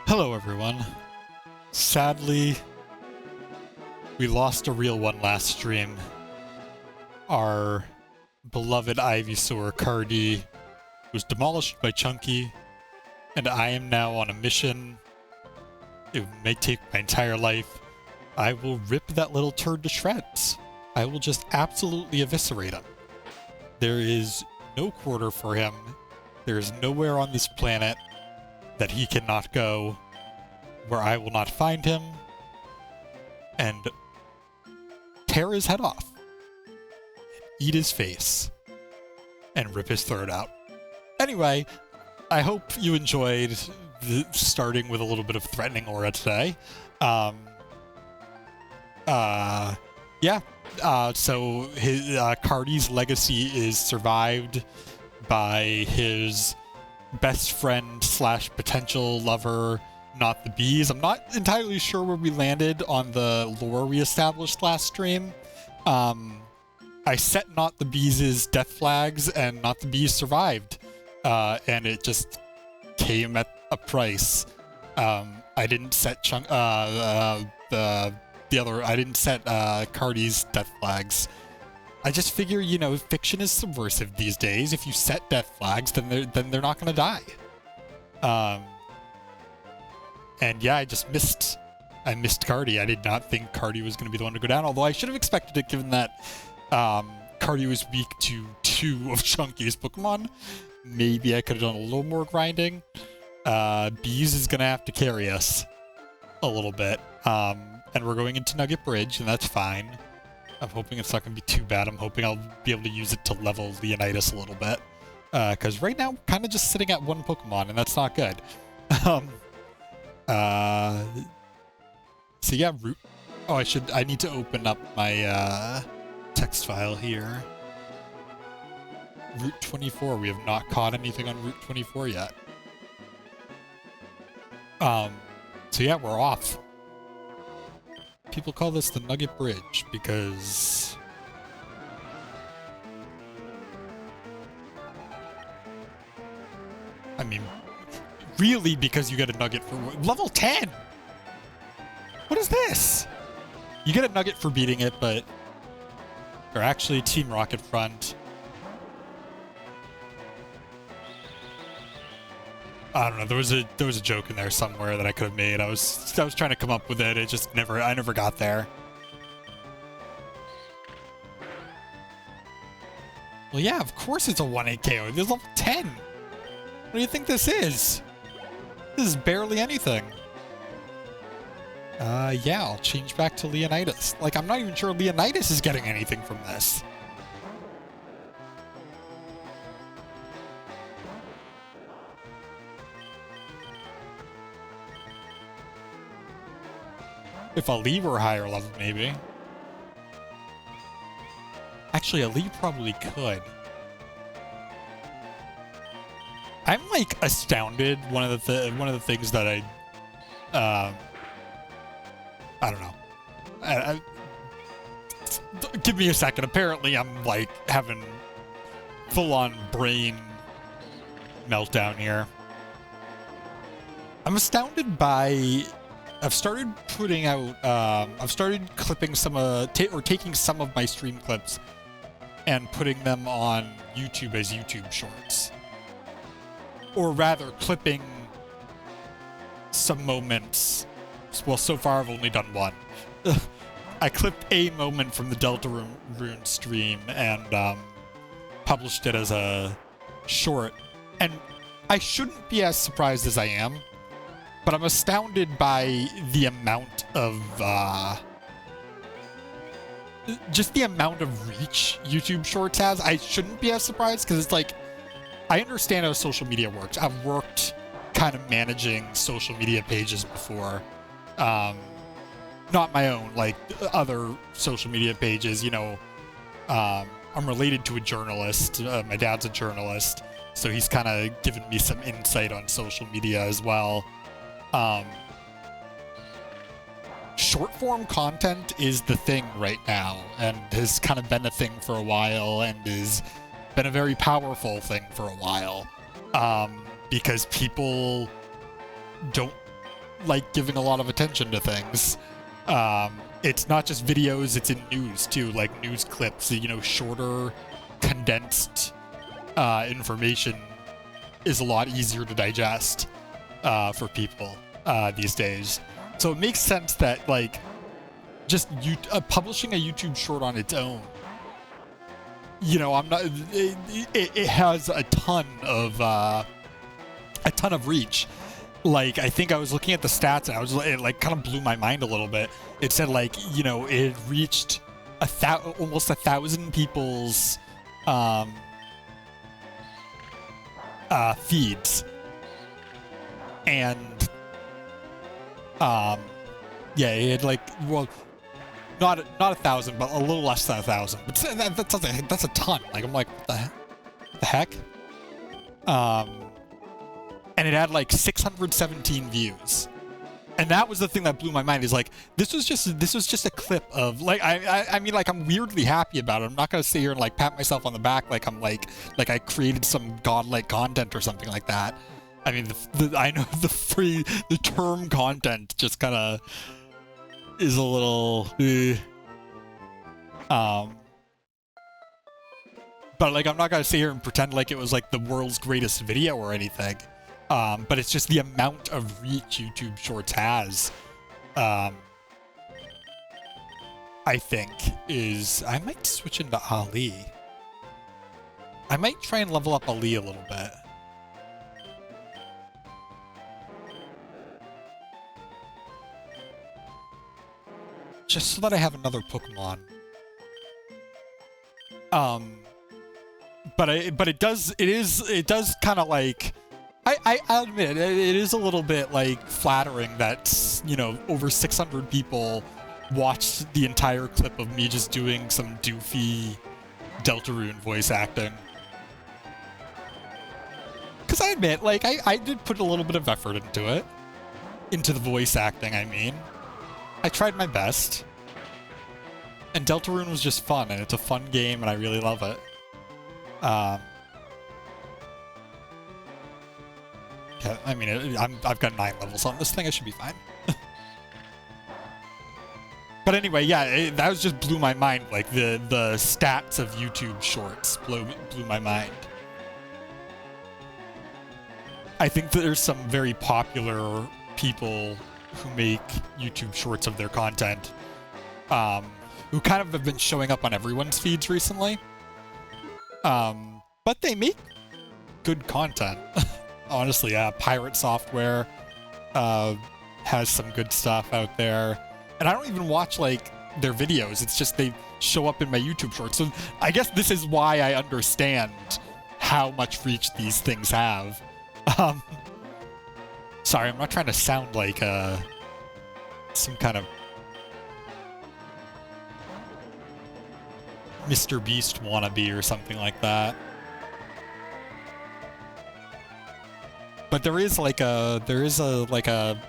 Hello everyone. Sadly, we lost a real one last stream. Our beloved Ivysaur Carti was demolished by Chunky, and I am now on a mission. It may take my entire life. I will rip that little turd to shreds. I will just absolutely eviscerate him. There is no quarter for him. There is nowhere on this planet that he cannot go where I will not find him and tear his head off, eat his face, and rip his throat out. Anyway, I hope you enjoyed starting with a little bit of threatening aura today. So his Carti's legacy is survived by his best friend slash potential lover, NOTtheBEES. I'm not entirely sure where we landed on the lore we established last stream. I set NOTtheBEES' death flags, and NOTtheBEES survived. And it just came at a price. I didn't set I didn't set Carti's death flags. I just figure, you know, fiction is subversive these days. If you set death flags, then they're not gonna die. And yeah, I missed Carti. I did not think Carti was gonna be the one to go down, although I should have expected it given that Carti was weak to 2 of Chunky's Pokemon. Maybe I could have done a little more grinding. Bees is gonna have to carry us a little bit. And we're going into Nugget Bridge, and that's fine. I'm hoping it's not going to be too bad. I'm hoping I'll be able to use it to level Leonidas a little bit. Because right now, I'm kind of just sitting at 1 Pokemon, and that's not good. So yeah, Route... Oh, I need to open up my text file here. Route 24. We have not caught anything on Route 24 yet. So yeah, we're off. People call this the Nugget Bridge because... I mean, really because you get a nugget for... Level 10! What is this? You get a nugget for beating it, but... Or actually, Team Rocket Front. I don't know, there was a joke in there somewhere that I could have made. I was trying to come up with it, it just I never got there. Well yeah, of course it's a 1-8 KO. This is level 10! What do you think this is? This is barely anything. Yeah, I'll change back to Leonidas. Like, I'm not even sure Leonidas is getting anything from this. If Ali were higher level, maybe. Actually, Ali probably could. I'm like astounded. One of the things that I don't know. Give me a second. Apparently, I'm like having full-on brain meltdown here. I'm astounded by. I've started putting out, I've started clipping taking some of my stream clips and putting them on YouTube as YouTube shorts. Or rather, clipping some moments. Well, so far I've only done one. I clipped a moment from the Delta Rune stream and published it as a short. And I shouldn't be as surprised as I am. But I'm astounded by the amount of, just the amount of reach YouTube Shorts has. I shouldn't be as surprised, because it's like, I understand how social media works. I've worked kind of managing social media pages before. Not my own, like, other social media pages, you know. I'm related to a journalist. My dad's a journalist, so he's kind of given me some insight on social media as well. Short form content is the thing right now and has kind of been a thing for a while and has been a very powerful thing for a while. Because people don't like giving a lot of attention to things. It's not just videos, it's in news too, like news clips, you know, shorter, condensed information is a lot easier to digest for people these days. So it makes sense that, like, just publishing a YouTube short on its own, you know, it has a ton of reach. Like, I think I was looking at the stats and it like kind of blew my mind a little bit. It said, like, you know, it reached almost 1,000 people's feeds, and yeah, it had, like, well, not 1,000, but a little less than 1,000. But that's a ton. Like, I'm like, what the heck? And it had like 617 views. And that was the thing that blew my mind, is like, this was just a clip of, like, I mean, like, I'm weirdly happy about it. I'm not gonna sit here and like pat myself on the back like I'm like I created some godlike content or something like that. I mean, I know the term content just kind of is a little but like, I'm not gonna sit here and pretend like it was like the world's greatest video or anything. But it's just the amount of reach YouTube Shorts has, I think is... I might switch into Ali. I might try and level up Ali a little bit. Just so that I have another Pokemon. But it does kind of like... I'll admit, it is a little bit, like, flattering that, you know, over 600 people watched the entire clip of me just doing some doofy Deltarune voice acting. Because I admit, like, I did put a little bit of effort into it. Into the voice acting, I mean. I tried my best. And Deltarune was just fun, and it's a fun game, and I really love it. Yeah, I mean, I've got 9 levels on this thing. I should be fine. But anyway, yeah, that was just blew my mind. Like, the stats of YouTube Shorts blew my mind. I think that there's some very popular people who make YouTube Shorts of their content, who kind of have been showing up on everyone's feeds recently. But they make good content. Honestly, Pirate Software has some good stuff out there. And I don't even watch, like, their videos. It's just they show up in my YouTube Shorts. So I guess this is why I understand how much reach these things have. Sorry, I'm not trying to sound like some kind of Mr. Beast wannabe or something like that. But there is a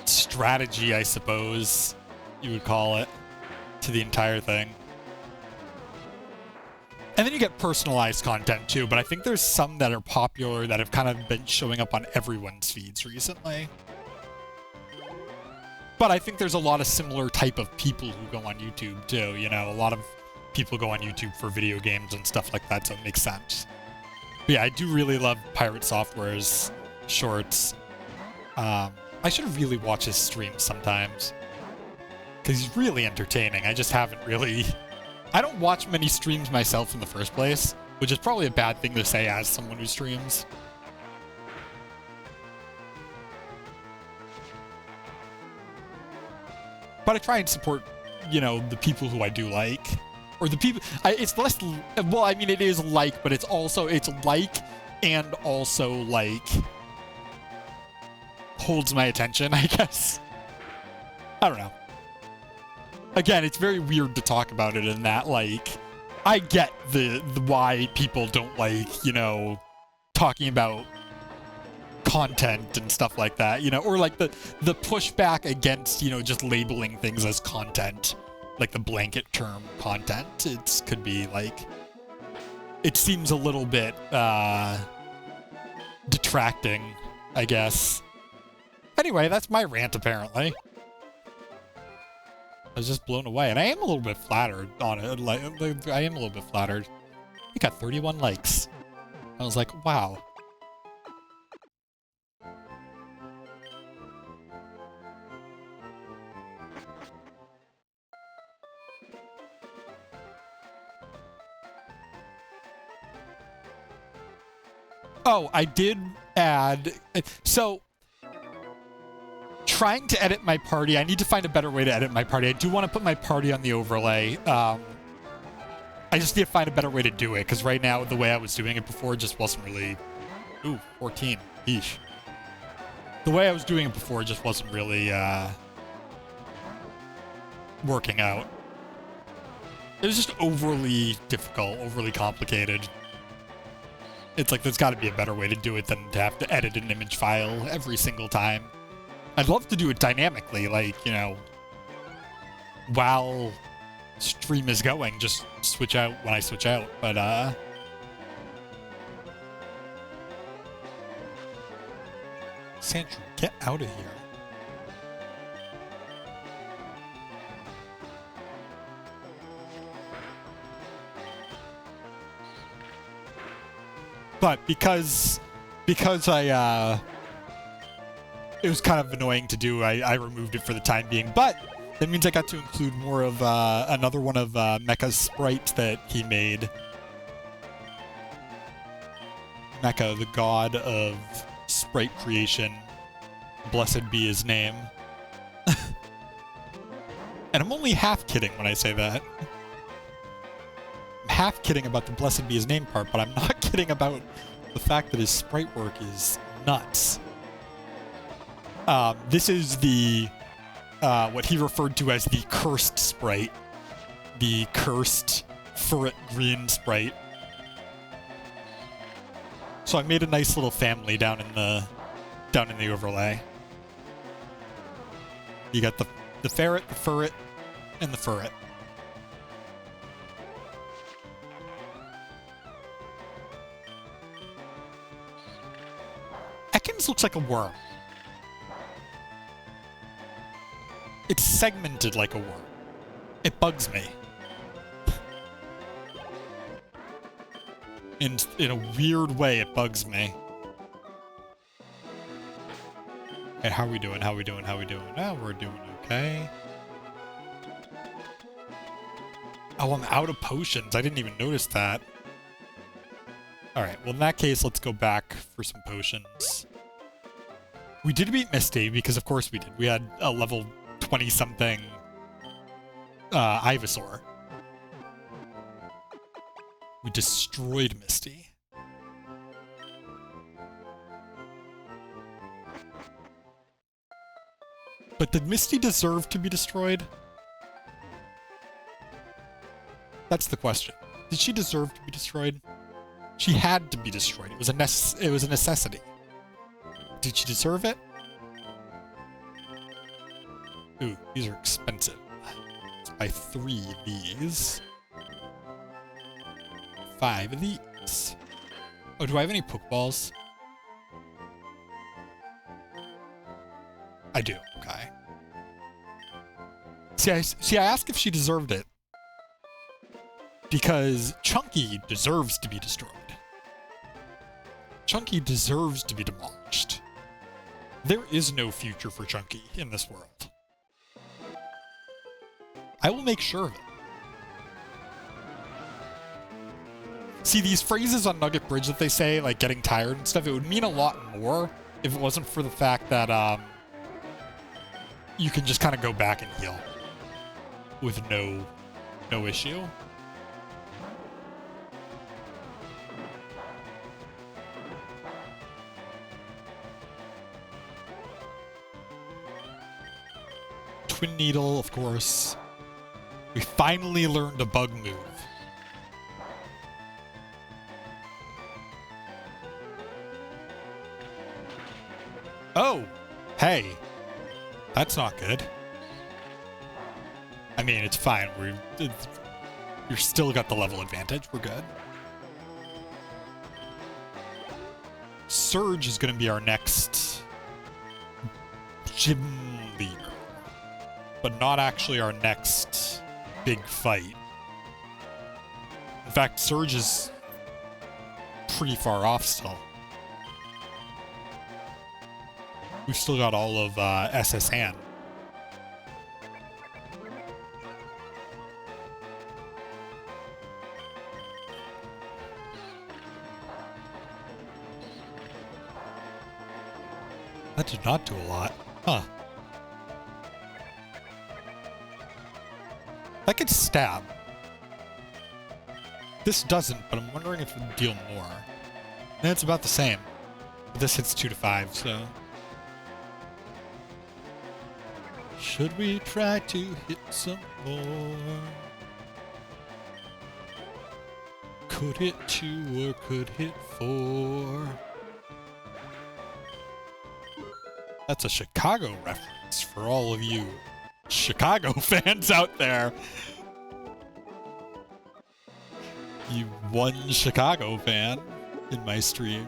strategy, I suppose you would call it, to the entire thing. And then you get personalized content too, but I think there's some that are popular that have kind of been showing up on everyone's feeds recently. But I think there's a lot of similar type of people who go on YouTube too, you know, a lot of people go on YouTube for video games and stuff like that, so it makes sense. But yeah, I do really love Pirate Software's shorts. I should really watch his streams sometimes, because he's really entertaining. I just haven't really... I don't watch many streams myself in the first place, which is probably a bad thing to say as someone who streams. But I try and support, you know, the people who I do like. Or the people... it's less... Well, I mean, it is like, but it's also... It's like, and also, like... holds my attention, I guess. I don't know. Again, it's very weird to talk about it in that, like... I get the why people don't like, you know, talking about content and stuff like that, you know? Or, like, the pushback against, you know, just labeling things as content. Like the blanket term content. It could be like, it seems a little bit detracting, I guess. Anyway, that's my rant, apparently. I was just blown away, and I am a little bit flattered on it. Like, I am a little bit flattered. We got 31 likes. I was like, wow. Oh, I did add... So, trying to edit my party, I need to find a better way to edit my party. I do want to put my party on the overlay. I just need to find a better way to do it, because right now, the way I was doing it before just wasn't really... Ooh, 14. Eesh. The way I was doing it before just wasn't really, working out. It was just overly difficult, overly complicated. It's like, there's got to be a better way to do it than to have to edit an image file every single time. I'd love to do it dynamically, like, you know, while stream is going, just switch out when I switch out, but, Sandra, get out of here. But because I, it was kind of annoying to do, I removed it for the time being. But that means I got to include more of another one of Mecha's sprites that he made. Mecha, the god of sprite creation. Blessed be his name. And I'm only half kidding when I say that. I'm half kidding about the blessed be his name part, but I'm not kidding about the fact that his sprite work is nuts. This is the, what he referred to as the cursed sprite. The cursed ferret green sprite. So I made a nice little family down in the overlay. You got the ferret, the ferret, and the ferret. Ekans looks like a worm. It's segmented like a worm. It bugs me. In a weird way, it bugs me. Hey, how we doing? How we doing? How we doing? Oh, we're doing okay. Oh, I'm out of potions. I didn't even notice that. Alright, well in that case, let's go back for some potions. We did beat Misty, because of course we did. We had a level 20-something Ivysaur. We destroyed Misty. But did Misty deserve to be destroyed? That's the question. Did she deserve to be destroyed? She had to be destroyed. It was a necessity. Did she deserve it? Ooh, these are expensive. Let's buy 3 of these. 5 of these. Oh, do I have any Pokeballs? I do, okay. See, I asked if she deserved it. Because Chunky deserves to be destroyed. Chunky deserves to be demolished. There is no future for Chunky in this world. I will make sure of it. See, these phrases on Nugget Bridge that they say, like getting tired and stuff, it would mean a lot more if it wasn't for the fact that you can just kind of go back and heal with no issue. Twin Needle, of course. We finally learned a bug move. Oh, hey. That's not good. I mean, it's fine. You're still got the level advantage. We're good. Surge is going to be our next gym leader, but not actually our next big fight. In fact, Surge is pretty far off still. We've still got all of SS Hand. That did not do a lot. Huh. That could stab. This doesn't, but I'm wondering if it would deal more. And it's about the same. But this hits 2 to 5, so... Should we try to hit some more? Could hit 2 or could hit 4? That's a Chicago reference for all of you Chicago fans out there. You one Chicago fan in my stream.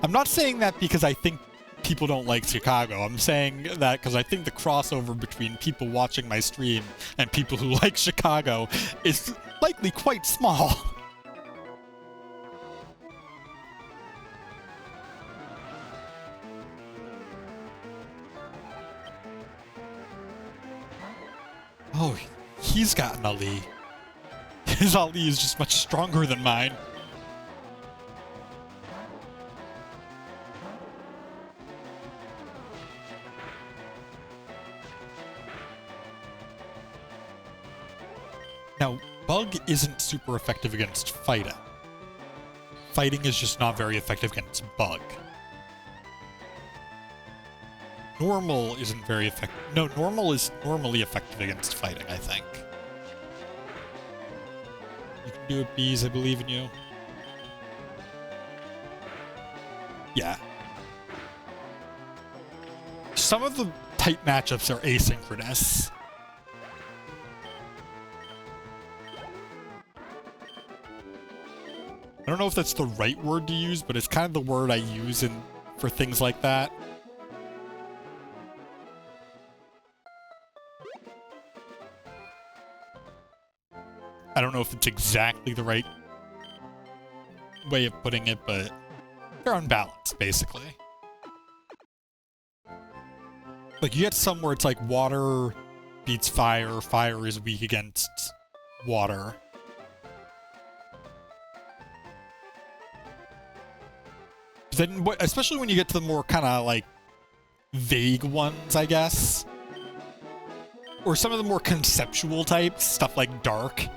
I'm not saying that because I think people don't like Chicago. I'm saying that because I think the crossover between people watching my stream and people who like Chicago is likely quite small. Oh, he's got an Ali. His Ali is just much stronger than mine. Now, Bug isn't super effective against Fighting. Fighting is just not very effective against Bug. Normal isn't very effective. No, Normal is normally effective against Fighting, I think. You can do it, Bees. I believe in you. Yeah. Some of the tight matchups are asynchronous. I don't know if that's the right word to use, but it's kind of the word I use for things like that. I don't know if it's exactly the right way of putting it, but they're unbalanced, basically. Like, you get some where it's like water beats fire, fire is weak against water. Then, especially when you get to the more kind of like vague ones, I guess, or some of the more conceptual types, stuff like Dark.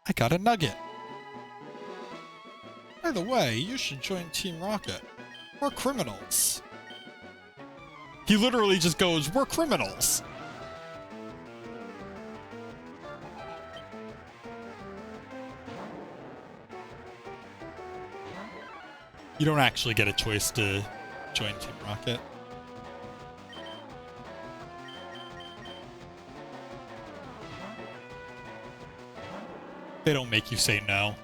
I got a nugget. By the way, you should join Team Rocket. We're criminals. He literally just goes, "We're criminals." You don't actually get a choice to join Team Rocket. They don't make you say no.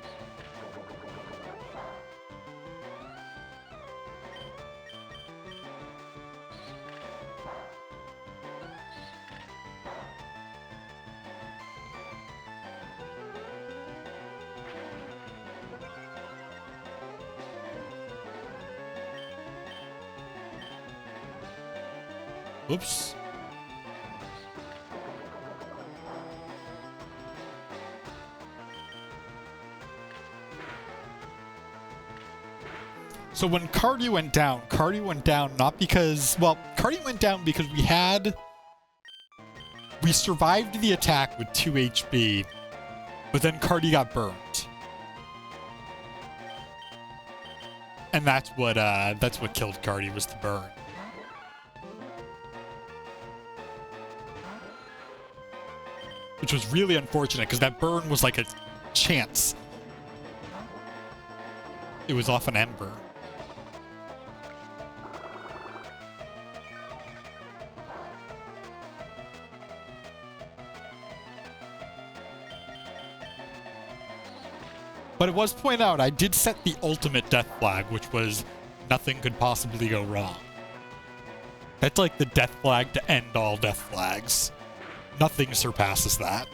Oops. So when Carti went down not because, well, Carti went down because we survived the attack with 2 HP, but then Carti got burned. And that's what killed Carti, was the burn. Which was really unfortunate, because that burn was like a chance. It was off an ember. But it was pointed out, I did set the ultimate death flag, which was nothing could possibly go wrong. That's like the death flag to end all death flags. Nothing surpasses that.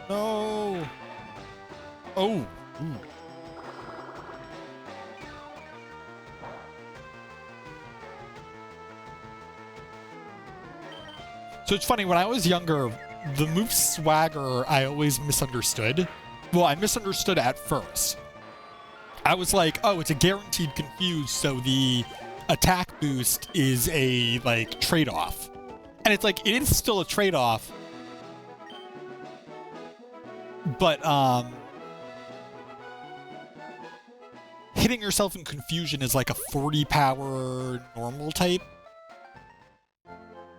No. Oh. Ooh. So it's funny, when I was younger, the move Swagger I always misunderstood. Well, I misunderstood at first. I was like, oh, it's a guaranteed confuse, so the attack boost is a, like, trade-off. And it's like, it is still a trade-off. But, hitting yourself in confusion is like a 40 power normal type.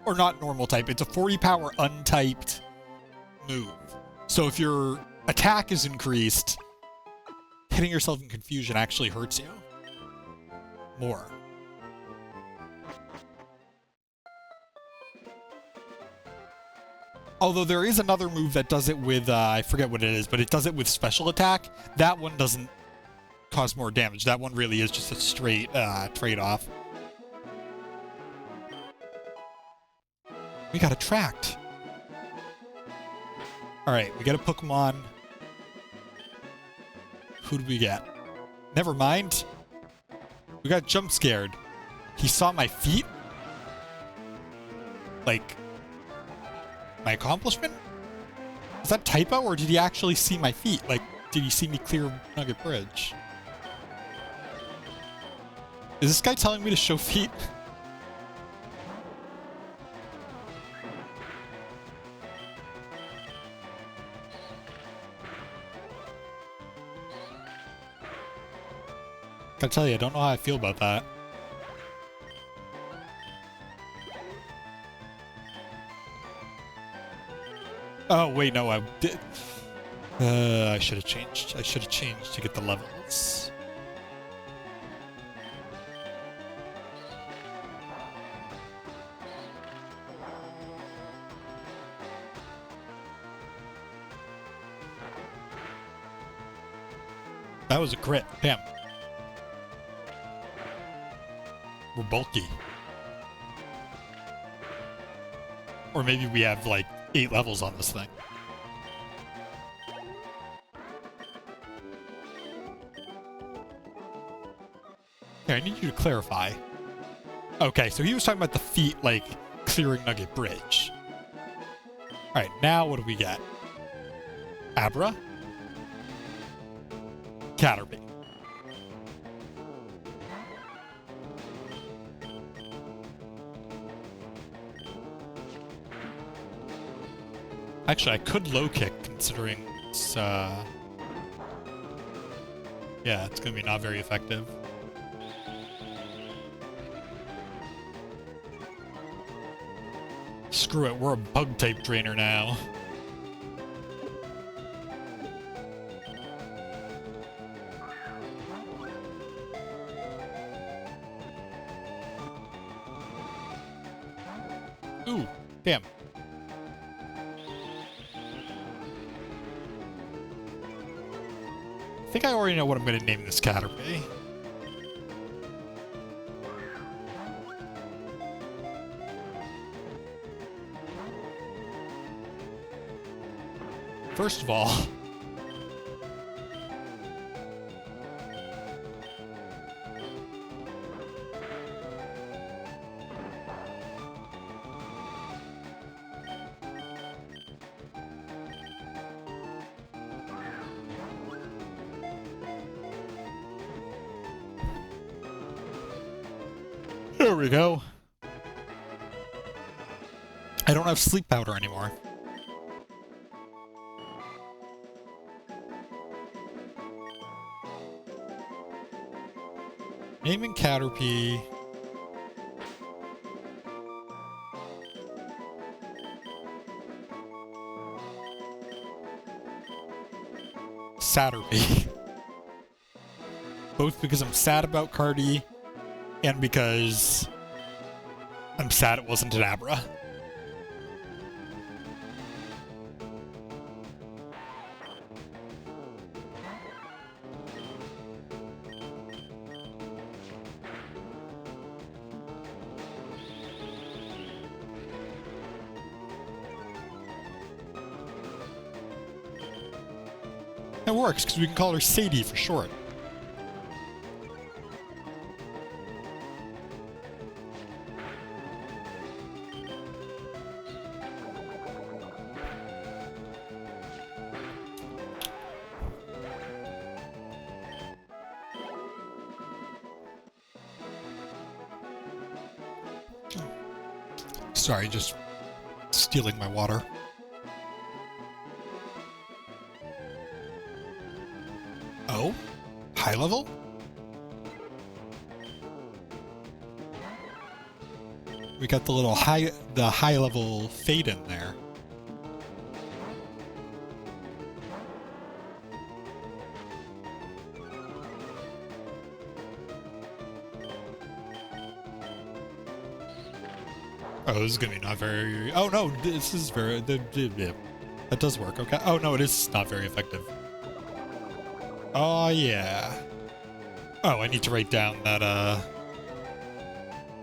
Or not normal type, it's a 40 power untyped move. So if your attack is increased, hitting yourself in confusion actually hurts you more. Although there is another move that does it with, I forget what it is, but it does it with special attack. That one doesn't cause more damage. That one really is just a straight trade-off. We got attract. Alright, we got a Pokemon. Who do we get? Never mind. We got jump scared. He saw my feet? Like, my accomplishment? Is that typo, or did he actually see my feet? Like, did he see me clear Nugget Bridge? Is this guy telling me to show feet? Gotta tell you, I don't know how I feel about that. Oh, wait, no, I did. I should have changed. I should have changed to get the levels. That was a crit. Damn. We're bulky. Or maybe we have, like, 8 levels on this thing. Here, I need you to clarify. Okay, so he was talking about the feet, like, clearing Nugget Bridge. Alright, now what do we get? Abra? Caterpie. Actually, I could low kick considering it's, yeah, it's gonna be not very effective. Screw it, we're a bug type trainer now. Ooh, damn. I think I already know what I'm going to name this Caterpie. First of all, there we go. I don't have sleep powder anymore. Naming Caterpie. sadder me. Both because I'm sad about Carti, and because I'm sad it wasn't an Abra. It works, because we can call her Sadie for short. Sorry, just stealing my water. Oh? High level? We got the little high level fade in there. Oh, this is gonna be not very... Oh no, this is very... That does work, okay. Oh no, it is not very effective. Oh yeah. Oh, I need to write down that,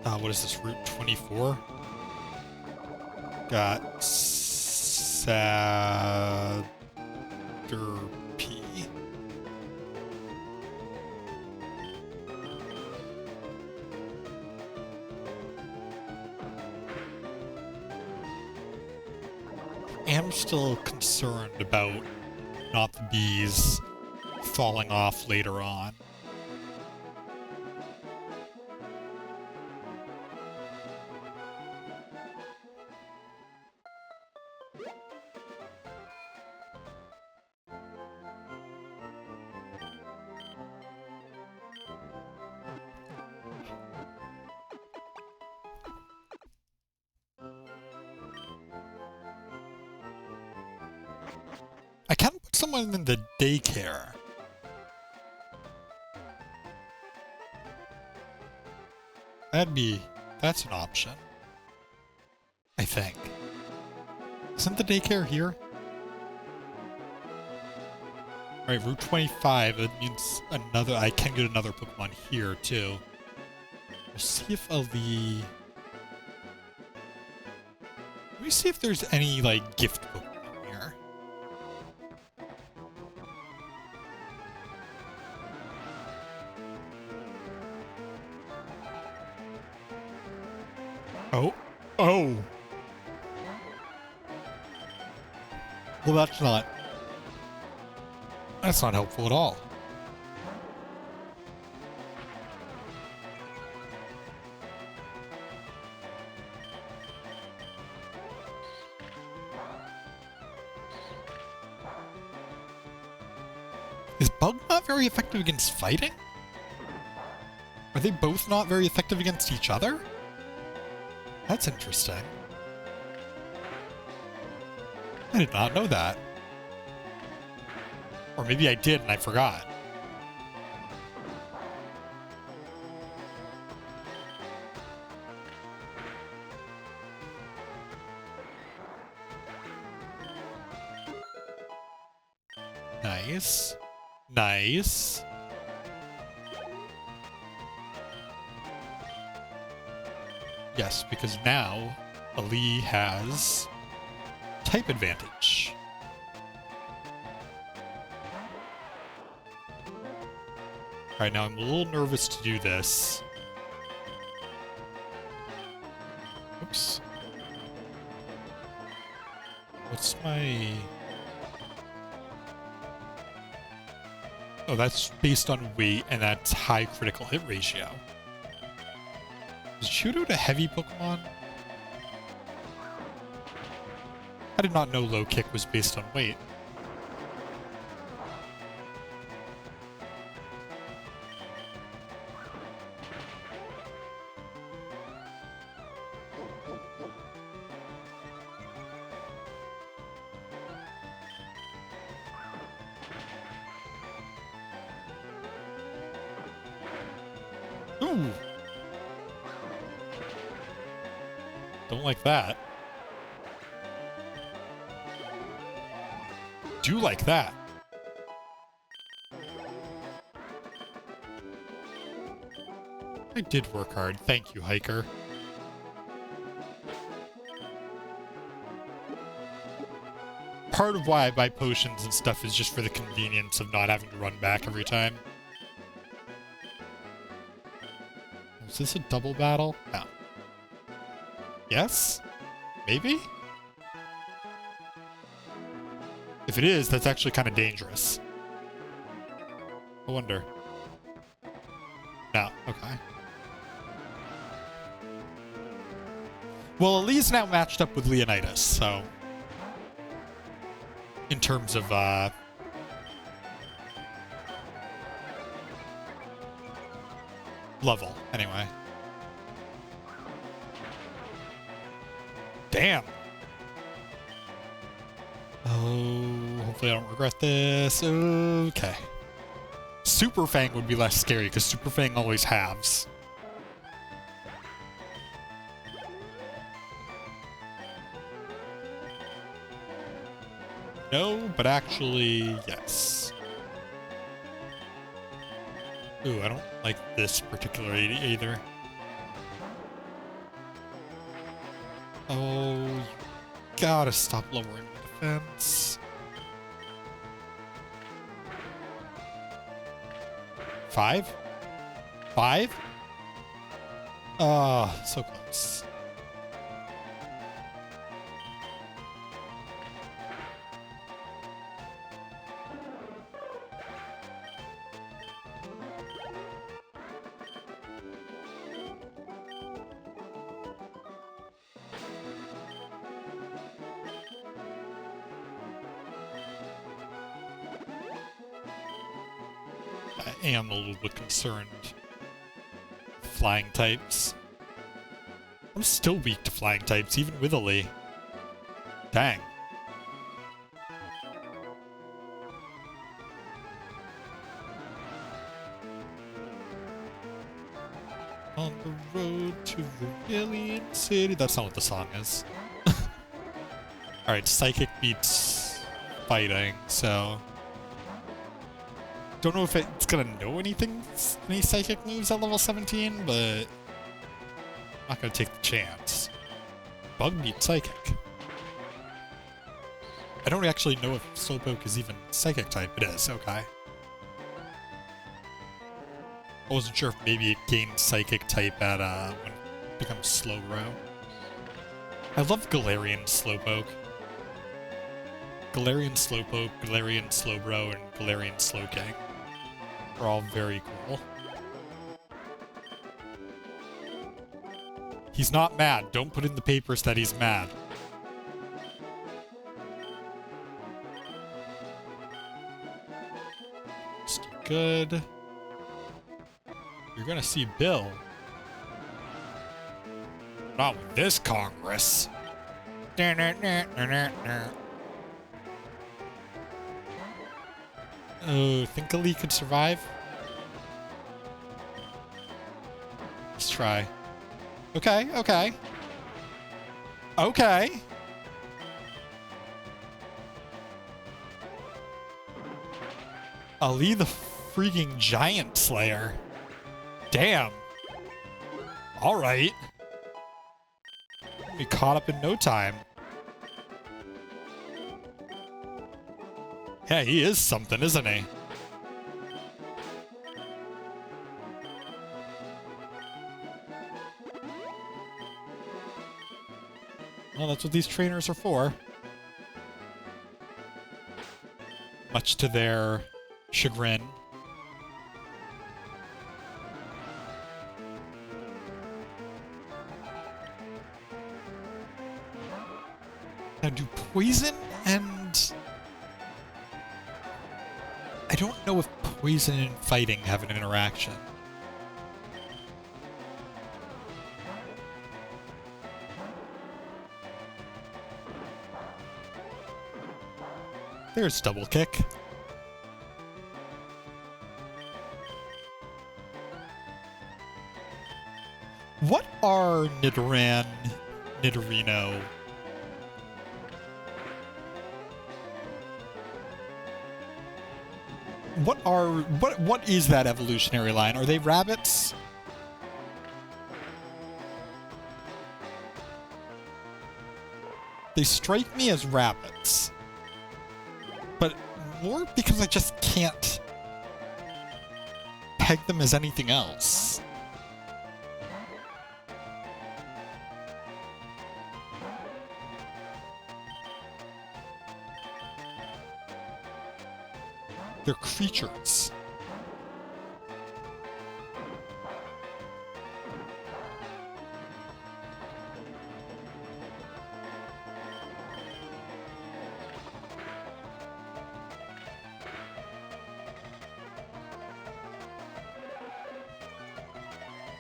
what is this, Route 24? Got Sadder P. I'm still concerned about NOTtheBEES falling off later on. I can put someone in the daycare. That's an option. I think. Isn't the daycare here? Alright, Route 25, that means I can get another Pokemon here, too. We'll see if Let me see if there's any, like, gift Pokemon here. Oh. Oh! Well, that's not helpful at all. Is Bug not very effective against fighting? Are they both not very effective against each other? That's interesting. I did not know that. Or maybe I did and I forgot. Nice. Nice. Yes, because now Ali has type advantage. Alright, now I'm a little nervous to do this. Oops. What's my... Oh, that's based on weight, and that's high critical hit ratio. Is Chudo a heavy Pokemon? I did not know low kick was based on weight. Ooh. Don't like that. Do like that. I did work hard. Thank you, hiker. Part of why I buy potions and stuff is just for the convenience of not having to run back every time. Is this a double battle? No. Yes? Maybe? If it is, that's actually kind of dangerous. I wonder. No, okay. Well, Lee's now matched up with Leonidas, so... in terms of, level, anyway. Damn! Oh, hopefully I don't regret this. Okay. Super Fang would be less scary, because Super Fang always halves. No, but actually, yes. Ooh, I don't like this particular either. Oh, you gotta stop lowering the defense. 5? 5? Ah, so close. I am a little bit concerned. Flying types. I'm still weak to flying types, even with a Lee. Dang. On the road to the Alien City. That's not what the song is. Alright, Psychic beats Fighting, so... Don't know if it's gonna know any Psychic moves at level 17, but... I'm not gonna take the chance. Bug beats Psychic. I don't actually know if Slowpoke is even Psychic type. It is, okay. I wasn't sure if maybe it gained Psychic type at, when it becomes Slowbro. I love Galarian Slowpoke. Galarian Slowpoke, Galarian Slowbro, and Galarian Slowking are all very cool. He's not mad. Don't put in the papers that he's mad. Still good. You're gonna see Bill. Not with this Congress. Oh, think Ali could survive? Let's try. Okay, okay. Okay. Ali the freaking Giant Slayer. Damn. Alright. Be caught up in no time. Yeah, he is something, isn't he? Well, that's what these trainers are for. Much to their chagrin. Now, do poison and... I don't know if poison and fighting have an interaction. There's double kick. What are Nidoran, Nidorino? What is that evolutionary line? Are they rabbits? They strike me as rabbits. But more because I just can't peg them as anything else. They're creatures.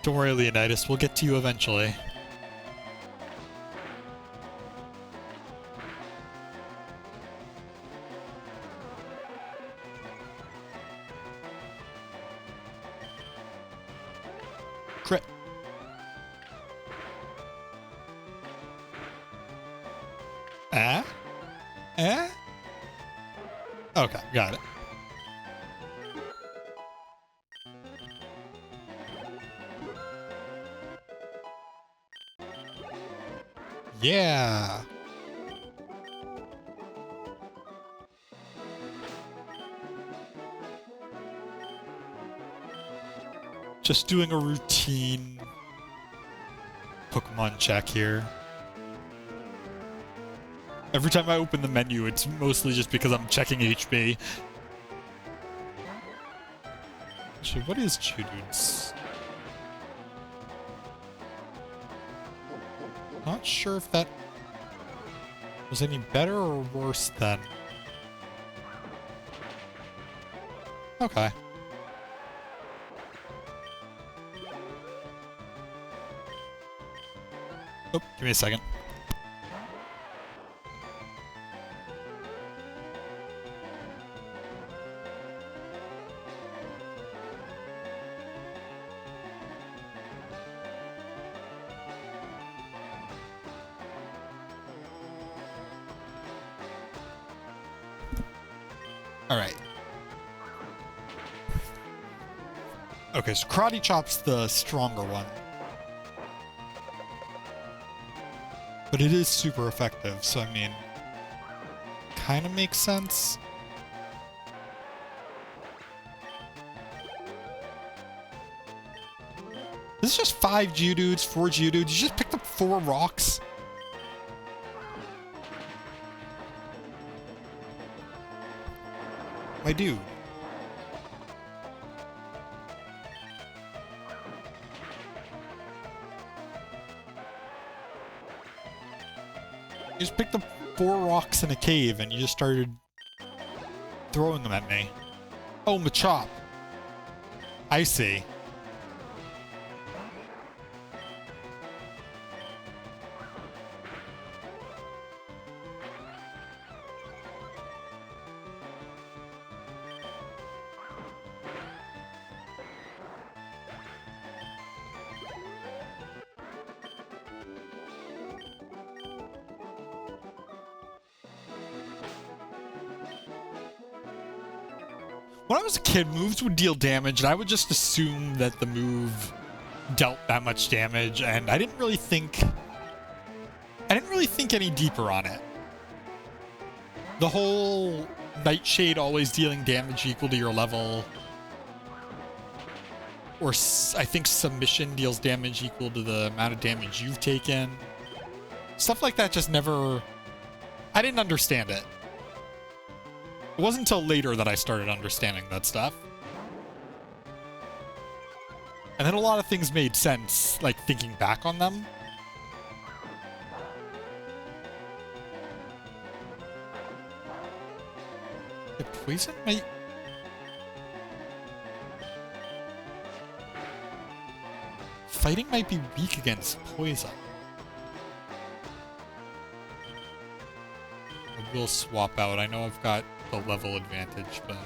Don't worry, Leonidas. We'll get to you eventually. Crit. Okay, got it. Yeah. Just doing a routine Pokemon check here. Every time I open the menu, it's mostly just because I'm checking HB. Actually, what is Geodude's? Not sure if that was any better or worse than... Okay. Oh, give me a second. Alright. Okay, so Karate Chop's the stronger one. But it is super effective, so I mean, kind of makes sense. This is just 5 Geodudes, 4 Geodudes. You just picked up 4 rocks. My dude. You just picked up 4 rocks in a cave and you just started throwing them at me. Oh, Machop. I see. When I was a kid, moves would deal damage, and I would just assume that the move dealt that much damage, and I didn't really think any deeper on it. The whole Nightshade always dealing damage equal to your level, or I think Submission deals damage equal to the amount of damage you've taken. Stuff like that just never... I didn't understand it. It wasn't until later that I started understanding that stuff. And then a lot of things made sense, like, thinking back on them. The poison might... Fighting might be weak against poison. I will swap out. I know I've got the level advantage, but...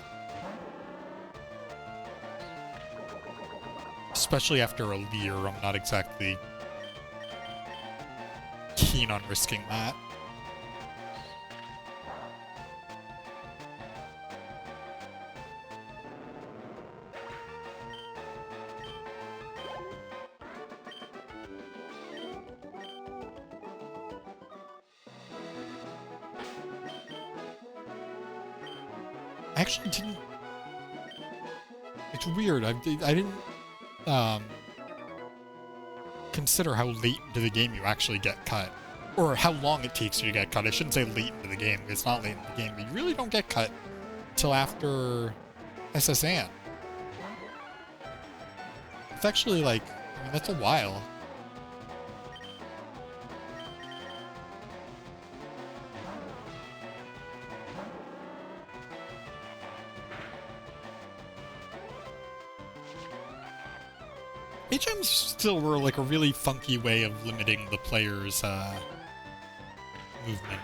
Especially after a Leer, I'm not exactly keen on risking that. I actually didn't... It's weird. I didn't consider how late into the game you actually get cut. Or how long it takes you to get cut. I shouldn't say late into the game. It's not late in the game, but you really don't get cut until after SSN. It's actually like, I mean, that's a while. HMs still were like a really funky way of limiting the player's movement.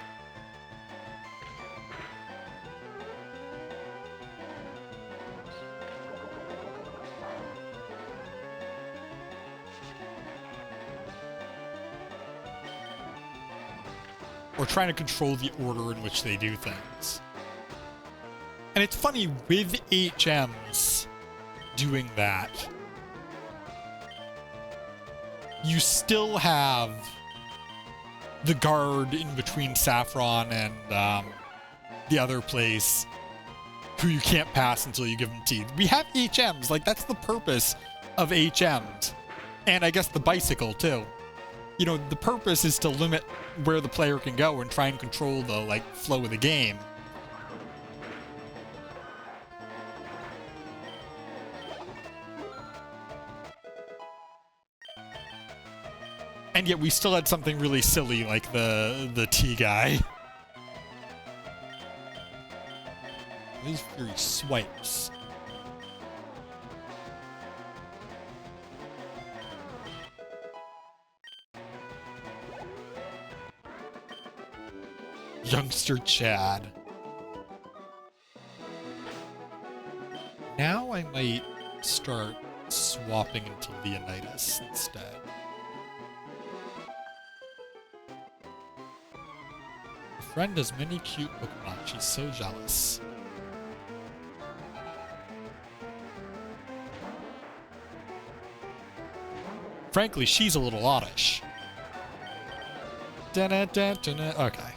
Or trying to control the order in which they do things. And it's funny, with HMs doing that, you still have the guard in between Saffron and the other place who you can't pass until you give them teeth. We have HMs, like that's the purpose of HMs. And I guess the bicycle too. You know, the purpose is to limit where the player can go and try and control the like flow of the game. And yet we still had something really silly like the T guy. These Fury swipes. Youngster Chad. Now I might start swapping into Leonidas instead. Friend has many cute Pokemon. She's so jealous. Frankly, she's a little oddish. Okay.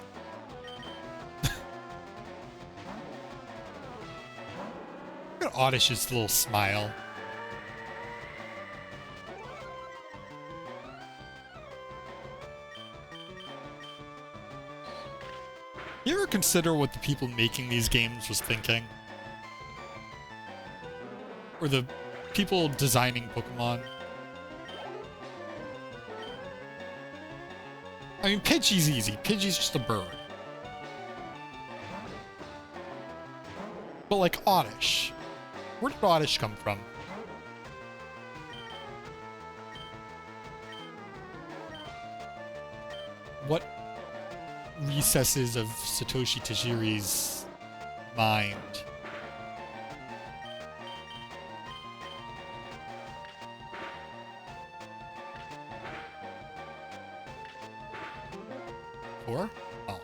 Look at Oddish's little smile. You ever consider what the people making these games was thinking? Or the people designing Pokemon? I mean, Pidgey's easy. Pidgey's just a bird. But like Oddish. Where did Oddish come from? What recesses of Satoshi Tajiri's mind? Four? Oh.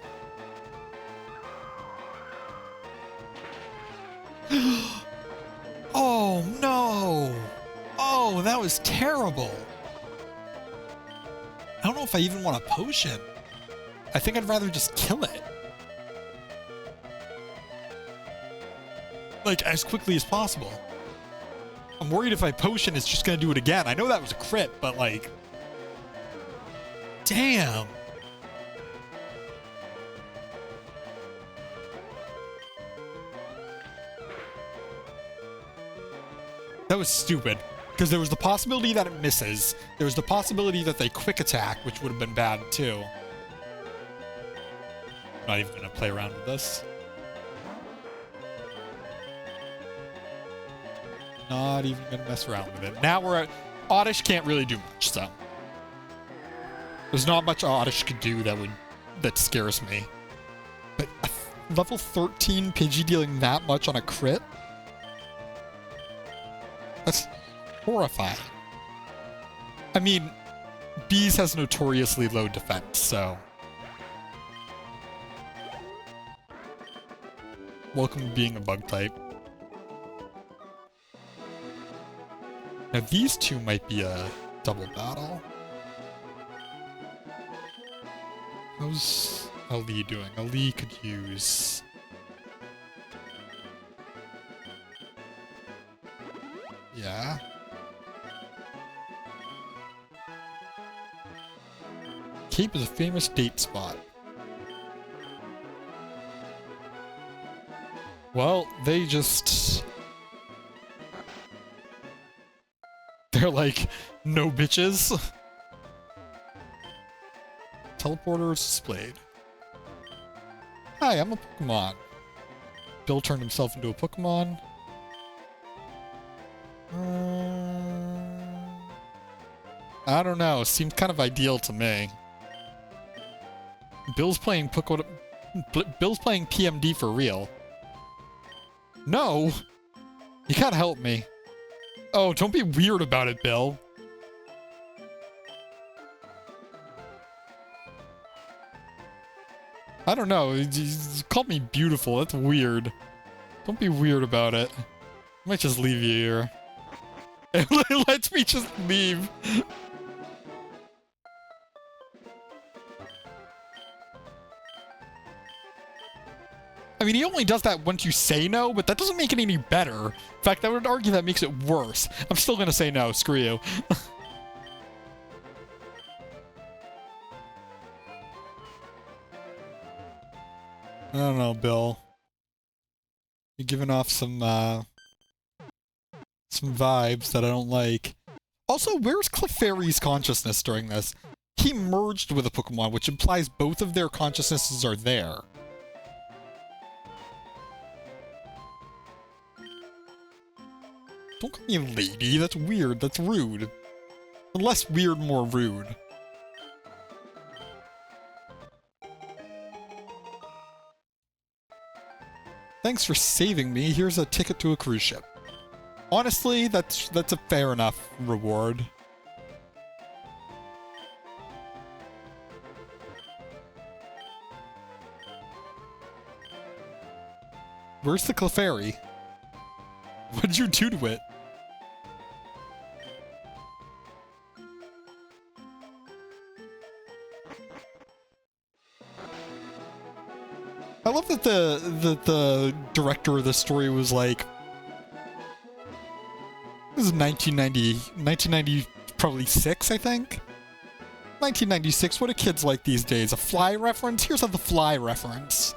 Oh no! Oh, that was terrible! I don't know if I even want a potion. I think I'd rather just kill it. Like, as quickly as possible. I'm worried if I potion, it's just gonna do it again. I know that was a crit, but like... Damn! That was stupid. Because there was the possibility that it misses. There was the possibility that they quick attack, which would have been bad too. Not even gonna play around with this. Not even gonna mess around with it. Now we're at... Oddish can't really do much, so... There's not much Oddish could do that scares me. But a level 13 Pidgey dealing that much on a crit? That's horrifying. I mean, bees has notoriously low defense, so... Welcome to being a bug type. Now these two might be a double battle. How's Ali doing? Ali could use... Yeah. Cape is a famous date spot. Well, they just... They're like, no bitches. Teleporter is displayed. Hi, I'm a Pokemon. Bill turned himself into a Pokemon. I don't know. Seemed kind of ideal to me. Bill's playing PMD for real. No! You gotta help me. Oh, don't be weird about it, Bill. I don't know. You called me beautiful. That's weird. Don't be weird about it. I might just leave you here. It lets me just leave. I mean, he only does that once you say no, but that doesn't make it any better. In fact, I would argue that makes it worse. I'm still gonna say no. Screw you. I don't know, Bill. You're giving off some vibes that I don't like. Also, where's Clefairy's consciousness during this? He merged with a Pokemon, which implies both of their consciousnesses are there. Don't call me a lady, that's weird, that's rude. Less weird, more rude. Thanks for saving me, here's a ticket to a cruise ship. Honestly, that's a fair enough reward. Where's the Clefairy? What'd you do to it? I love that the director of the story was like, this is 1990, probably 6, I think? 1996, what do kids like these days? A Fly reference? Here's a The Fly reference.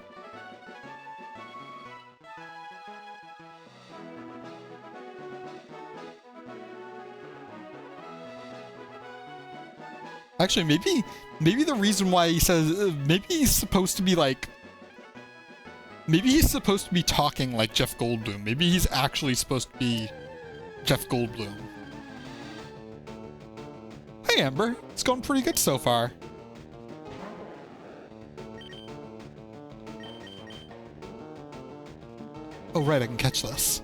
Actually, maybe the reason why he says, maybe he's supposed to be like, maybe he's supposed to be talking like Jeff Goldblum. Maybe he's actually supposed to be Jeff Goldblum. Hey, Amber. It's going pretty good so far. Oh, right, I can catch this.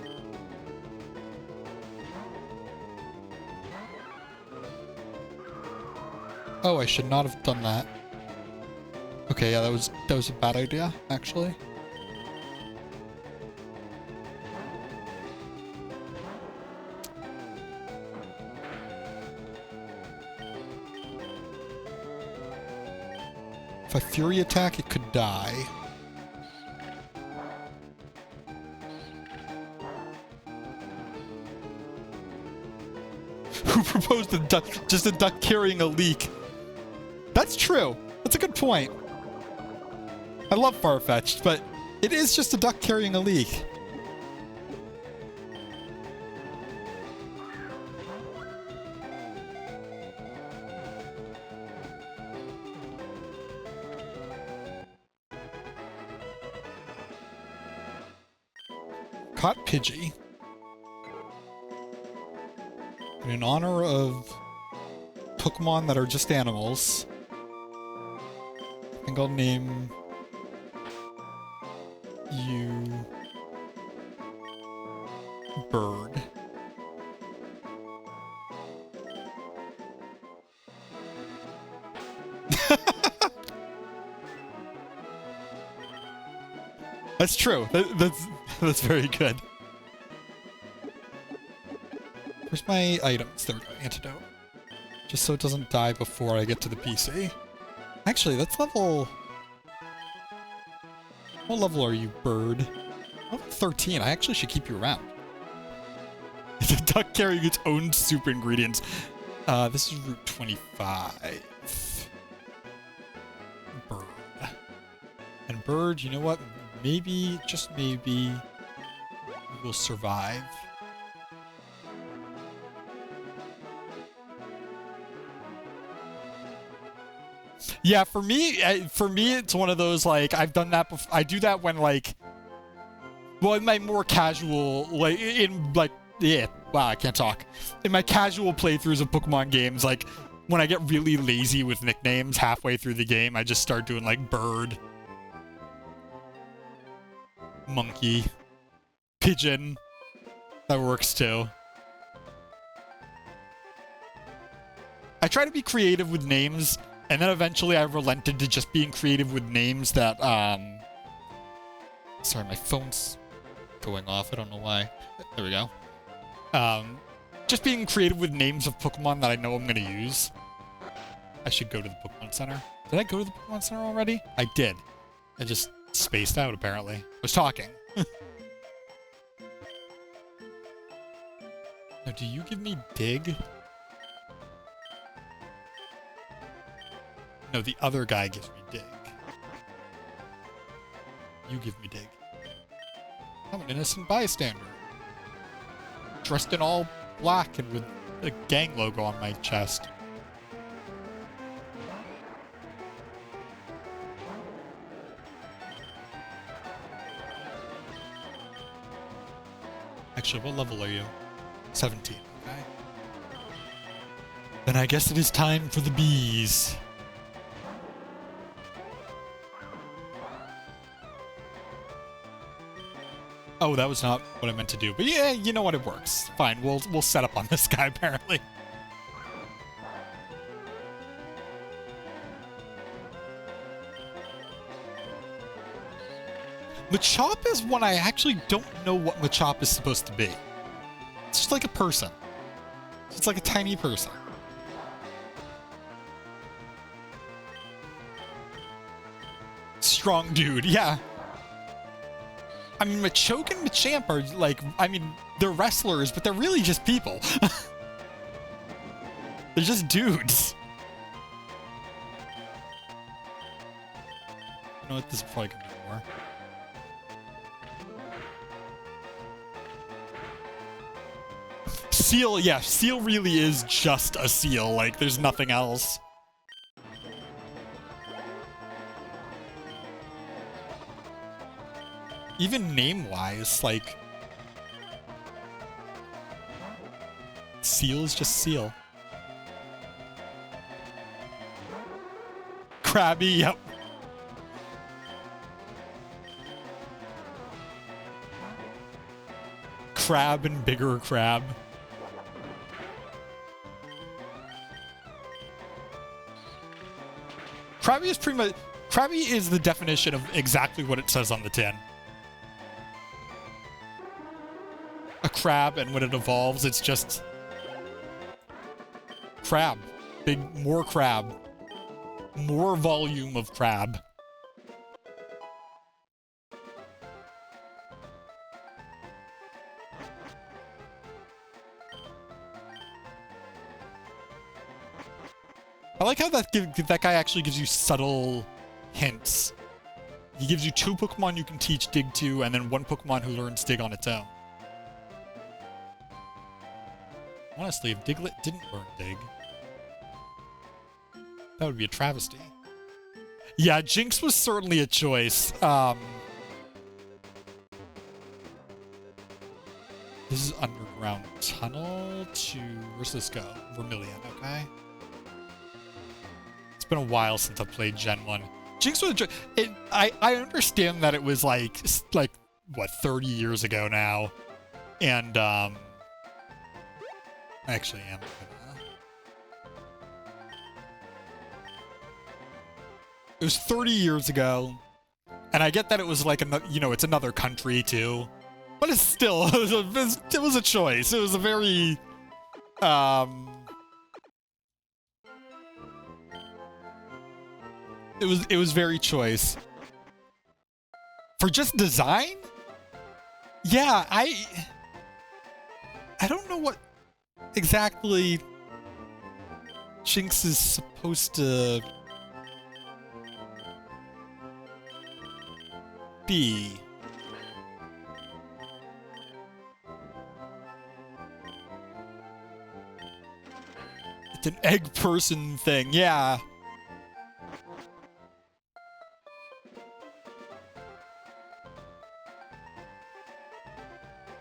Oh, I should not have done that. Okay, yeah, that was a bad idea, actually. If I Fury attack, it could die. Who proposed a duck, just a duck carrying a leak? That's true. That's a good point. I love Farfetch'd, but it is just a duck carrying a leak. Caught Pidgey. In honor of Pokemon that are just animals, I think I'll name you Bird. That's true. That's very good. Where's my items? There we go. Antidote. Just so it doesn't die before I get to the PC. Actually, that's level... What level are you, bird? Level 13. I actually should keep you around. It's a duck carrying its own super ingredients. This is Route 25. Bird. And bird, you know what? Maybe, just maybe, we will survive. Yeah, for me, it's one of those, like, I've done that before. I do that when, like, well, in my more casual, like, yeah, wow, I can't talk. In my casual playthroughs of Pokemon games, like, when I get really lazy with nicknames halfway through the game, I just start doing, like, bird, monkey, pigeon. That works, too. I try to be creative with names, and then eventually I relented to just being creative with names that, sorry, my phone's going off. I don't know why. There we go. Just being creative with names of Pokemon that I know I'm going to use. I should go to the Pokemon Center. Did I go to the Pokemon Center already? I did. I just spaced out, apparently. I was talking. Now, do you give me Dig? No, the other guy gives me Dig. You give me Dig. I'm an innocent bystander. Dressed in all black and with a gang logo on my chest. Actually, what level are you? 17, okay. Then I guess it is time for the bees. Oh, that was not what I meant to do. But yeah, you know what? It works. Fine, we'll set up on this guy, apparently. Machop is one I actually don't know what Machop is supposed to be. It's just like a person. It's like a tiny person. Strong dude, yeah. I mean, Machoke and Machamp are, like, I mean, they're wrestlers, but they're really just people. They're just dudes. You know what? This is probably gonna be more. Seal, yeah, Seal really is just a seal. Like, there's nothing else. Even name-wise, like... Seal is just Seal. Krabby, yep. Crab and bigger crab. Krabby is pretty much... Krabby is the definition of exactly what it says on the tin. A crab, and when it evolves, it's just... crab. More crab. More volume of crab. I like how that guy actually gives you subtle hints. He gives you 2 Pokemon you can teach Dig to, and then 1 Pokemon who learns Dig on its own. Honestly, if Diglett didn't learn Dig, that would be a travesty. Yeah, Jinx was certainly a choice. This is underground tunnel to... Where's this go? Vermilion, okay. It's been a while since I've played Gen 1. Jinx was a... I understand that it was like, what, 30 years ago now. And, I actually am gonna... It was 30 years ago, And I get that it was like, you know, it's another country too. But it's still, it was a choice. It was a very, it was very choice. For just design? Yeah, I don't know what exactly Jinx is supposed to be. It's an egg person thing, yeah.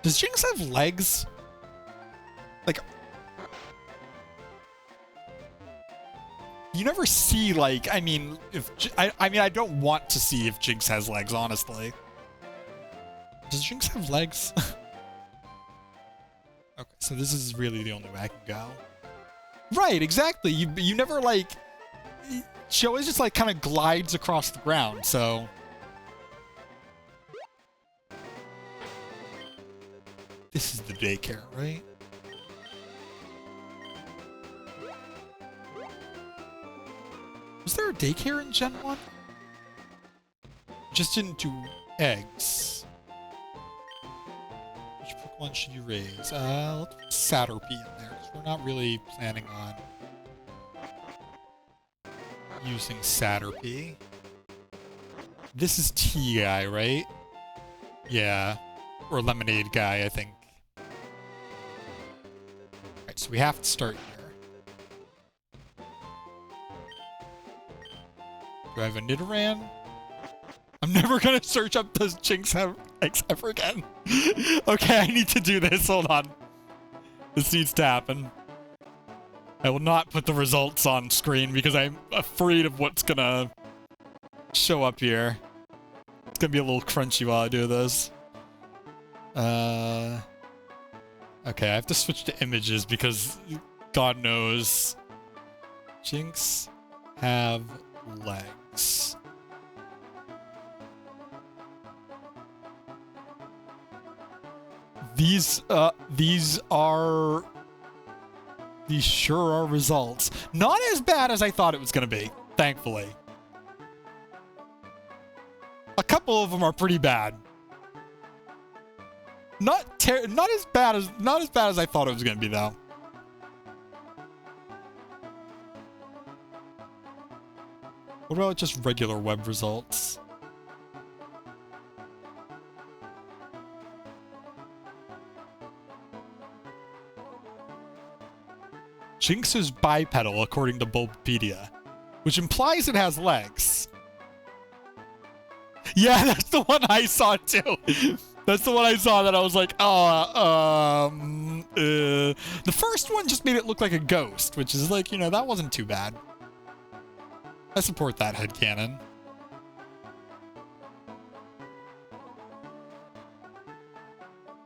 Does Jinx have legs? Like, you never see, like, I mean, if I mean, I don't want to see if Jinx has legs, honestly. Does Jinx have legs? Okay, so this is really the only way I can go. Right, exactly. You never, like, she always just, like, kind of glides across the ground, so. This is the daycare, right? Was there a daycare in Gen 1? Just didn't do eggs. Which Pokemon should you raise? Let's put Caterpie in there, because we're not really planning on using Caterpie. This is Tea Guy, right? Yeah. Or Lemonade Guy, I think. Alright, so we have to start here. Do I have a Nidoran? I'm never gonna search up does Jinx have eggs ever again. Okay, I need to do this. Hold on. This needs to happen. I will not put the results on screen because I'm afraid of what's gonna show up here. It's gonna be a little crunchy while I do this. Okay, I have to switch to images because God knows. Jinx have legs. These sure are results. Not as bad as I thought it was gonna be, thankfully. A couple of them are pretty bad. Not as bad as I thought it was gonna be though. What about just regular web results? Jinx is bipedal according to Bulbapedia, which implies it has legs. Yeah, that's the one I saw too. That's the one I saw that I was like, The first one just made it look like a ghost, which is like, you know, that wasn't too bad. I support that headcanon.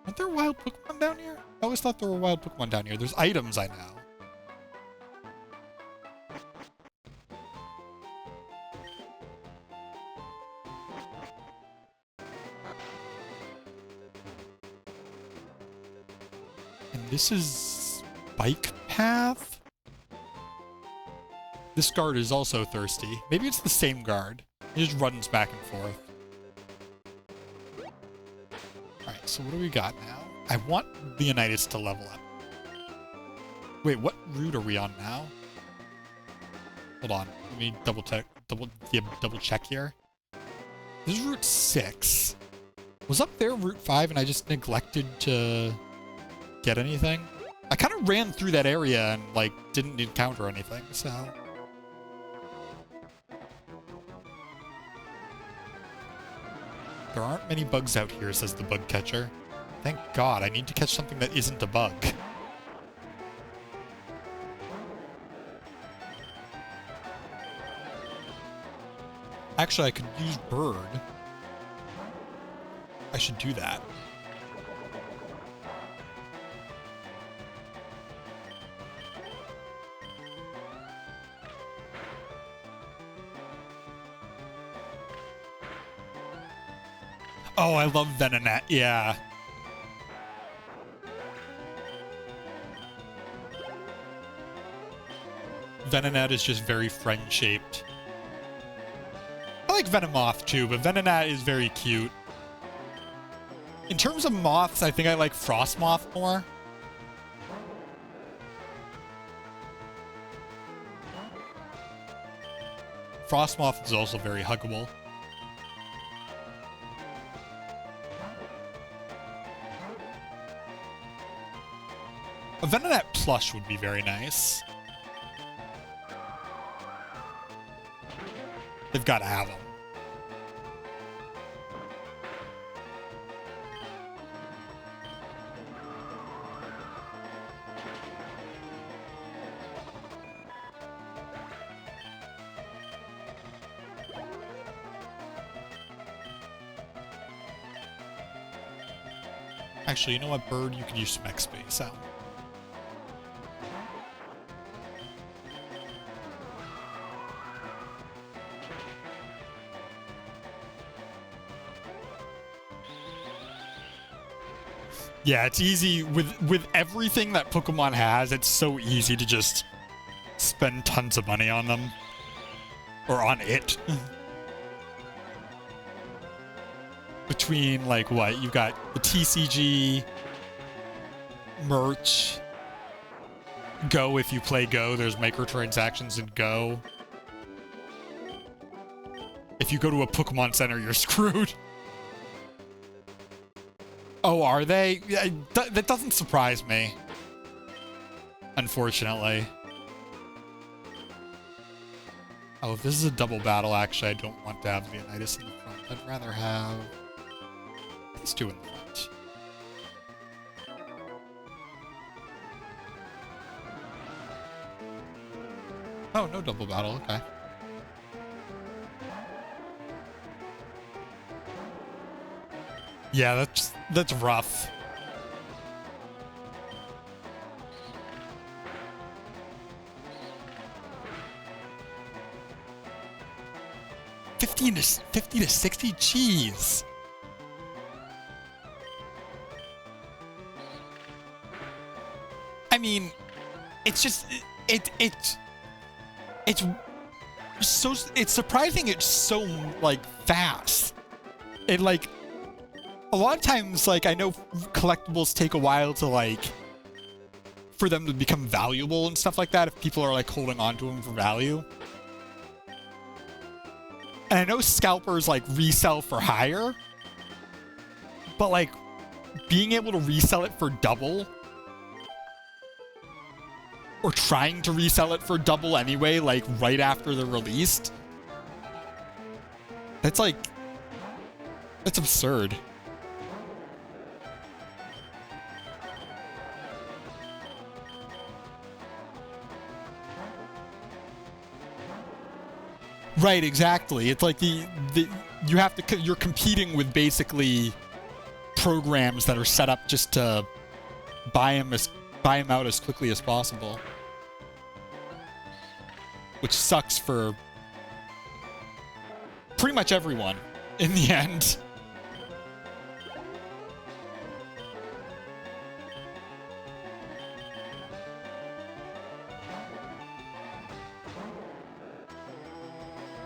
Aren't there wild Pokemon down here? I always thought there were wild Pokemon down here. There's items I know. This is bike path? This guard is also thirsty. Maybe it's the same guard. He just runs back and forth. Alright, so what do we got now? I want Leonidas to level up. Wait, what route are we on now? Hold on. Let me double check here. This is Route 6. Was up there Route 5 and I just neglected to get anything? I kind of ran through that area and, like, didn't encounter anything, so. There aren't many bugs out here, says the bug catcher. Thank God, I need to catch something that isn't a bug. Actually, I could use bird. I should do that. Oh, I love Venonat, yeah. Venonat is just very friend-shaped. I like Venomoth too, but Venonat is very cute. In terms of moths, I think I like Frostmoth more. Frostmoth is also very huggable. A Venonat plush would be very nice. They've got to have them. Actually, you know what, bird? You could use some X-Space out. Yeah, it's easy with everything that Pokemon has. It's so easy to just spend tons of money on them or on it. Between like what you got, the TCG, merch, Go. If you play Go, there's microtransactions in Go. If you go to a Pokemon Center, you're screwed. Oh, are they? Yeah, that doesn't surprise me. Unfortunately. Oh, if this is a double battle, actually, I don't want to have Leonidas in the front. I'd rather have these two in the front. Oh, no double battle. Okay. Yeah, that's rough. $50 to $60, jeez. I mean, it's just it's surprising. It's so like fast. It like. A lot of times, like, I know collectibles take a while to, like, for them to become valuable and stuff like that if people are, like, holding on to them for value. And I know scalpers, like, resell for higher. But, like, being able to resell it for double, or trying to resell it for double anyway, like, right after they're released, that's, like, that's absurd. Right, exactly. It's like you're competing with basically programs that are set up just to buy them out as quickly as possible, which sucks for pretty much everyone in the end.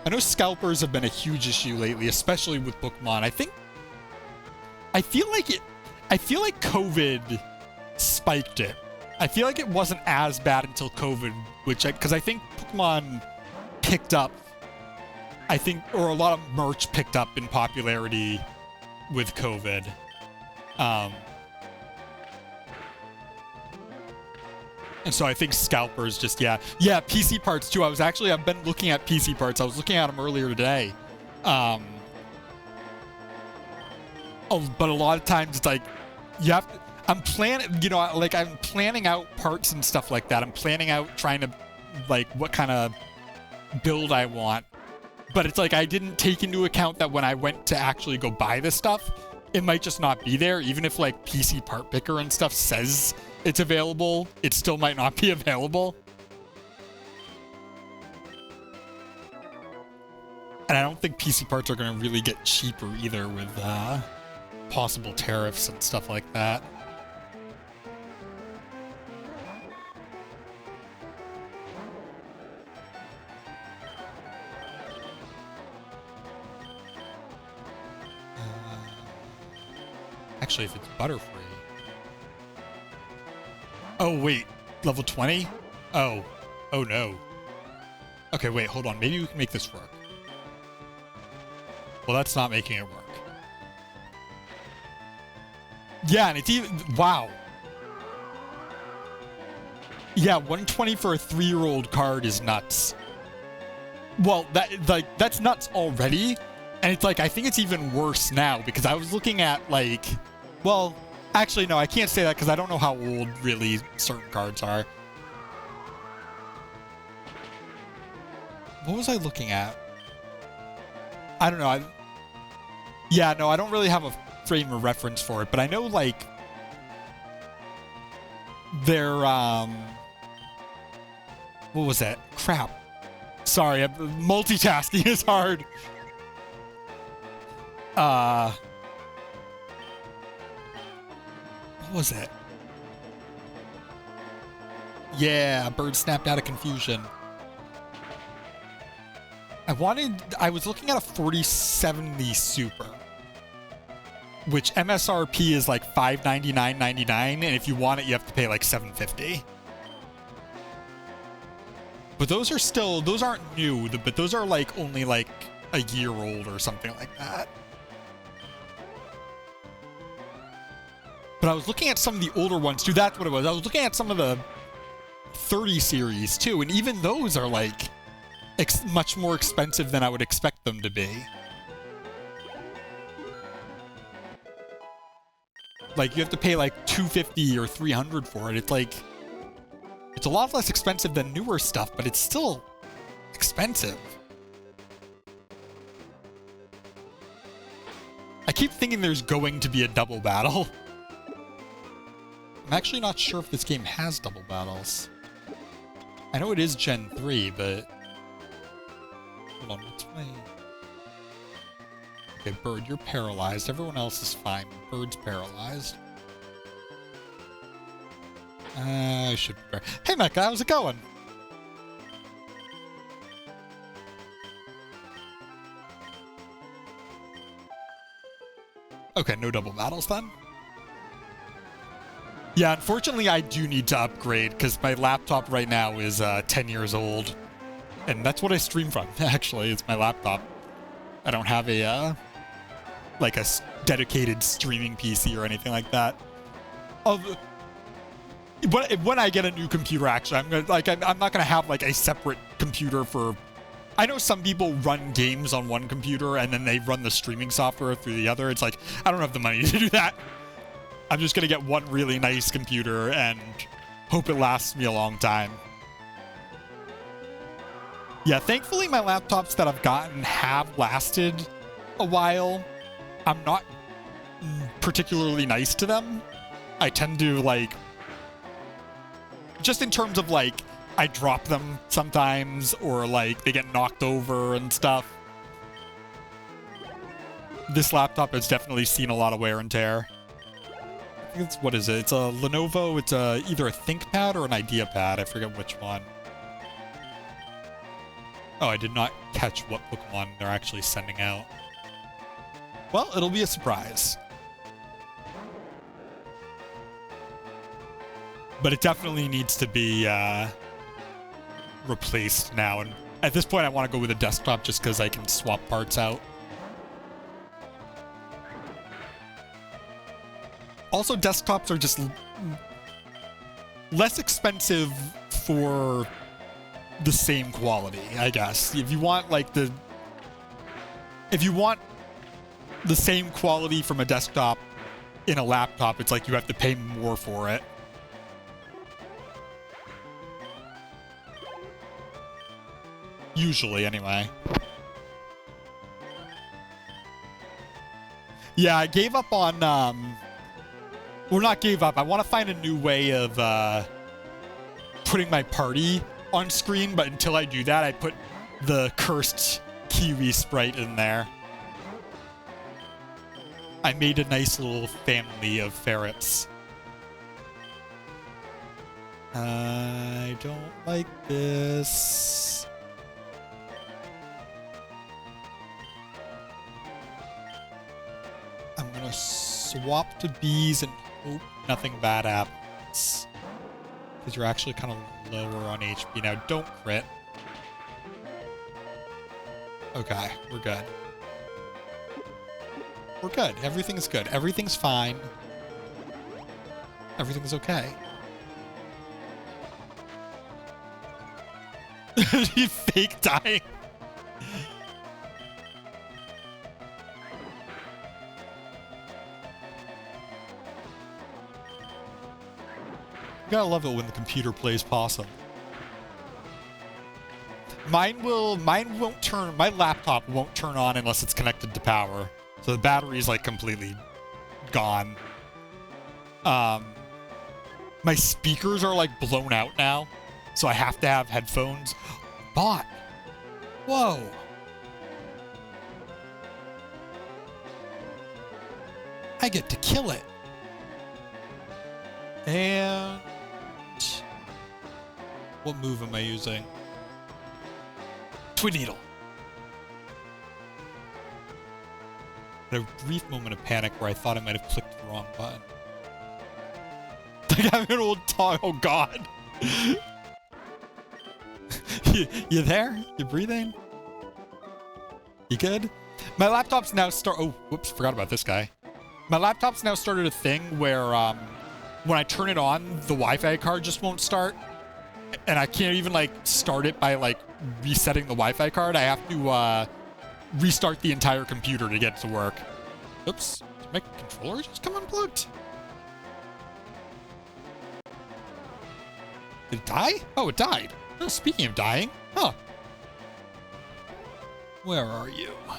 I know scalpers have been a huge issue lately, especially with Pokemon. I feel like COVID spiked it. I feel like it wasn't as bad until COVID, because I think Pokemon picked up, or a lot of merch picked up in popularity with COVID. And so I think scalpers just, yeah, PC parts too. I've been looking at PC parts. I was looking at them earlier today. But a lot of times it's like, I'm planning out parts and stuff like that. I'm planning out trying to, like, what kind of build I want. But it's like, I didn't take into account that when I went to actually go buy this stuff, it might just not be there. Even if, like, PC part picker and stuff says it's available, it still might not be available. And I don't think PC parts are going to really get cheaper either with possible tariffs and stuff like that. Actually, if it's Butterfree. Oh, wait. Level 20? Oh. Oh, no. Okay, wait, hold on. Maybe we can make this work. Well, that's not making it work. Yeah, and it's even... Wow. Yeah, 120 for a 3-year-old card is nuts. Well, that's nuts already. And it's like, I think it's even worse now because I was looking at, like... Well, actually, no, I can't say that because I don't know how old, really, certain cards are. What was I looking at? I don't know. Yeah, no, I don't really have a frame of reference for it, but I know, like, they're, what was that? Crap. Sorry, multitasking is hard. What was it? Yeah, a bird snapped out of confusion. I was looking at a 4070 Super, which MSRP is like $599.99, and if you want it, you have to pay like $750. But those aren't new, but those are like only like a year old or something like that. But I was looking at some of the older ones too. That's what it was. I was looking at some of the 30 series too, and even those are like much more expensive than I would expect them to be. Like, you have to pay like $250 or $300 for it. It's like, it's a lot less expensive than newer stuff, but it's still expensive. I keep thinking there's going to be a double battle. I'm actually not sure if this game has double battles. I know it is Gen 3, but... Hold on, what's my... Okay, Bird, you're paralyzed. Everyone else is fine. Bird's paralyzed. I should prepare. Hey, Mecca, how's it going? Okay, no double battles then. Yeah, unfortunately, I do need to upgrade because my laptop right now is 10 years old. And that's what I stream from, actually. It's my laptop. I don't have a, like a dedicated streaming PC or anything like that. When I get a new computer, actually, I'm not gonna have like a separate computer for... I know some people run games on one computer and then they run the streaming software through the other. It's like, I don't have the money to do that. I'm just gonna get one really nice computer and hope it lasts me a long time. Yeah, thankfully my laptops that I've gotten have lasted a while. I'm not particularly nice to them. I tend to, like... Just in terms of, like, I drop them sometimes, or, like, they get knocked over and stuff. This laptop has definitely seen a lot of wear and tear. I think it's, what is it? It's a Lenovo. It's either a ThinkPad or an IdeaPad. I forget which one. Oh, I did not catch what Pokemon they're actually sending out. Well, it'll be a surprise. But it definitely needs to be replaced now. And at this point, I want to go with a desktop just because I can swap parts out. Also, desktops are just less expensive for the same quality, I guess. If you want like the same quality from a desktop in a laptop, it's like you have to pay more for it. Usually, anyway. Yeah, I gave up on, well, not gave up. I want to find a new way of putting my party on screen, but until I do that, I put the cursed Kiwi sprite in there. I made a nice little family of ferrets. I don't like this. I'm gonna swap to bees and hope nothing bad happens. Because you're actually kind of lower on HP now. Don't crit. Okay, we're good. We're good. Everything's good. Everything's fine. Everything's okay. You fake dying. You gotta love it when the computer plays possum. My laptop won't turn on unless it's connected to power. So the battery's like completely gone. My speakers are like blown out now. So I have to have headphones. Bot. Whoa. I get to kill it. And what move am I using? Twin Needle. Had a brief moment of panic where I thought I might have clicked the wrong button. Like I'm an old dog. Oh God. You there? You breathing? You good? My laptop's now oh, whoops, forgot about this guy. My laptop's now started a thing where when I turn it on, the Wi-Fi card just won't start. And I can't even like start it by like resetting the Wi-Fi card. I have to restart the entire computer to get it to work. Oops, did my controller just come unplugged? Did it die? Oh, it died. Oh, speaking of dying, huh? Where are you? Are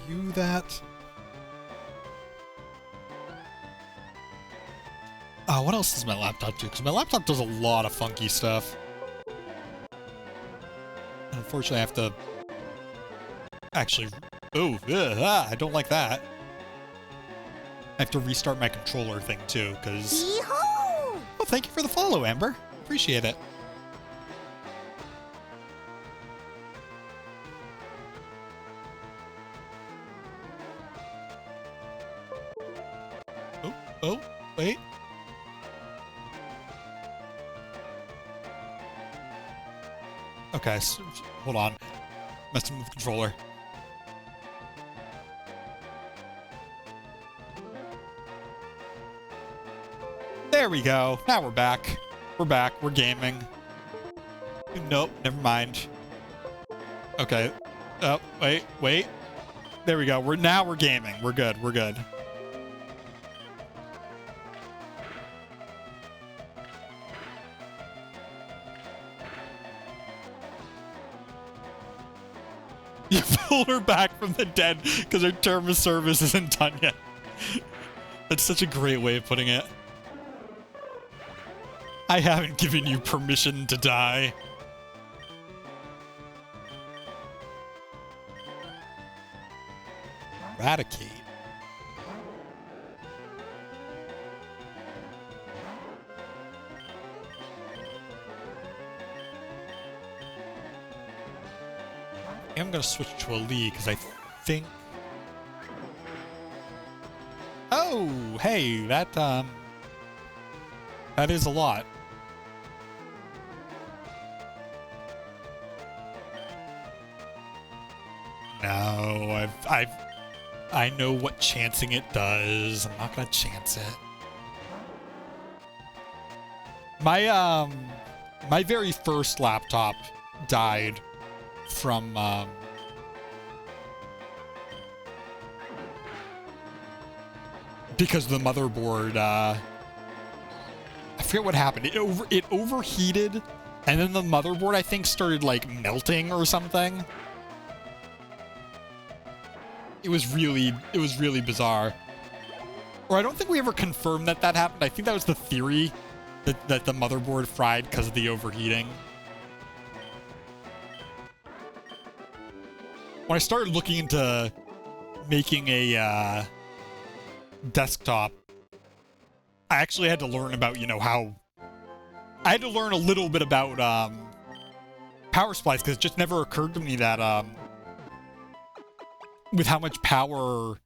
you that? What else does my laptop do? Because my laptop does a lot of funky stuff. Unfortunately, I have to actually... Oh, I don't like that. I have to restart my controller thing, too, because... Oh, thank you for the follow, Amber. Appreciate it. Oh, wait. Okay, so, hold on. Messing with the controller. There we go. Now we're back. We're back. We're gaming. Nope, never mind. Okay. Oh, wait. There we go. Now we're gaming. We're good. We're good. You pulled her back from the dead because her term of service isn't done yet. That's such a great way of putting it. I haven't given you permission to die. Eradicate. I'm gonna switch to a Lee because I think... Oh, hey, that is a lot. No, I know what chancing it does. I'm not gonna chance it. My very first laptop died from because the motherboard I forget what happened. It overheated, and then the motherboard I think started like melting or something. It was really bizarre. Or I don't think we ever confirmed that happened. I think that was the theory that the motherboard fried because of the overheating. When I started looking into making a desktop, I actually had to learn about, you know, how... I had to learn a little bit about power supplies, because it just never occurred to me that with how much power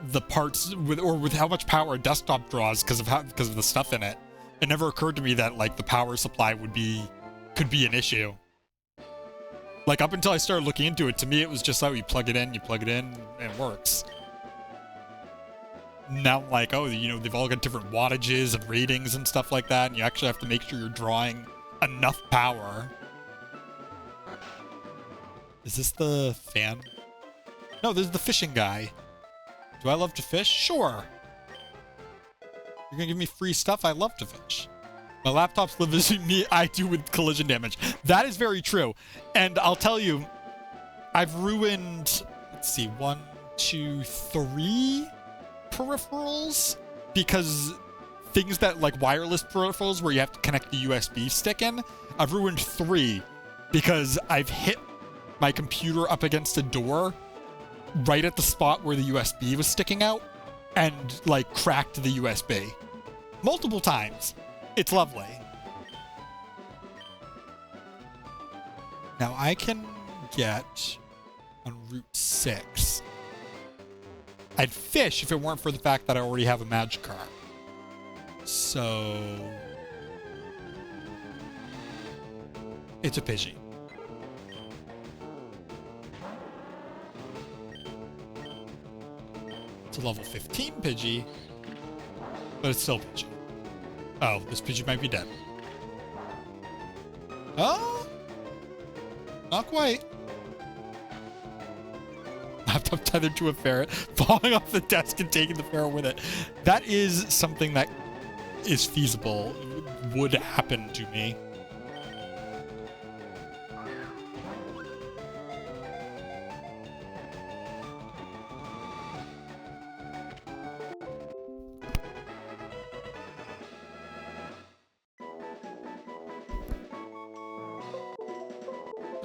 the parts, with how much power a desktop draws because of the stuff in it, it never occurred to me that, like, the power supply could be an issue. Like, up until I started looking into it, to me it was just, oh, you plug it in, and it works. Now I'm like, oh, you know, they've all got different wattages and ratings and stuff like that, and you actually have to make sure you're drawing enough power. Is this the fan? No, this is the fishing guy. Do I love to fish? Sure. You're gonna give me free stuff? I love to fish. My laptop's limiting me, I do with collision damage. That is very true. And I'll tell you, I've ruined, let's see, 1, 2, 3 peripherals, because things that, like, wireless peripherals where you have to connect the USB stick in, I've ruined 3 because I've hit my computer up against a door right at the spot where the USB was sticking out and, like, cracked the USB multiple times. It's lovely. Now I can get on Route 6. I'd fish if it weren't for the fact that I already have a Magikarp. So... it's a Pidgey. It's a level 15 Pidgey, but it's still Pidgey. Oh, this Pidgey might be dead. Oh? Not quite. Laptop tethered to a ferret, falling off the desk and taking the ferret with it. That is something that is feasible, would happen to me.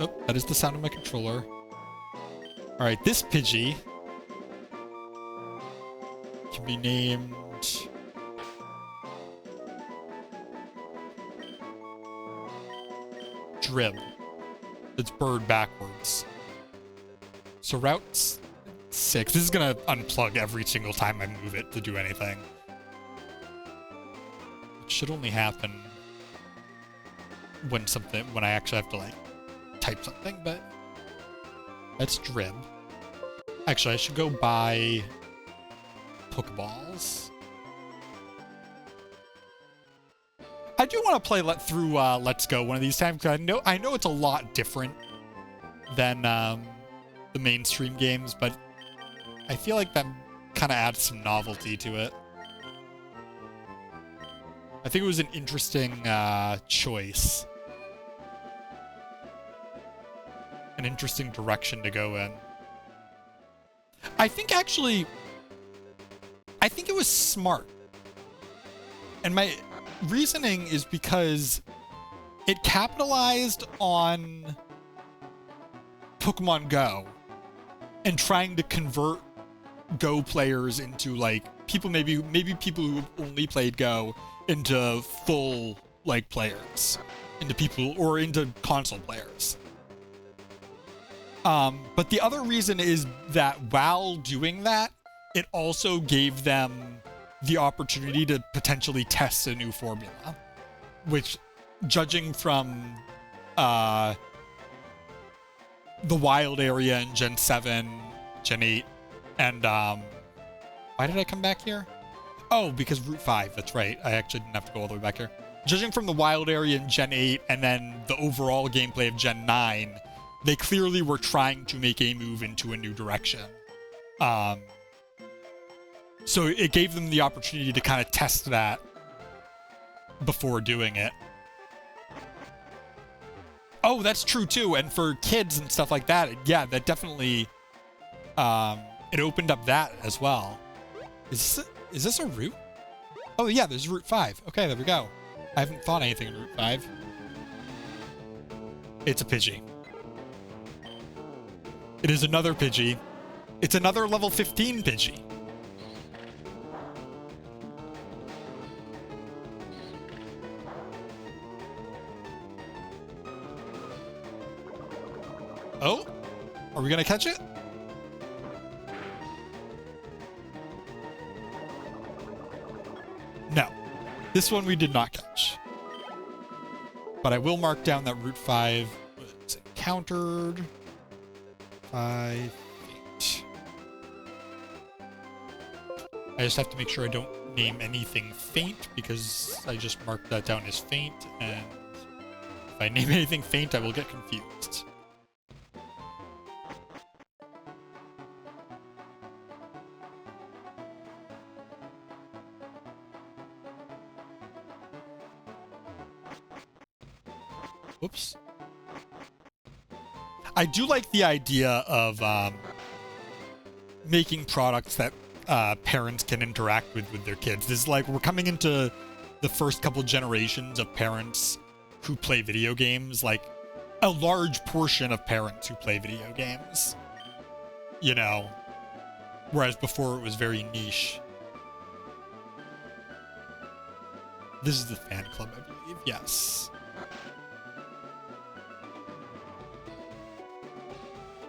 Oh, that is the sound of my controller. Alright, this Pidgey can be named... Drib. It's bird backwards. So Route 6. This is gonna unplug every single time I move it to do anything. It should only happen when I actually have to, like, type something, but that's Drib. Actually, I should go buy Pokeballs. I do want to play through Let's Go one of these times, because I know it's a lot different than the mainstream games, but I feel like that kind of adds some novelty to it. I think it was an interesting choice. An interesting direction to go in. I think it was smart. And my reasoning is because it capitalized on Pokemon Go and trying to convert Go players into, like, people, maybe people who only played Go into full, like, players, into people, or into console players. But the other reason is that while doing that, it also gave them the opportunity to potentially test a new formula, which, judging from the wild area in Gen 7, Gen 8, and why did I come back here? Oh, because Route 5, that's right. I actually didn't have to go all the way back here. Judging from the wild area in Gen 8 and then the overall gameplay of Gen 9, they clearly were trying to make a move into a new direction. So it gave them the opportunity to kind of test that before doing it. Oh, that's true too. And for kids and stuff like that, yeah, that definitely, it opened up that as well. Is this a route? Oh yeah, there's Route 5. Okay, there we go. I haven't fought anything in Route 5. It's a Pidgey. It is another Pidgey It's another level 15 Pidgey. Oh, are we gonna catch it? No, this one we did not catch. But I will mark down that Route 5 was encountered. 5 feet. I just have to make sure I don't name anything faint because I just marked that down as faint, and if I name anything faint, I will get confused. Whoops. I do like the idea of making products that parents can interact with their kids. This is like, we're coming into the first couple generations of parents who play video games, like a large portion of parents who play video games, you know, whereas before it was very niche. This is the fan club, I believe. Yes.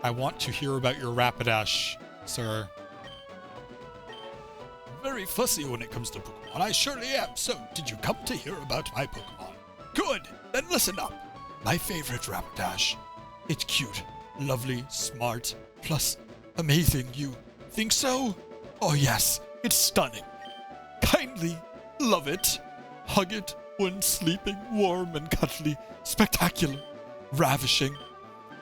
I want to hear about your Rapidash, sir. I'm very fussy when it comes to Pokemon. I surely am. So, did you come to hear about my Pokemon? Good. Then listen up. My favorite Rapidash. It's cute, lovely, smart, plus amazing. You think so? Oh yes, it's stunning. Kindly love it. Hug it when sleeping, warm and cuddly, spectacular, ravishing.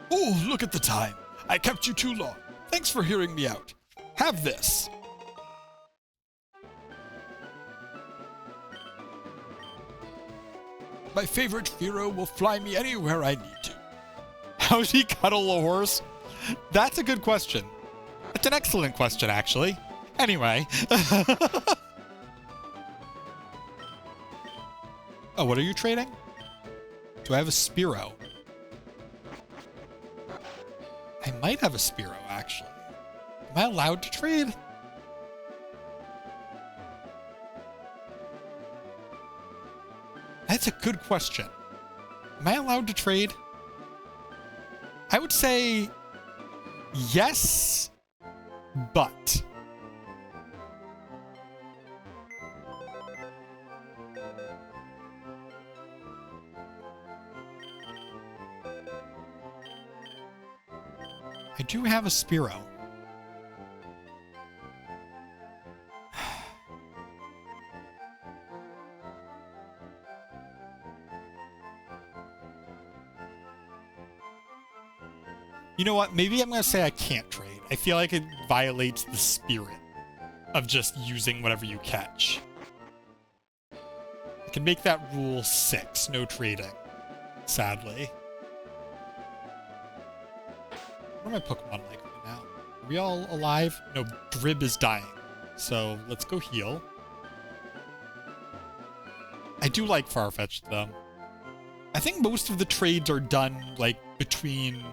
Oh, look at the time. I kept you too long. Thanks for hearing me out. Have this. My favorite Spearow will fly me anywhere I need to. How does he cuddle a horse? That's a good question. It's an excellent question, actually. Anyway. Oh, what are you trading? Do I have a Spearow? I might have a Spearow, actually. Am I allowed to trade? That's a good question. Am I allowed to trade? I would say yes, but... I do have a Spearow. You know what? Maybe I'm going to say I can't trade. I feel like it violates the spirit of just using whatever you catch. I can make that rule 6, no trading, sadly. What are my Pokemon like right now? Are we all alive? No, Drib is dying. So let's go heal. I do like Farfetch'd, though. I think most of the trades are done, like, between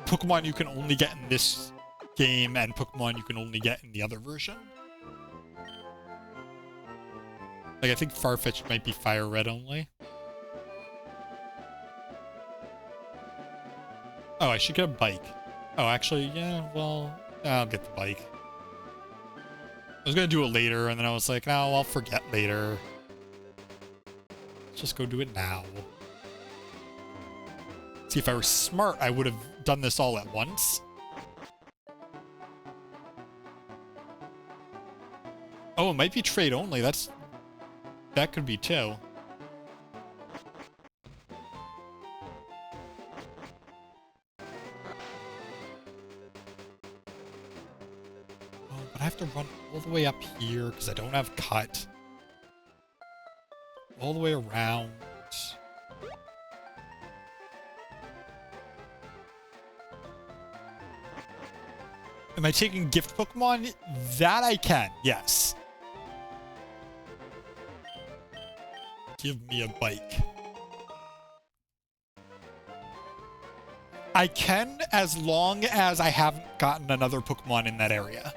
Pokemon you can only get in this game and Pokemon you can only get in the other version. Like, I think Farfetch'd might be Fire Red only. Oh, I should get a bike. Oh, actually, yeah, well, I'll get the bike. I was gonna do it later, and then I was like, no, I'll forget later. Let's just go do it now. See, if I were smart, I would have done this all at once. Oh, it might be trade only. That could be too. I have to run all the way up here because I don't have cut. All the way around. Am I taking gift Pokemon? That I can, yes. Give me a bike. I can, as long as I haven't gotten another Pokemon in that area.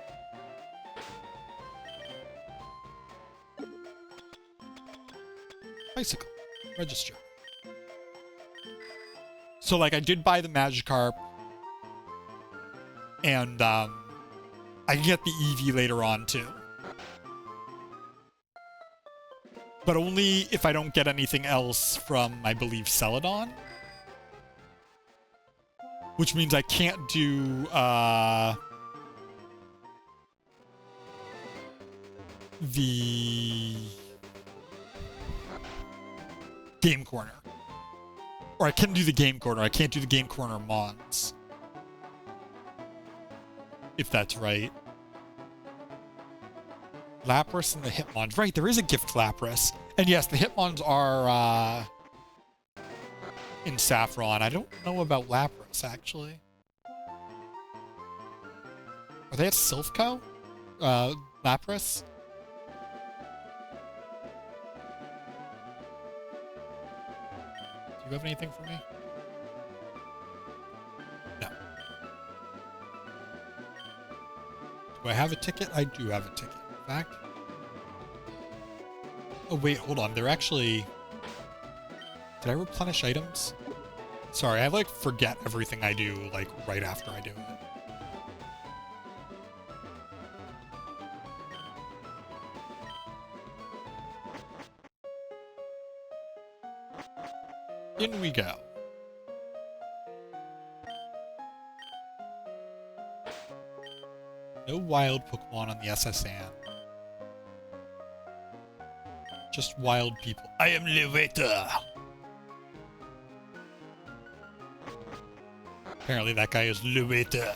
Bicycle. Register. So, like, I did buy the Magikarp. And, I can get the Eevee later on, too. But only if I don't get anything else from, I believe, Celadon. Which means I can't do, the Game Corner. Or I can do the Game Corner. I can't do the Game Corner Mons. If that's right. Lapras and the Hitmons. Right, there is a gift Lapras. And yes, the Hitmons are, in Saffron. I don't know about Lapras, actually. Are they at Silphco? Lapras? Do you have anything for me? No. Do I have a ticket? I do have a ticket, in fact. Oh, wait, hold on. They're actually... Did I replenish items? Sorry, I, like, forget everything I do, like, right after I do it. In we go. No wild Pokemon on the SSN. Just wild people. I am Leonidas. Apparently that guy is Leonidas.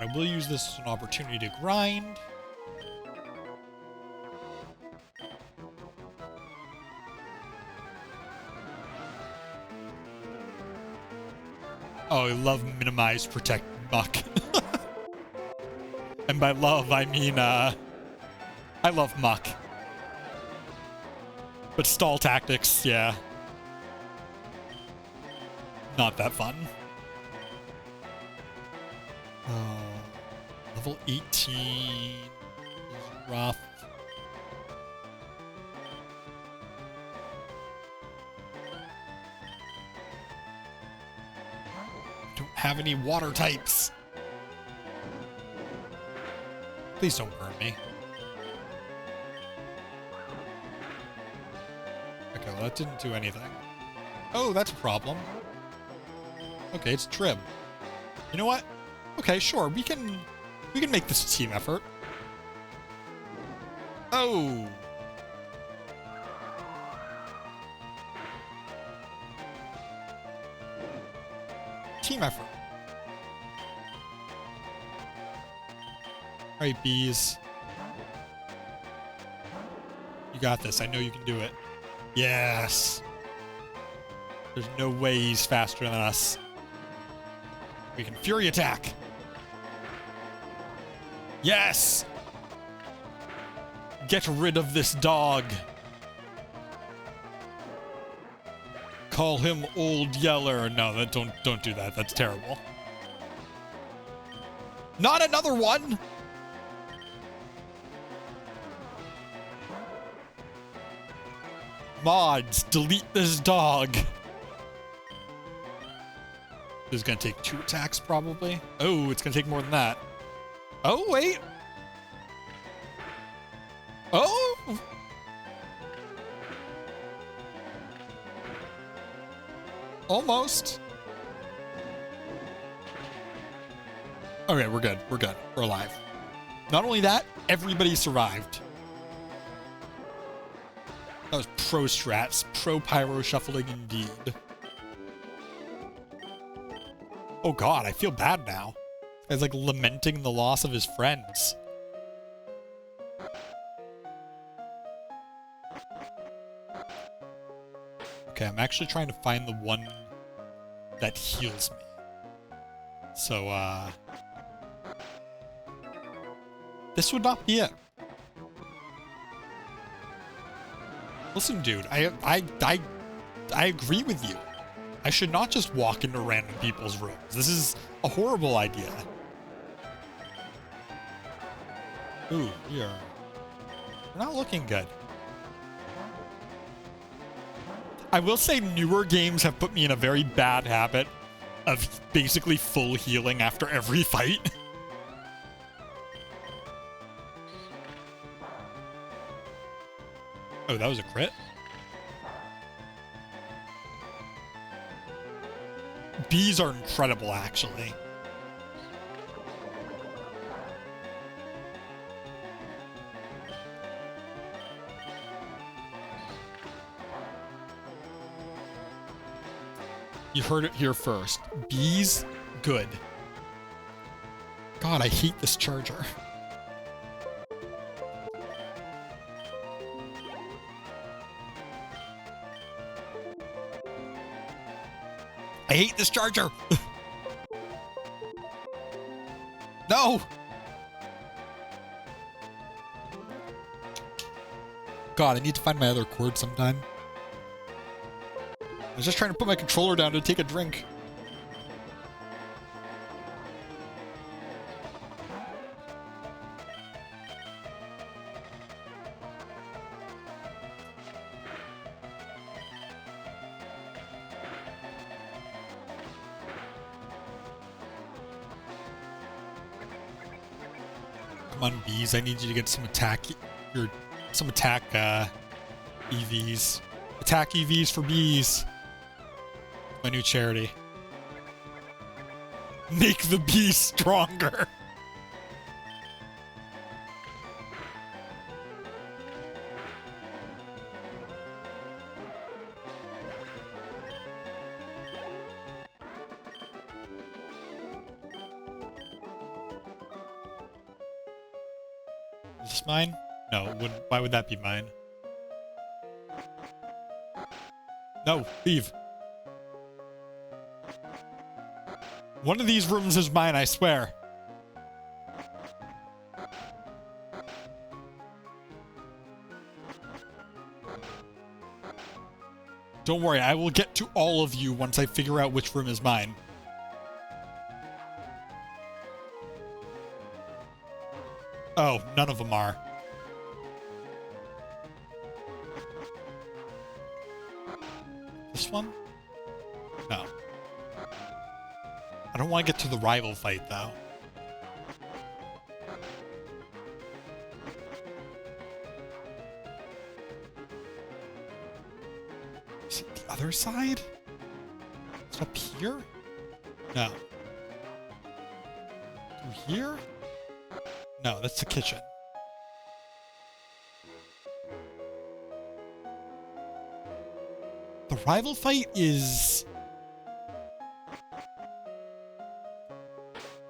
I will use this as an opportunity to grind. Oh, I love minimize, protect, muck. And by love, I mean, I love muck. But stall tactics, yeah. Not that fun. Oh, level 18 is rough. Don't have any water types. Please don't burn me. Okay, well that didn't do anything. Oh, that's a problem. Okay, it's Trib. You know what? Okay, sure. We can make this a team effort. Oh. Team effort. All right, bees. You got this. I know you can do it. Yes. There's no way he's faster than us. We can Fury Attack. Yes! Get rid of this dog. Call him Old Yeller. No, don't do that. That's terrible. Not another one! Mods, delete this dog. This is going to take 2 attacks, probably. Oh, it's going to take more than that. Oh, wait. Oh! Almost. Okay, we're good. We're good. We're alive. Not only that, everybody survived. That was pro strats. Pro pyro shuffling indeed. Oh god, I feel bad now. He's like lamenting the loss of his friends. Okay, I'm actually trying to find the one that heals me. So, this would not be it. Listen, dude, I agree with you. I should not just walk into random people's rooms. This is a horrible idea. Ooh, we're not looking good. I will say newer games have put me in a very bad habit of basically full healing after every fight. Oh, that was a crit? Bees are incredible, actually. You heard it here first. Bees, good. God, I hate this charger. I hate this charger. No. God, I need to find my other cord sometime. I was just trying to put my controller down to take a drink. Come on, bees. I need you to get some attack. Some attack EVs. Attack EVs for bees. My new charity. Make the bees stronger. Is this mine? No, it wouldn't. Why would that be mine? No, leave. One of these rooms is mine, I swear. Don't worry, I will get to all of you once I figure out which room is mine. Oh, none of them are. This one? No. I don't want to get to the rival fight, though. Is it the other side? Is it up here? No. Through here? No, that's the kitchen. The rival fight is...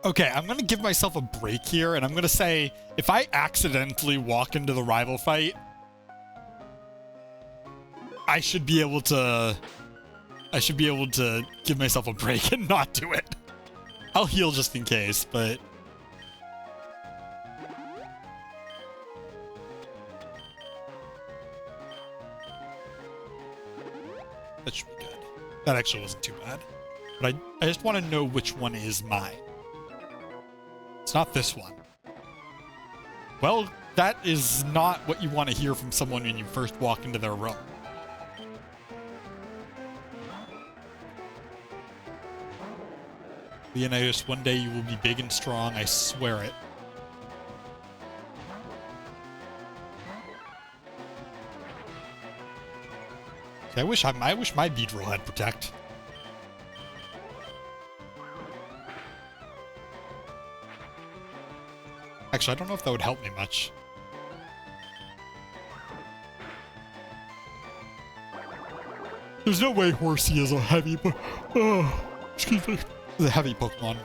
Okay, I'm going to give myself a break here, and I'm going to say, if I accidentally walk into the rival fight, I should be able to give myself a break and not do it. I'll heal just in case, but... That should be good. That actually wasn't too bad. But I just want to know which one is mine. It's not this one. Well, that is not what you want to hear from someone when you first walk into their room. Leonidas, one day you will be big and strong, I swear it. I wish my Beedrill had Protect. Actually, I don't know if that would help me much. There's no way Horsey is a heavy, excuse me, is a heavy Pokemon.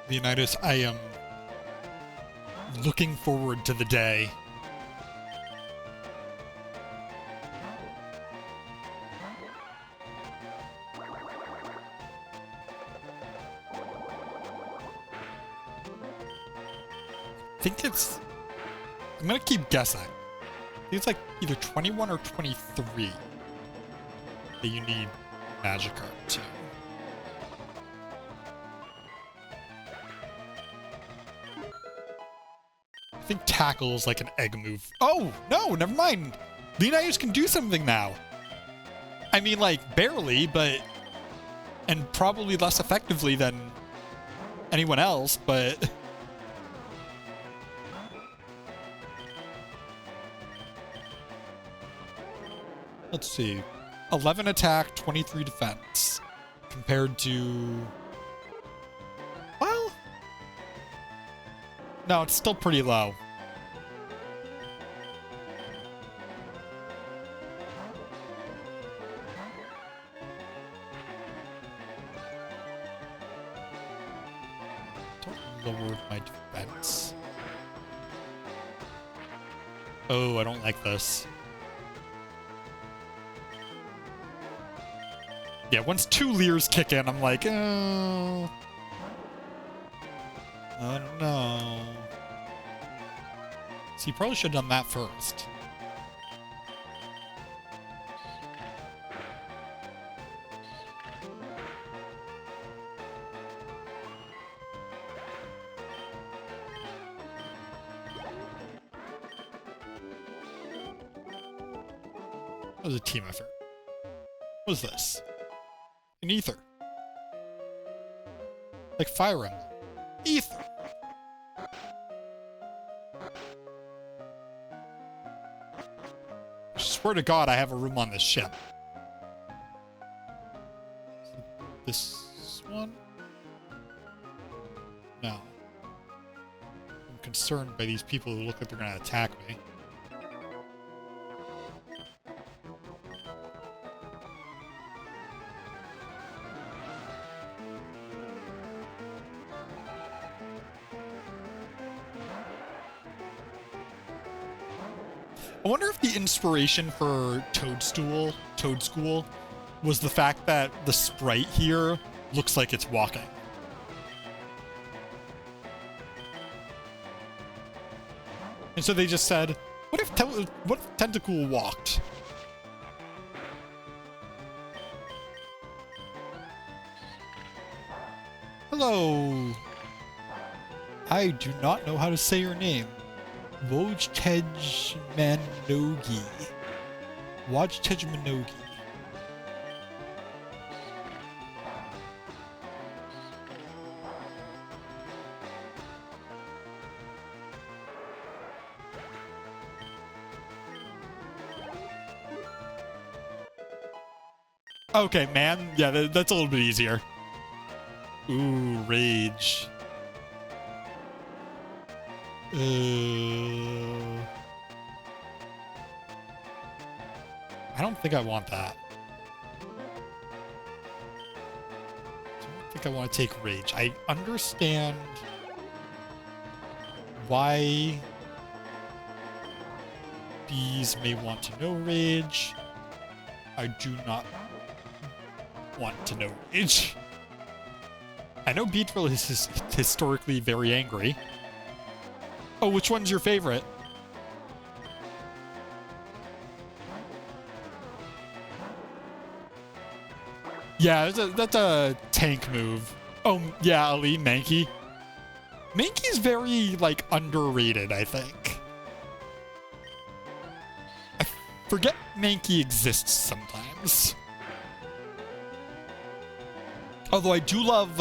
Leonidas, I am looking forward to the day think it's... I'm gonna keep guessing. I think it's like either 21 or 23 that you need Magikarp to. I think Tackle is like an egg move. Oh, no, never mind. Leonidas can do something now. I mean, like, barely, but... And probably less effectively than anyone else, but... Let's see. 11 attack, 23 defense. Compared to... Well... No, it's still pretty low. Don't lower my defense. Oh, I don't like this. Yeah, once 2 Leers kick in, I'm like, oh... I don't know. So you probably should have done that first. That was a team effort. What was this? An ether. Like Fire Emblem. Ether. I swear to God, I have a room on this ship. This one? No. I'm concerned by these people who look like they're gonna attack me. I wonder if the inspiration for Toad School was the fact that the sprite here looks like it's walking. And so they just said, what if Tentacool walked? Hello. I do not know how to say your name. Wojtej Manogi. Wojtej Manogi. Okay, man. Yeah, that's a little bit easier. Ooh, Rage. I don't think I want that. I don't think I want to take Rage. I understand why bees may want to know Rage. I do not want to know Rage. I know Beatrill is historically very angry. Oh, which one's your favorite? Yeah, that's a tank move. Oh, yeah, Ali, Mankey. Mankey's very, like, underrated, I think. I forget Mankey exists sometimes. Although I do love,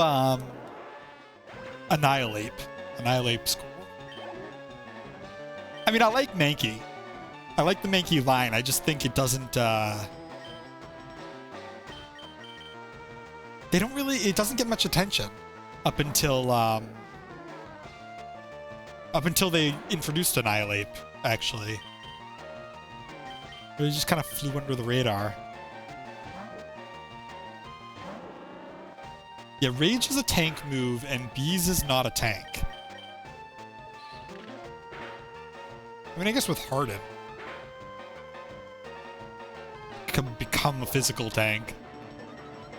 Annihilate. Annihilape's cool. I mean, I like Mankey. I like the Mankey line. I just think it doesn't, they don't really, it doesn't get much attention up until they introduced Annihilate, actually. It just kind of flew under the radar. Yeah, Rage is a tank move, and Bees is not a tank. I mean, I guess with Harden, it can become a physical tank.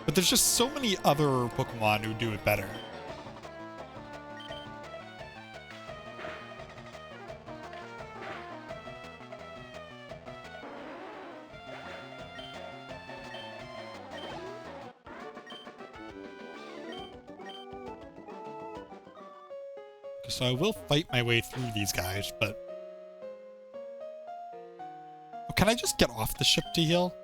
But there's just so many other Pokemon who do it better. so I will fight my way through these guys, but... Oh, can I just get off the ship to heal?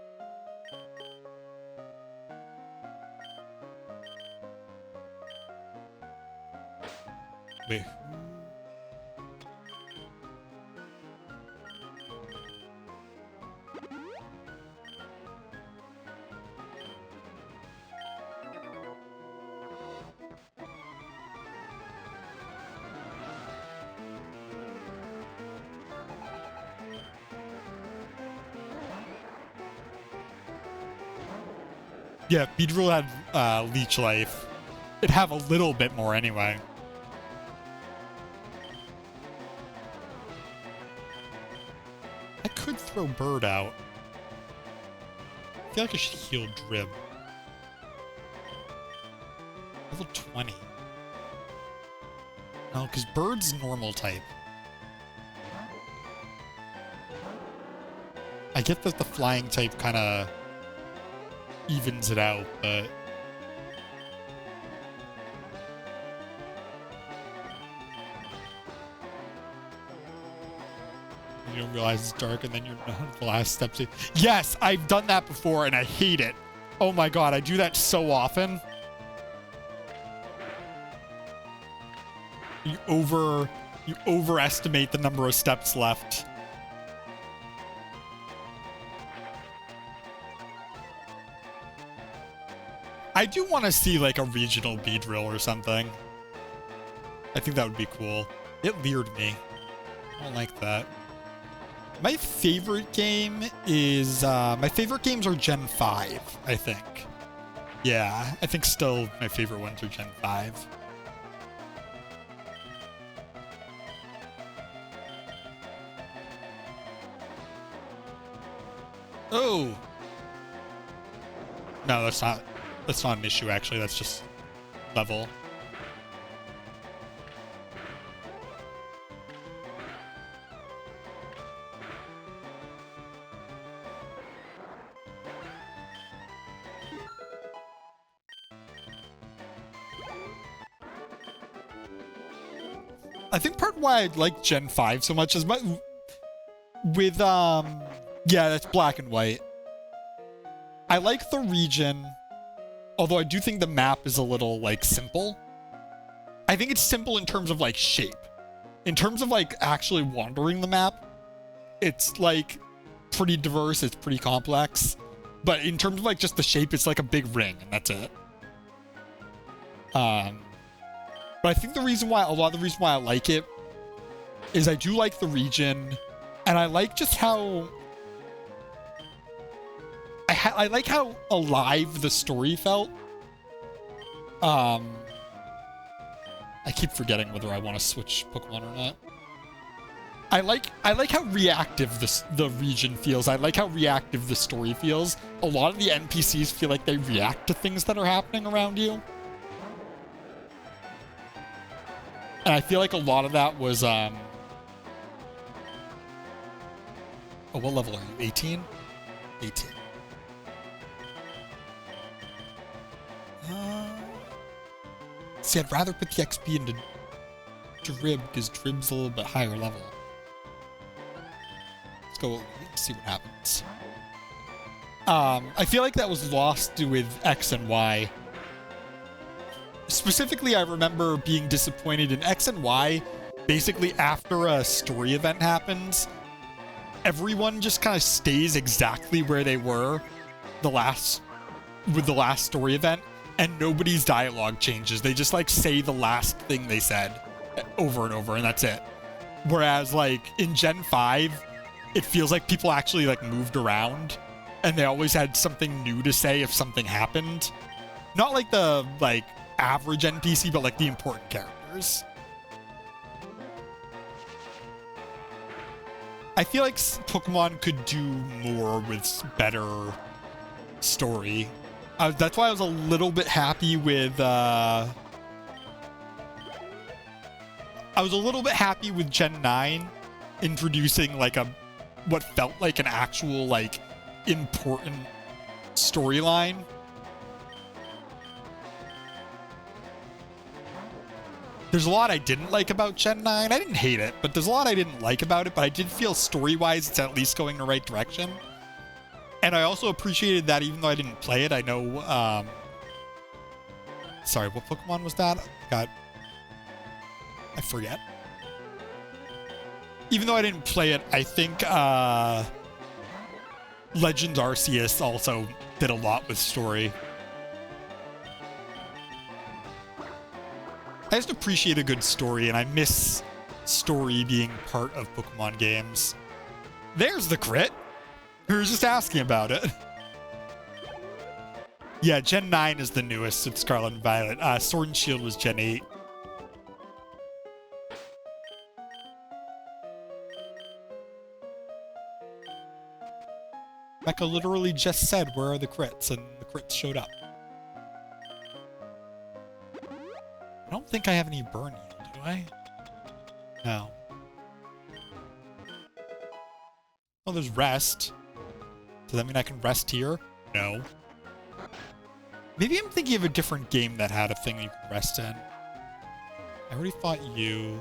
Wait. Yeah, Beedrill had Leech Life. It'd have a little bit more anyway. I could throw Bird out. I feel like I should heal Drib. Level 20. No, because Bird's normal type. I get that the flying type kind of evens it out, but... You don't realize it's dark and then you're not the last steps. Yes, I've done that before and I hate it. Oh my god, I do that so often. You overestimate the number of steps left. I do want to see like a regional Beedrill or something. I think that would be cool. It leered me. I don't like that. My favorite game is, my favorite games are Gen 5, I think. Yeah, I think still my favorite ones are Gen 5. Oh! No, that's not an issue, actually. That's just level. I think part why I like Gen 5 so much is with, yeah, that's black and white. I like the region, although I do think the map is a little, like, simple. I think it's simple in terms of, like, shape. In terms of, like, actually wandering the map, it's, like, pretty diverse, it's pretty complex. But in terms of, like, just the shape, it's like a big ring, and that's it. But I think a lot of the reason why I like it is I do like the region, and I like just how... I like how alive the story felt. I keep forgetting whether I want to switch Pokemon or not. I like how reactive the region feels. I like how reactive the story feels. A lot of the NPCs feel like they react to things that are happening around you. And I feel like a lot of that was, oh, what level are you? 18? 18. See, I'd rather put the XP into Drib, because Drib's a little bit higher level. Let's go see what happens. I feel like that was lost with X and Y. Specifically, I remember being disappointed in X and Y. Basically, after a story event happens, everyone just kind of stays exactly where they were with the last story event, and nobody's dialogue changes. They just, like, say the last thing they said over and over, and that's it. Whereas, like, in Gen 5, it feels like people actually, like, moved around, and they always had something new to say if something happened. Not like the, like, average NPC, but like the important characters. I feel like Pokemon could do more with better story. That's why I was a little bit happy with Gen 9 introducing like what felt like an actual like important storyline. There's a lot I didn't like about Gen 9. I didn't hate it, but there's a lot I didn't like about it, but I did feel story-wise it's at least going in the right direction. And I also appreciated that even though I didn't play it, I know, sorry, what Pokemon was that? I forget. Even though I didn't play it, I think, Legends Arceus also did a lot with story. I just appreciate a good story, and I miss story being part of Pokemon games. There's the crit! We were just asking about it. Yeah, Gen 9 is the newest of Scarlet and Violet. Sword and Shield was Gen 8. Becca literally just said, where are the crits? And the crits showed up. I don't think I have any burn heal, do I? No. Oh, there's rest. Does that mean I can rest here? No. Maybe I'm thinking of a different game that had a thing you could rest in. I already fought you.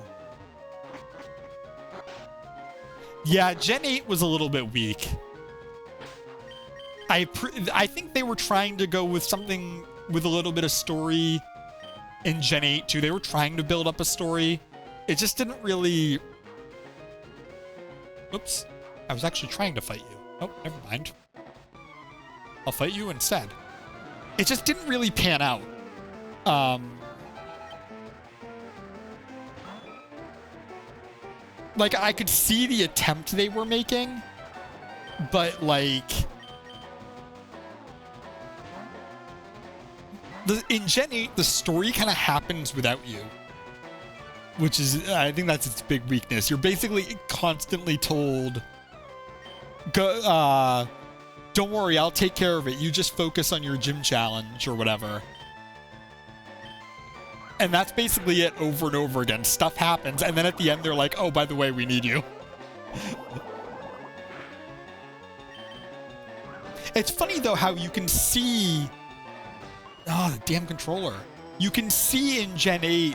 Yeah, Gen 8 was a little bit weak. I think they were trying to go with something with a little bit of story in Gen 8 too. They were trying to build up a story. It just didn't really... Oops. I was actually trying to fight you. Oh, never mind. I'll fight you instead. It just didn't really pan out. Like, I could see the attempt they were making, but, like... in Gen 8, the story kind of happens without you. Which is, I think that's its big weakness. You're basically constantly told, don't worry, I'll take care of it. You just focus on your gym challenge or whatever. And that's basically it over and over again. Stuff happens, and then at the end they're like, oh, by the way, we need you. It's funny, though, how you can see... Oh, the damn controller. You can see in Gen 8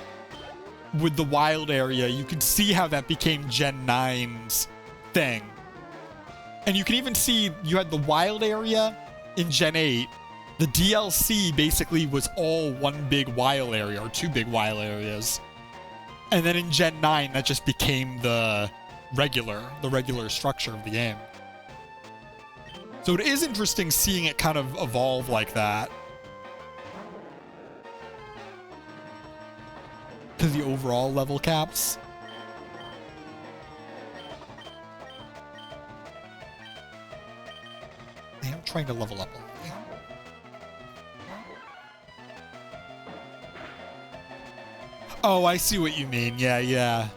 with the wild area, you can see how that became Gen 9's thing. And you can even see you had the wild area in Gen 8. The DLC basically was all one big wild area, or two big wild areas. And then in Gen 9, that just became the regular structure of the game. So it is interesting seeing it kind of evolve like that. To the overall level caps. I am trying to level up. Oh, I see what you mean. Yeah, yeah.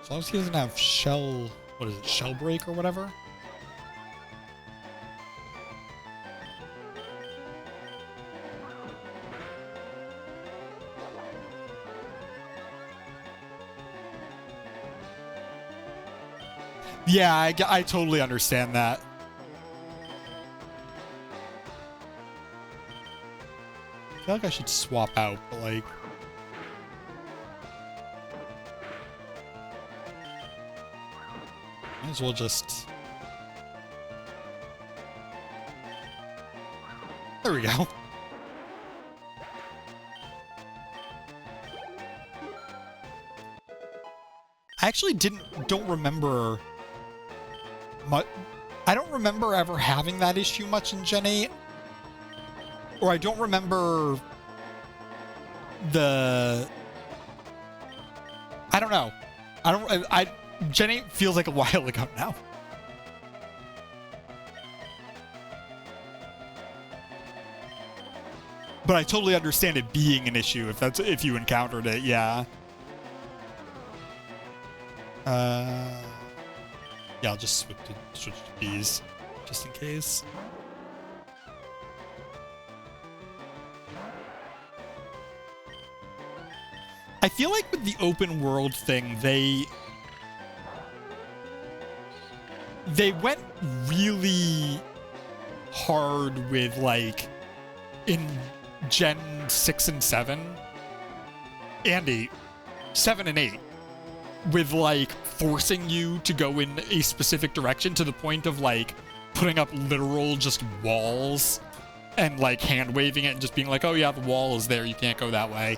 As long as he doesn't have shell... What is it? Shell break or whatever? Yeah, I totally understand that. I feel like I should swap out, but like... Might as well just... There we go. I actually don't remember... I don't remember ever having that issue much in Gen 8. Or I don't remember the... I don't know. Gen 8 feels like a while ago now. But I totally understand it being an issue if you encountered it, yeah. Yeah, I'll just switch to bees, just in case. I feel like with the open world thing, they went really hard with, like, in Gen 6 and 7 and 8, 7 and 8, with, like, forcing you to go in a specific direction to the point of, like, putting up literal just walls and, like, hand-waving it and just being like, oh yeah, the wall is there, you can't go that way.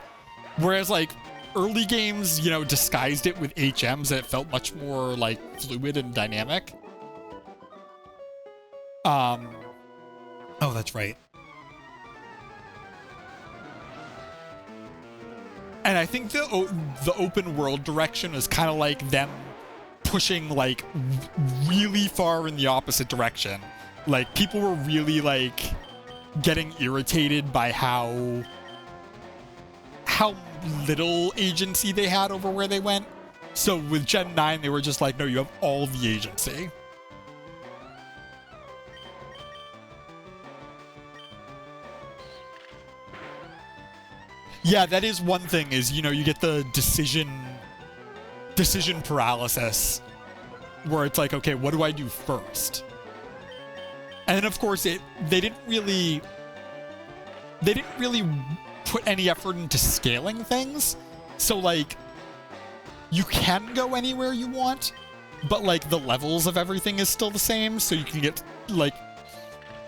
Whereas, like, early games, you know, disguised it with HMs and it felt much more, like, fluid and dynamic. Oh, that's right. And I think the open world direction is kind of like them pushing, like, really far in the opposite direction. Like, people were really, like, getting irritated by how little agency they had over where they went. So with Gen 9, they were just like, no, you have all the agency. Yeah, that is one thing, is, you know, you get the decision paralysis, where it's like, okay, what do I do first? And then, of course, they didn't really put any effort into scaling things. So, like, you can go anywhere you want, but, like, the levels of everything is still the same. So you can get, like,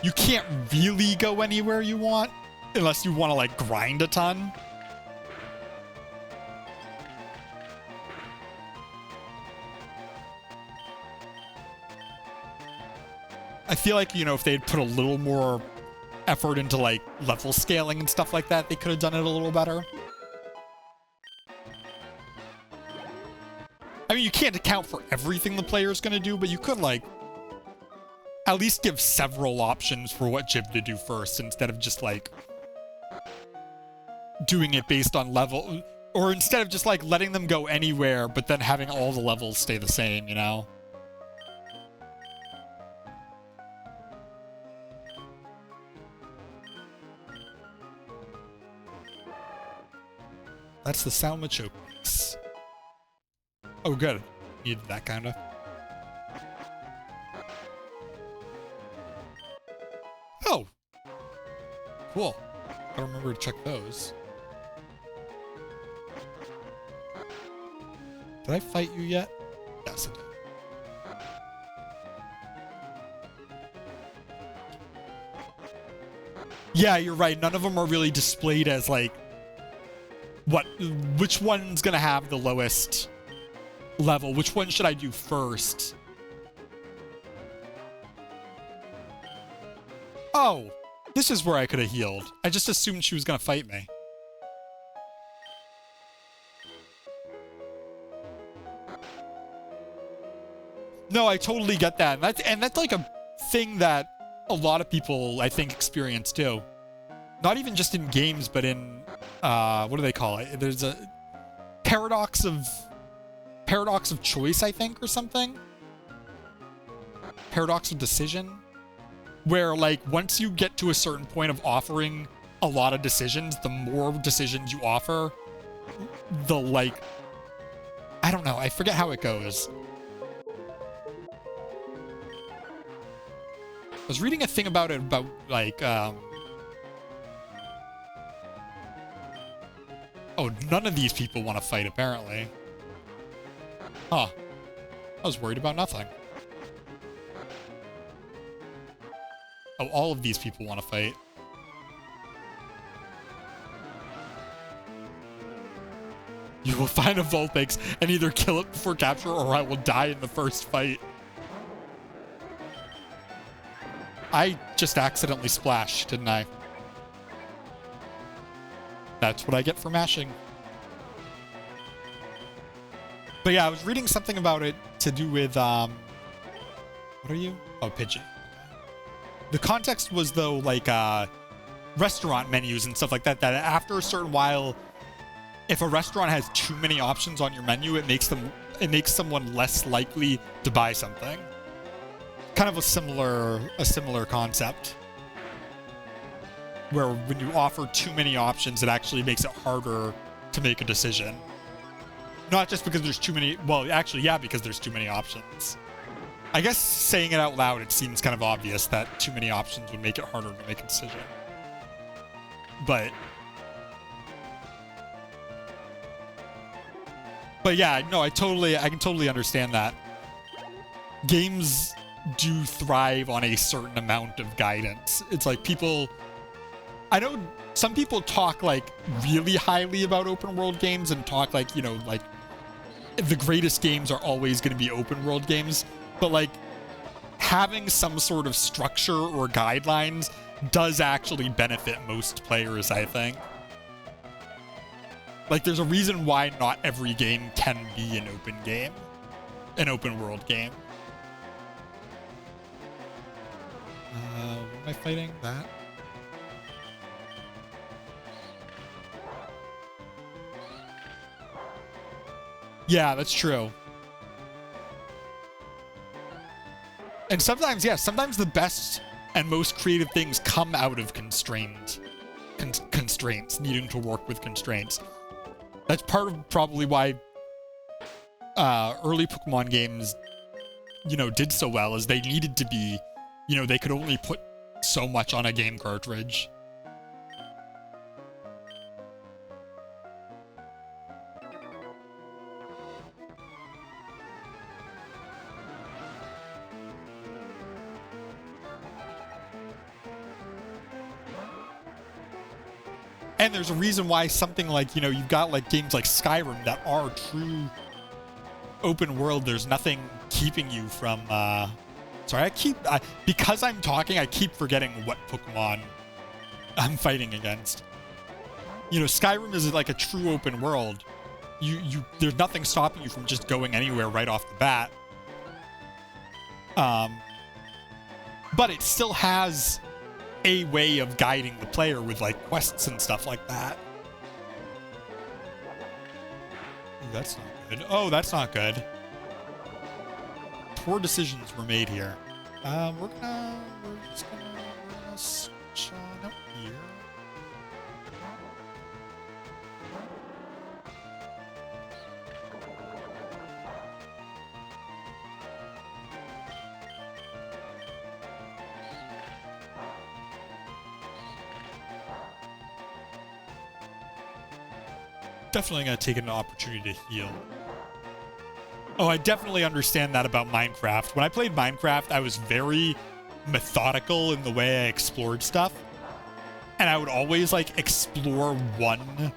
you can't really go anywhere you want unless you want to, like, grind a ton. I feel like, you know, if they had put a little more effort into, like, level scaling and stuff like that, they could have done it a little better. I mean, you can't account for everything the player's gonna do, but you could, like, at least give several options for what gym to do first, instead of just, like, doing it based on level, or instead of just, like, letting them go anywhere, but then having all the levels stay the same, you know? That's the sound Machoke makes. Oh, good. Needed that, kinda. Oh! Cool. I remember to check those. Did I fight you yet? Yes, I did. Yeah, you're right. None of them are really displayed as, like, which one's gonna have the lowest level? Which one should I do first? Oh, this is where I could have healed. I just assumed she was gonna fight me. No, I totally get that. And that's like a thing that a lot of people, I think, experience too. Not even just in games, but in what do they call it? There's a paradox of choice, I think, or something. Paradox of decision, where, like, once you get to a certain point of offering a lot of decisions, the more decisions you offer, the, like, I don't know, I forget how it goes. I was reading a thing about it, about, like, oh, none of these people want to fight, apparently. Huh. I was worried about nothing. Oh, all of these people want to fight. You will find a Vulpix and either kill it before capture, or I will die in the first fight. I just accidentally splashed, didn't I? That's what I get for mashing. But yeah, I was reading something about it to do with, what are you? Oh, Pidgey. The context was, though, like, restaurant menus and stuff like that, that after a certain while, if a restaurant has too many options on your menu, it makes someone less likely to buy something. Kind of a similar concept, where when you offer too many options, it actually makes it harder to make a decision. Not just because there's too many, well, actually, yeah, because there's too many options. I guess saying it out loud, it seems kind of obvious that too many options would make it harder to make a decision. But yeah, no, I can totally understand that. Games do thrive on a certain amount of guidance. It's like I know some people talk like really highly about open world games and talk like, you know, like the greatest games are always going to be open world games, but like having some sort of structure or guidelines does actually benefit most players, I think. Like there's a reason why not every game can be an open world game. What am I fighting? That? Yeah, that's true. And sometimes, yeah, sometimes the best and most creative things come out of constraints, needing to work with constraints. That's part of probably why early Pokemon games, you know, did so well, is they needed to be, you know, they could only put so much on a game cartridge. And there's a reason why something like, you know, you've got like games like Skyrim that are true open world. There's nothing keeping you from, sorry, because I'm talking, I keep forgetting what Pokemon I'm fighting against. You know, Skyrim is like a true open world. There's nothing stopping you from just going anywhere right off the bat. But it still has a way of guiding the player with like quests and stuff like that. Ooh, that's not good. Oh, that's not good. Poor decisions were made here. We're just gonna switch on up here. Definitely gonna take an opportunity to heal. Oh, I definitely understand that about Minecraft. When I played Minecraft, I was very methodical in the way I explored stuff. And I would always like explore one.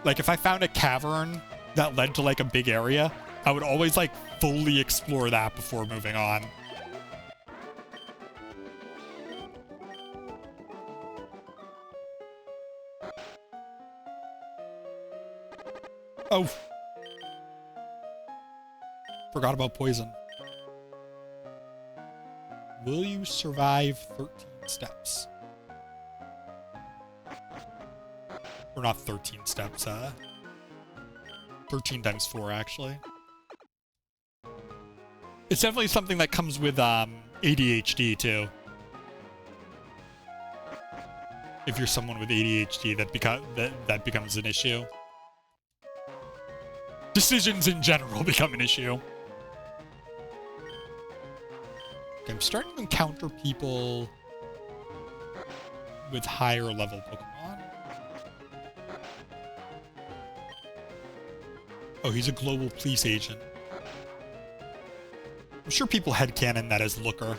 Like if I found a cavern that led to like a big area, I would always like fully explore that before moving on. Oh. Forgot about poison. Will you survive 13 steps? Or not 13 steps, 13 times 4, actually. It's definitely something that comes with ADHD, too. If you're someone with ADHD, that becomes an issue. Decisions in general become an issue. Okay, I'm starting to encounter people with higher level Pokemon. Oh, he's a global police agent. I'm sure people headcanon that as Looker.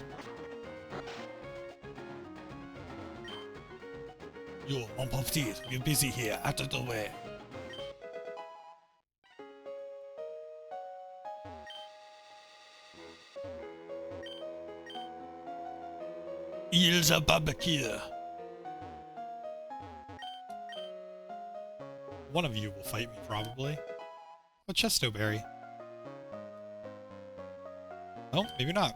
Yo, mon petit, we're busy here, out of the way. Ils a barbecue. One of you will fight me, probably. A Chesto Berry. Oh, maybe not.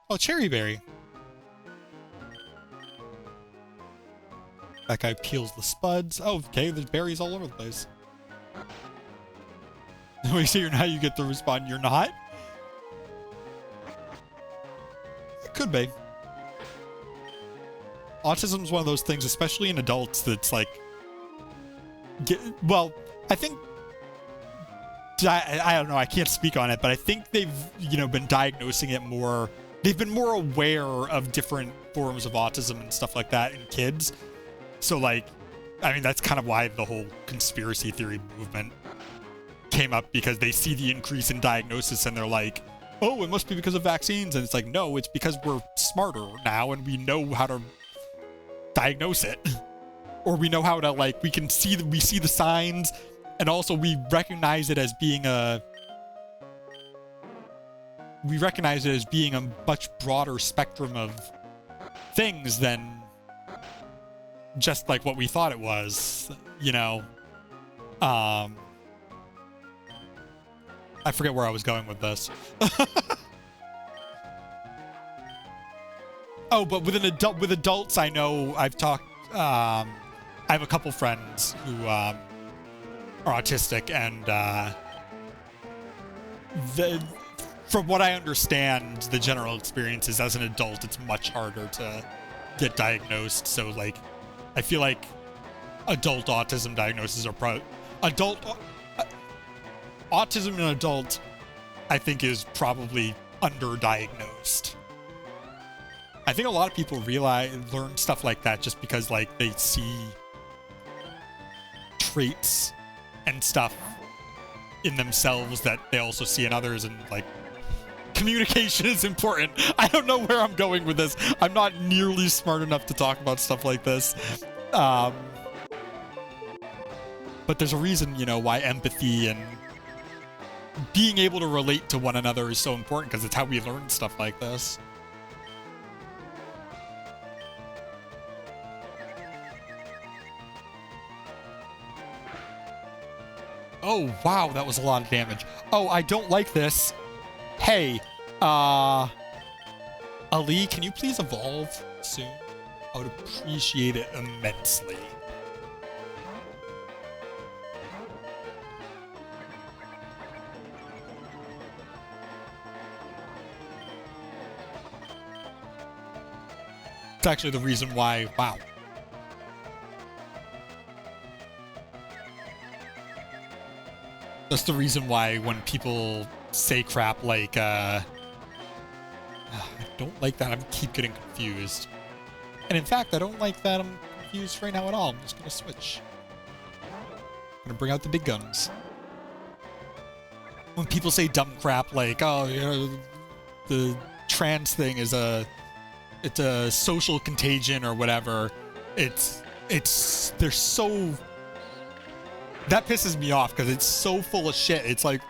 Oh, Cherry Berry. That guy peels the spuds. Oh, okay, there's berries all over the place. Wait, so you're not, you get the respawn, you're not? It could be. autism is one of those things, especially in adults, that's like, well, I think, I don't know, I can't speak on it, but I think they've, you know, been diagnosing it more. They've been more aware of different forms of autism and stuff like that in kids. So, like, I mean, that's kind of why the whole conspiracy theory movement came up, because they see the increase in diagnosis and they're like, oh, it must be because of vaccines. And it's like, no, it's because we're smarter now and we know how to diagnose it. Or we know how to, like, we see the signs, and also we recognize it as being a much broader spectrum of things than just like what we thought it was, you know. I forget where I was going with this. Oh, but with adults, I know I've talked, I have a couple friends who are autistic, and from what I understand, the general experience is as an adult, it's much harder to get diagnosed. So, like, I feel like adult autism diagnoses are autism in an adult, I think, is probably underdiagnosed. I think a lot of people learn stuff like that just because, like, they see traits and stuff in themselves that they also see in others, and, like, communication is important. I don't know where I'm going with this. I'm not nearly smart enough to talk about stuff like this. But there's a reason, you know, why empathy and being able to relate to one another is so important, because it's how we learn stuff like this. Oh, wow, that was a lot of damage. Oh, I don't like this. Hey, Ali, can you please evolve soon? I would appreciate it immensely. It's actually the reason why, wow. That's the reason why when people say crap like, I don't like that, I keep getting confused. And in fact, I don't like that I'm confused right now at all. I'm just gonna switch. I'm gonna bring out the big guns. When people say dumb crap like, oh, you know, the trans thing is it's a social contagion or whatever, they're so... That pisses me off because it's so full of shit. It's like,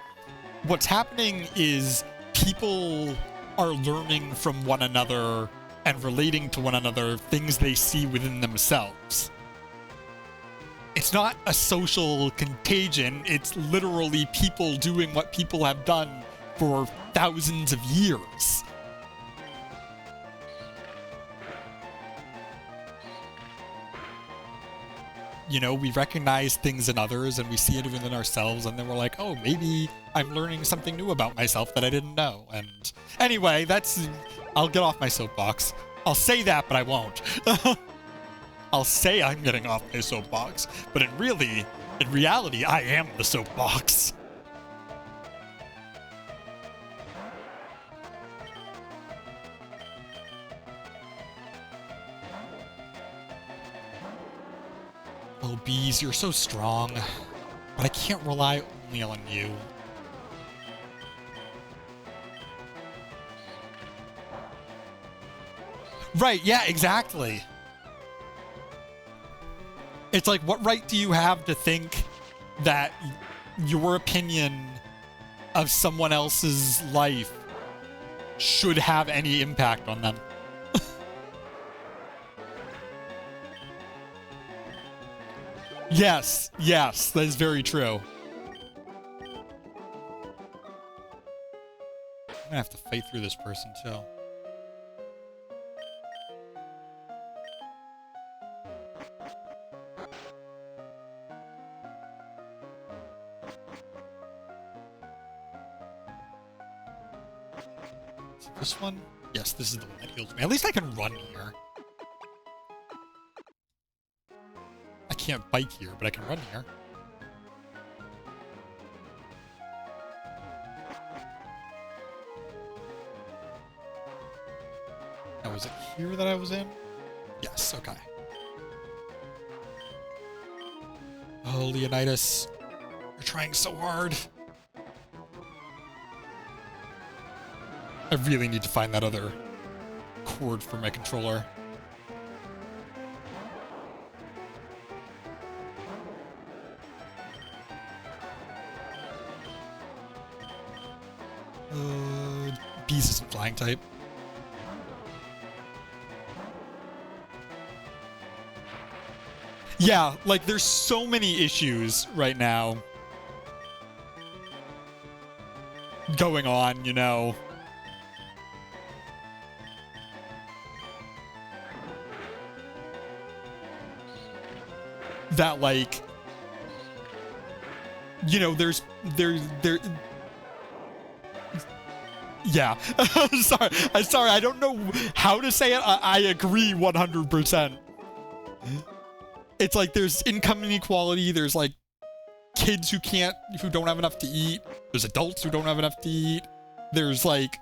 what's happening is people are learning from one another and relating to one another things they see within themselves. It's not a social contagion. It's literally people doing what people have done for thousands of years. You know, we recognize things in others and we see it within ourselves, and then we're like, oh, maybe I'm learning something new about myself that I didn't know. And anyway, I'll get off my soapbox. I'll say that, but I won't. I'll say I'm getting off my soapbox, but in reality, I am the soapbox. Oh, Bees, you're so strong, but I can't rely only on you. Right, yeah, exactly. It's like, what right do you have to think that your opinion of someone else's life should have any impact on them? Yes, that is very true. I'm gonna have to fight through this person, too. Is it this one? Yes, this is the one that heals me. At least I can run here. can't bike here, but I can run here. Now, was it here that I was in? Yes, okay. Oh, Leonidas, you're trying so hard. I really need to find that other cord for my controller. Bees isn't flying type. Yeah, like there's so many issues right now going on, you know. That like, you know, there. Yeah, I'm sorry. I don't know how to say it. I agree 100%. It's like there's income inequality. There's like kids who don't have enough to eat. There's adults who don't have enough to eat. There's like,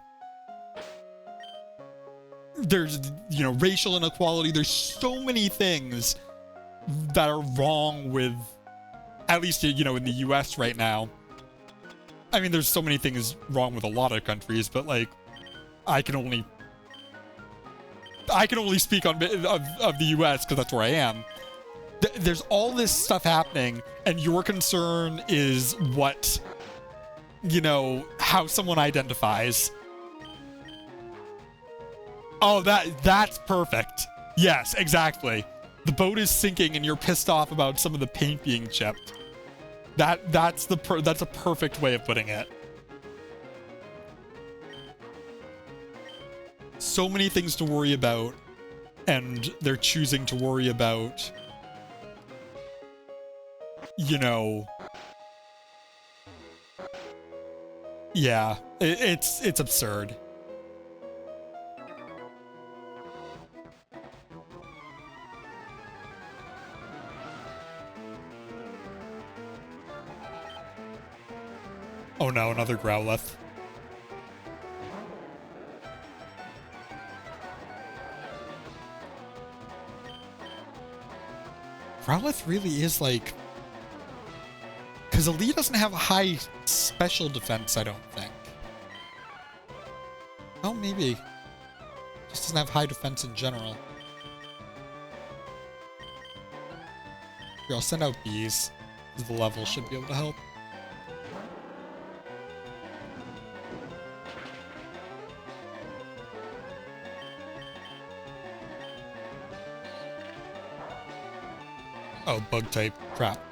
you know, racial inequality. There's so many things that are wrong with, at least, you know, in the US right now. I mean, there's so many things wrong with a lot of countries, but like, I can only speak on of the US because that's where I am. There's all this stuff happening, and your concern is what, you know, how someone identifies. Oh, that's perfect. Yes, exactly. The boat is sinking, and you're pissed off about some of the paint being chipped. That's a perfect way of putting it. So many things to worry about, and they're choosing to worry about, you know. Yeah, it's absurd. Oh no, another Growlithe. Growlithe really is like... Because Elite doesn't have a high special defense, I don't think. Oh, maybe. Just doesn't have high defense in general. Here, I'll send out bees. The level should be able to help. Oh, bug type. Crap.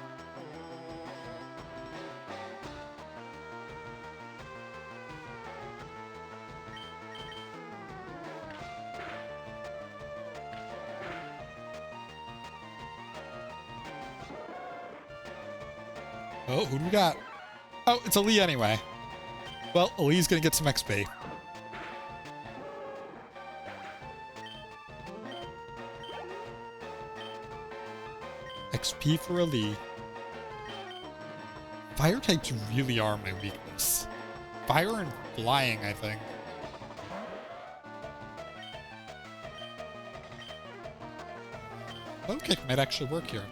Oh, who do we got? Oh, it's Ali anyway. Well, Ali's gonna get some XP. XP for Ali. Fire types really are my weakness. Fire and flying, I think. Low kick might actually work here.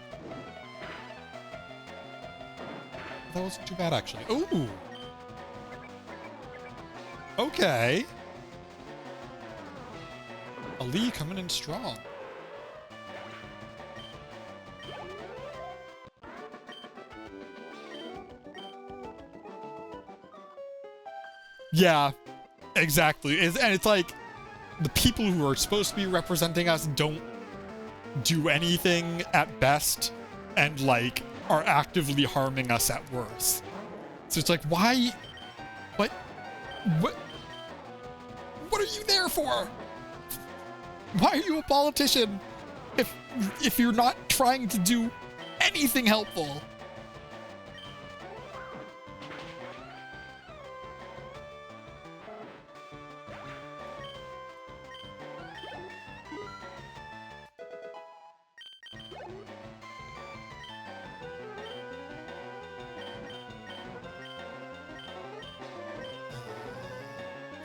That wasn't too bad, actually. Ooh! Okay. Ali coming in strong. Yeah, exactly. And it's like, the people who are supposed to be representing us don't do anything at best, and like, are actively harming us at worst. So it's like, why? What are you there for? Why are you a politician if you're not trying to do anything helpful?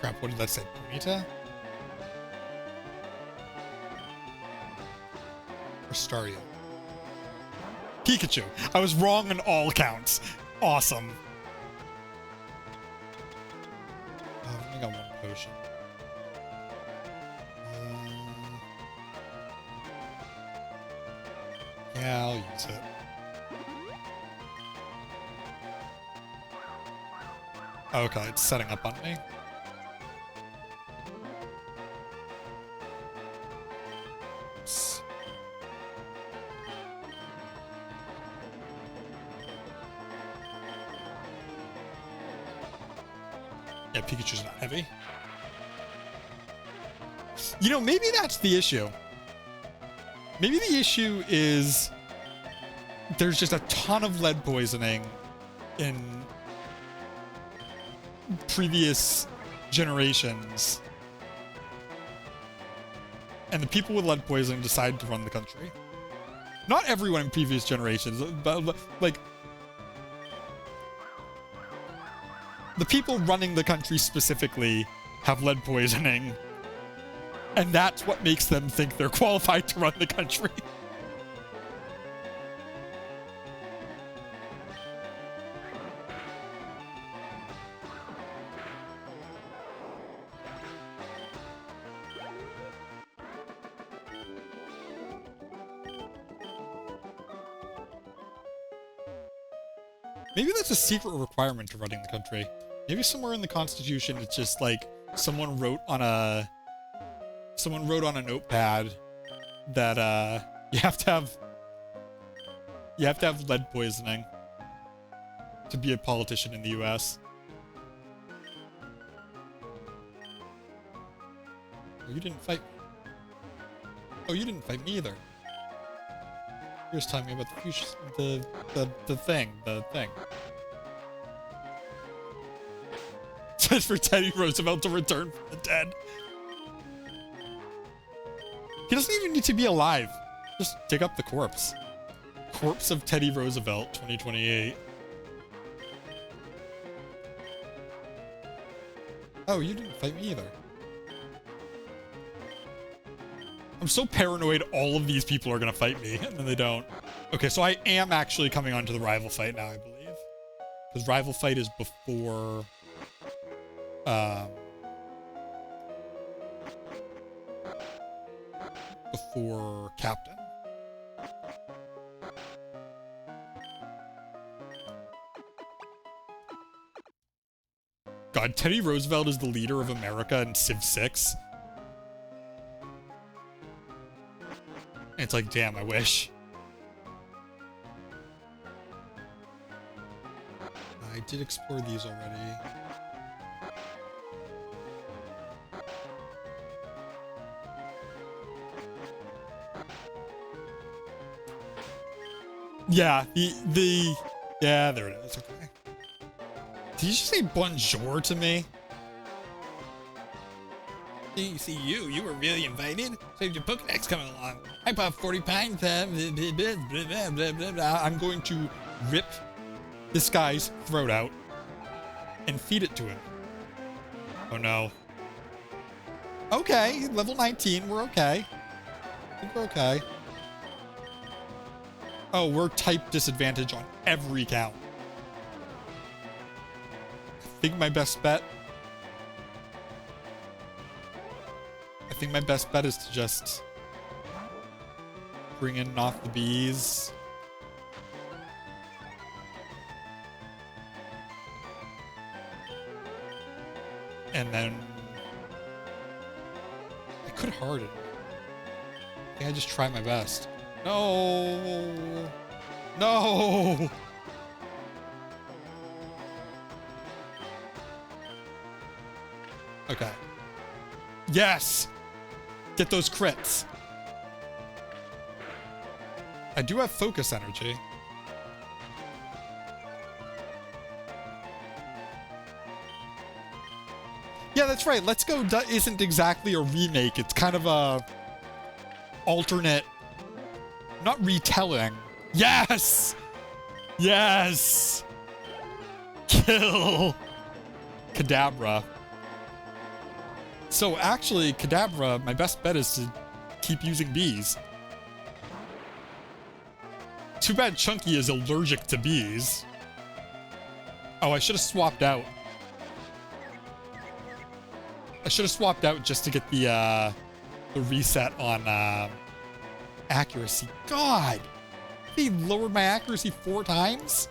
Crap, what did that say? Ponyta? Or Staryu? Pikachu. I was wrong on all counts. Awesome. Oh, I've only got one potion. Yeah, I'll use it. Okay, it's setting up on me. Oops. Yeah, Pikachu's not heavy. You know, maybe that's the issue. Maybe the issue is there's just a ton of lead poisoning in previous generations. And the people with lead poisoning decide to run the country. Not everyone in previous generations, but like the people running the country specifically have lead poisoning. And that's what makes them think they're qualified to run the country. Maybe that's a secret requirement to running the country. Maybe somewhere in the Constitution it's just like someone wrote on a notepad that you have to have lead poisoning to be a politician in the US. Oh, you didn't fight me. Oh, you didn't fight me either. You're just telling me about the future, the thing. Says for Teddy Roosevelt to return from the dead. He doesn't even need to be alive. Just dig up the corpse. Corpse of Teddy Roosevelt, 2028. Oh, you didn't fight me either. I'm so paranoid all of these people are gonna fight me, and then they don't. Okay, so I am actually coming onto the rival fight now, I believe. Because rival fight is before... before Captain. God, Teddy Roosevelt is the leader of America in Civ 6. And it's like, damn, I wish. I did explore these already. Yeah, yeah, there it is, okay. Did you just say bonjour to me? See you were really invited? Saved your Pokedex coming along. I bought 40 pints. I'm going to rip this guy's throat out and feed it to him. Oh no. Okay, level 19, we're okay. I think we're okay. Oh, we're type disadvantage on every count. I think my best bet is to just bring in NOTtheBEES. And then I could harden. I think I just try my best. No! No! Okay. Yes! Get those crits. I do have focus energy. Yeah, that's right. Let's Go isn't exactly a remake. It's kind of a alternate, not retelling. Yes! Yes! Kill! Kadabra. So actually, Kadabra, my best bet is to keep using bees. Too bad Chunky is allergic to bees. Oh, I should have swapped out. I should have swapped out just to get the reset on accuracy. God! He lowered my accuracy 4 times?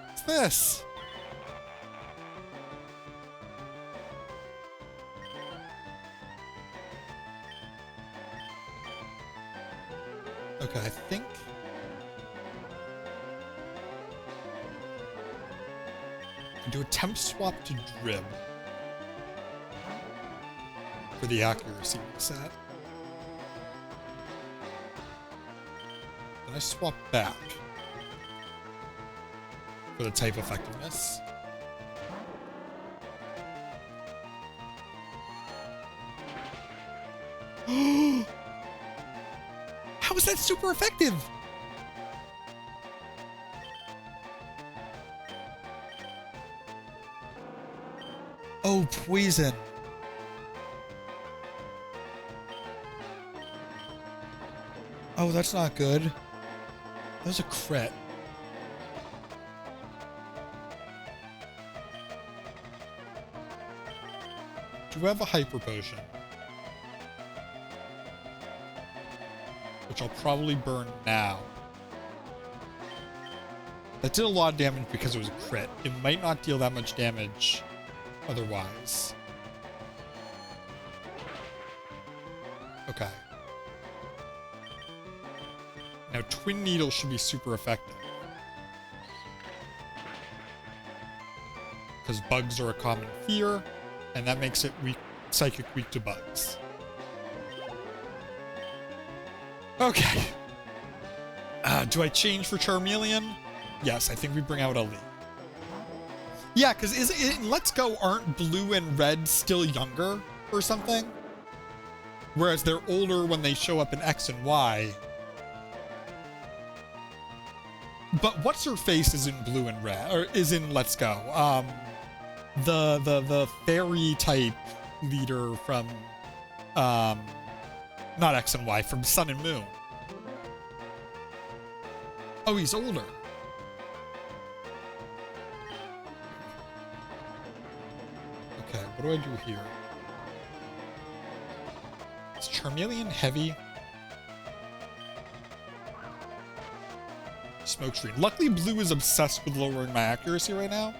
What's this? Okay, I think... do a temp swap to Drib for the accuracy reset. Then I swap back for the type effectiveness. How is that super effective? Oh, poison. Oh, that's not good. That was a crit. Do we have a hyper potion? Which I'll probably burn now. That did a lot of damage because it was a crit. It might not deal that much damage otherwise. Okay. Now Twin Needle should be super effective. Because bugs are a common fear, and that makes it weak, psychic weak to bugs. Okay. Do I change for Charmeleon? Yes, I think we bring out a Lee. Yeah, because in Let's Go, aren't blue and red still younger or something? Whereas they're older when they show up in X and Y. But what's her face is in blue and red, or is in Let's Go. The fairy type leader from not X and Y, from Sun and Moon. Oh, he's older. Okay, what do I do here? Is Charmeleon heavy? Smokescreen. Luckily, blue is obsessed with lowering my accuracy right now.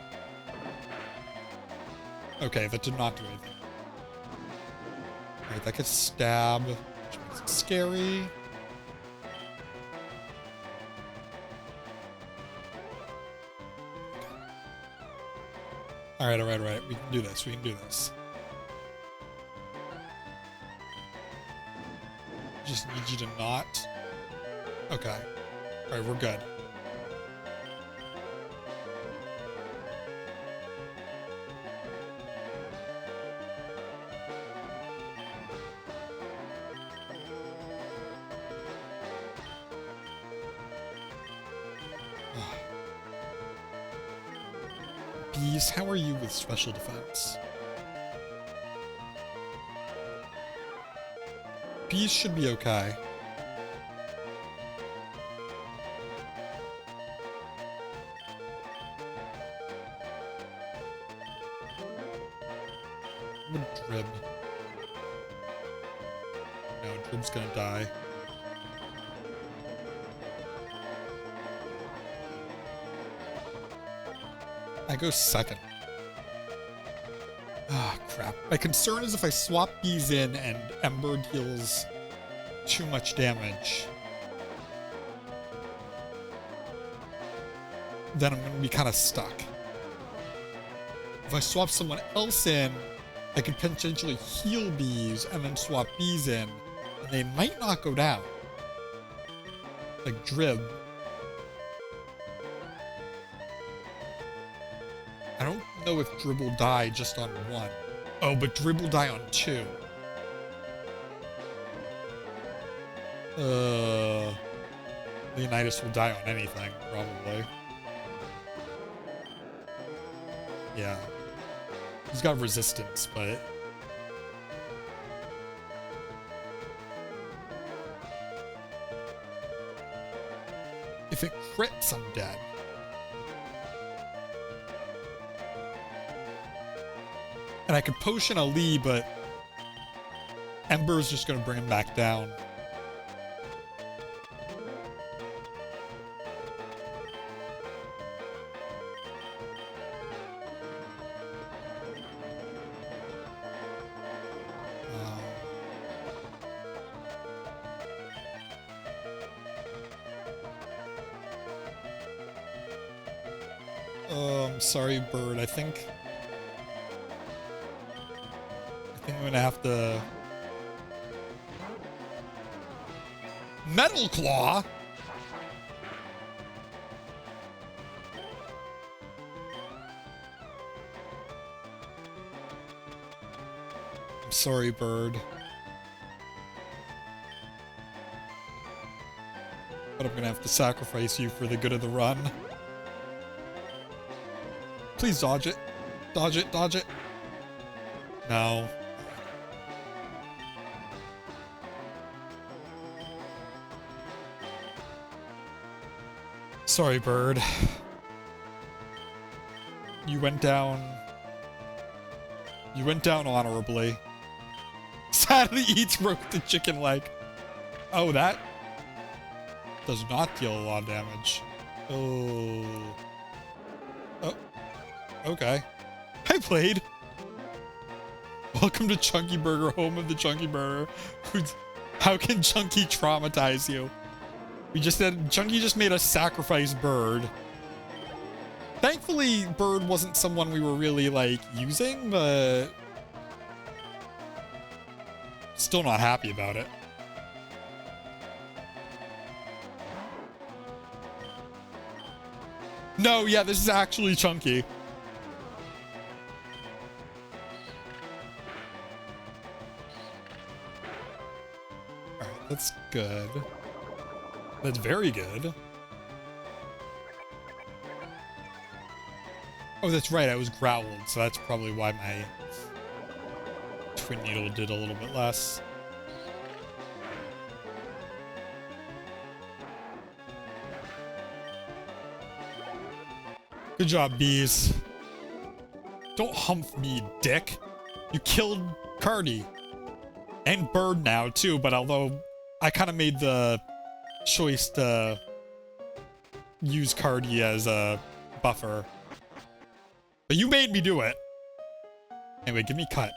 Okay, that did not do anything. Alright, that gets stabbed, which makes it scary. Alright, alright, alright. We can do this. We can do this. Just need you to not. Okay. Alright, we're good. Bees, how are you with special defense? Bees should be okay. I'm gonna Drib. No, Drib's gonna die. I go second. Ah, crap. My concern is if I swap bees in and Ember deals too much damage, then I'm going to be kind of stuck. If I swap someone else in, I could potentially heal bees and then swap bees in, and they might not go down. Like Drib. I don't know if Drib will die just on 1. Oh, but Drib will die on 2. Leonidas will die on anything, probably. Yeah. He's got resistance, but If it crits, I'm dead. And I could potion a Lee, but Ember's just gonna bring him back down. Sorry, bird. I think I'm gonna have to Metal Claw. I'm sorry, bird. But I'm gonna have to sacrifice you for the good of the run. Please dodge it. Dodge it, dodge it. No. Sorry, bird. You went down. You went down honorably. Sadly eats roasted chicken leg. Oh, that does not deal a lot of damage. Oh. Oh. Okay. I played. Welcome to Chunky Burger, home of the Chunky Burger. How can Chunky traumatize you? We just said Chunky just made us sacrifice Bird. Thankfully, Bird wasn't someone we were really, like, using, but still not happy about it. No, yeah, this is actually Chunky. Alright, that's good. That's very good. Oh, that's right, I was growled, so that's probably why my Twin Needle did a little bit less. Good job, bees. Don't humph me, dick. You killed Carti. And Bird now, too, but although I kind of made the choice to use Carti as a buffer. But you made me do it. Anyway, give me cut.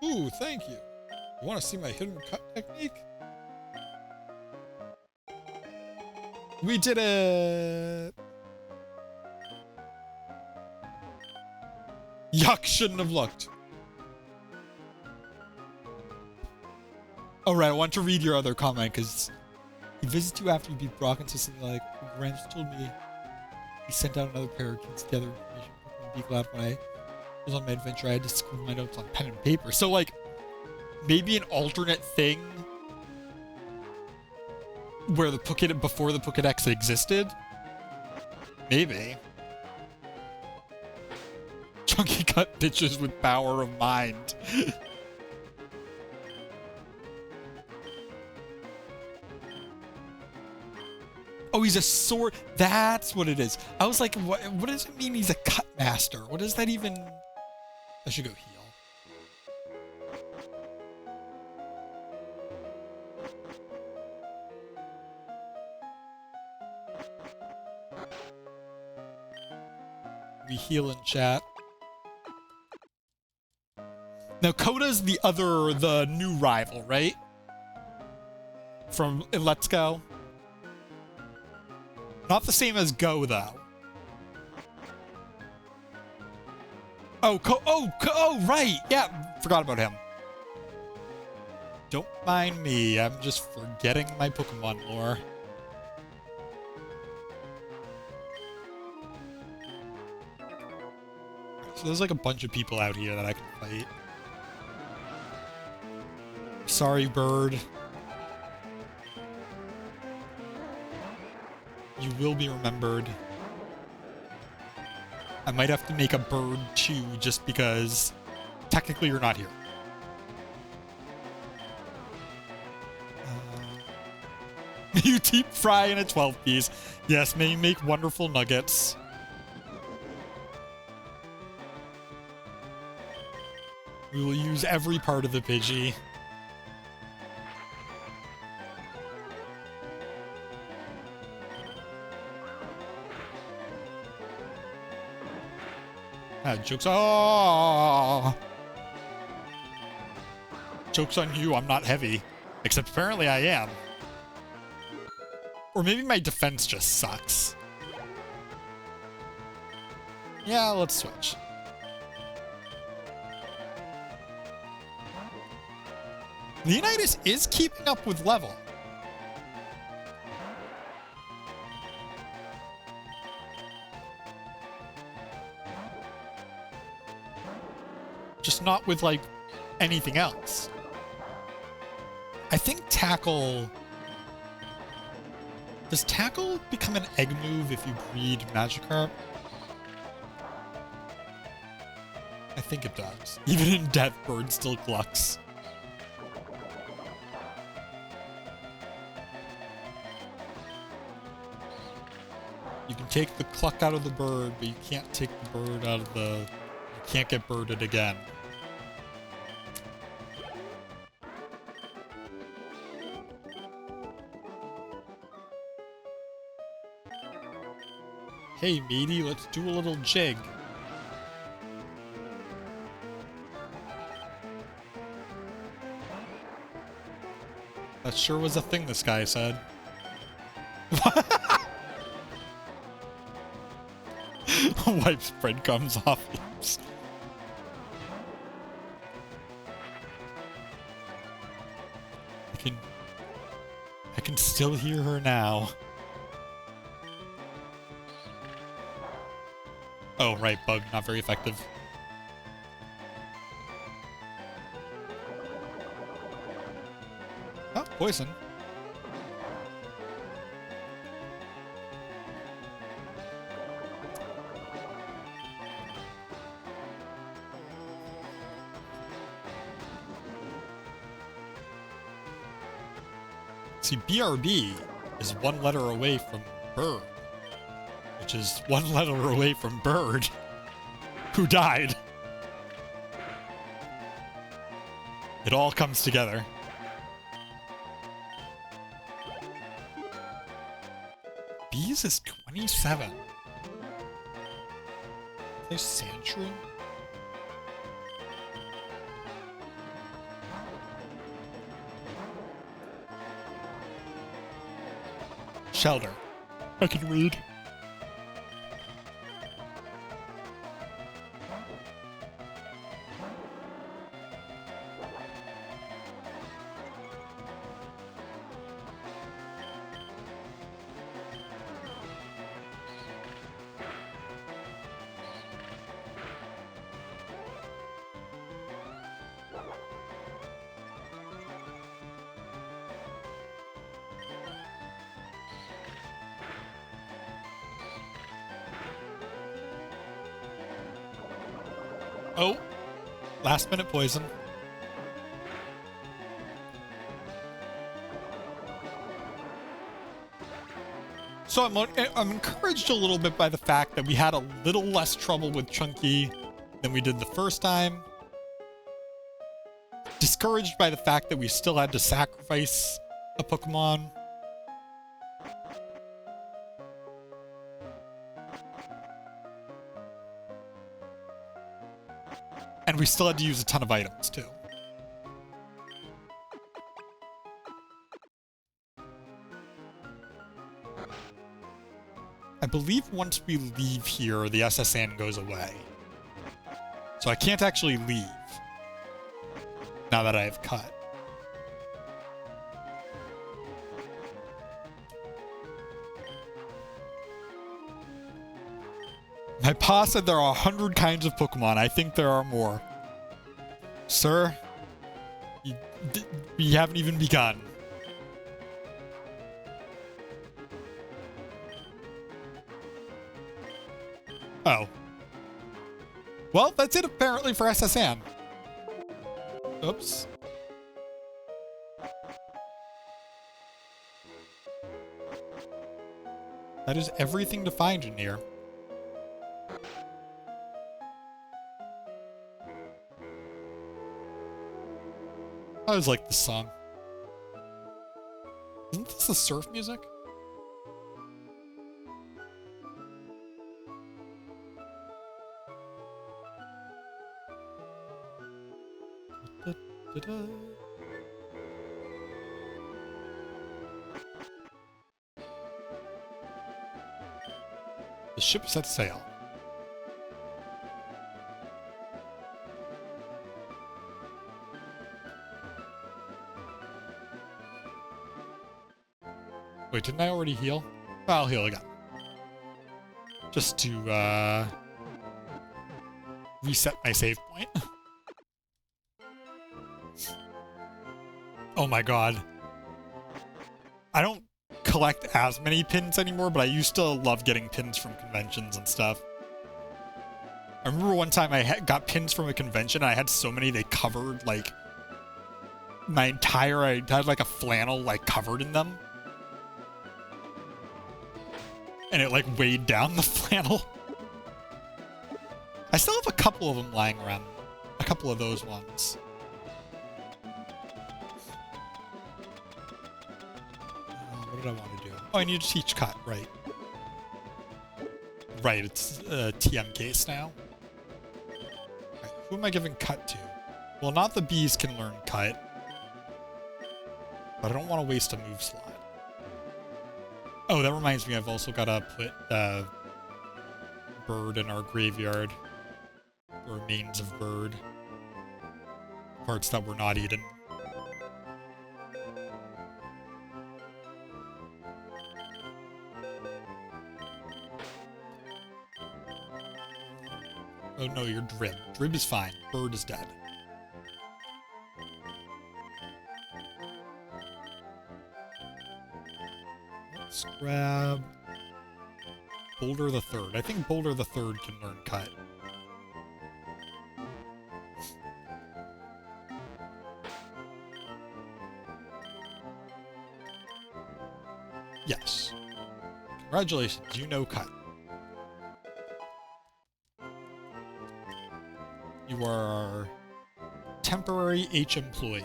Ooh, thank you. You want to see my hidden cut technique? We did it! Yuck, shouldn't have looked. Alright, I want to read your other comment, because he visits you after you beat Brock and says something like, Gramps told me he sent out another pair of kids together information. Be glad when I was on my adventure, I had to scribble my notes on pen and paper. So, like, maybe an alternate thing where the Pokédex, before the Pokédex existed? Maybe. Chunky cut bitches with power of mind. Oh, he's a sword. That's what it is. I was like, what does it mean he's a cut master? What does that even... I should go heal. We heal in chat. Now, Coda's the new rival, right? From Let's Go. Not the same as Go, though. Oh, right. Yeah, forgot about him. Don't mind me. I'm just forgetting my Pokemon lore. So there's like a bunch of people out here that I can fight. Sorry, Bird. You will be remembered. I might have to make a Bird 2 just because technically you're not here. You deep fry in a 12-piece. Yes, may you make wonderful nuggets. We will use every part of the Pidgey. Joke's on... Joke's on you, I'm not heavy. Except apparently I am. Or maybe my defense just sucks. Yeah, let's switch. Leonidas is keeping up with level. Just not with, like, anything else. I think Tackle... Does Tackle become an egg move if you breed Magikarp? I think it does. Even in Death, Bird still clucks. You can take the cluck out of the bird, but you can't take the bird out of the... You can't get birded again. Hey, matey, let's do a little jig. That sure was a thing this guy said. Wipes breadcrumbs off lips. I can still hear her now. Oh, right, bug, not very effective. Oh, poison. See, BRB is one letter away from bird. Which is one letter away from Bird, who died. It all comes together. Bees is 27. There's Sandshrew? Shelter. I can read. Oh, last minute poison. So I'm encouraged a little bit by the fact that we had a little less trouble with Chunky than we did the first time. Discouraged by the fact that we still had to sacrifice a Pokemon. And we still had to use a ton of items, too. I believe once we leave here, the SSN goes away. So I can't actually leave. Now that I have cut. My pa said there are 100 kinds of Pokemon. I think there are more. Sir, you haven't even begun. Oh. Well, that's it apparently for SSN. Oops. That is everything to find in here. I always like this song. Isn't this the surf music? Da-da. The ship set sail. Wait, didn't I already heal? I'll heal again. Just to, reset my save point. Oh my god. I don't collect as many pins anymore, but I used to love getting pins from conventions and stuff. I remember one time I got pins from a convention, and I had so many they covered, like, my entire... I had, like, a flannel, like, covered in them. And it, like, weighed down the flannel. I still have a couple of them lying around. A couple of those ones. What did I want to do? Oh, I need to teach cut, right. Right, it's a TM case now. Right, who am I giving cut to? Well, NOTtheBEES can learn cut. But I don't want to waste a move slot. Oh, that reminds me, I've also got to put bird in our graveyard. The remains of bird. Parts that were not eaten. Oh no, you're Drib. Drib is fine. Bird is dead. Let's grab Boulder III. I think Boulder III can learn cut. Yes. Congratulations, you know cut. You are our temporary H employee.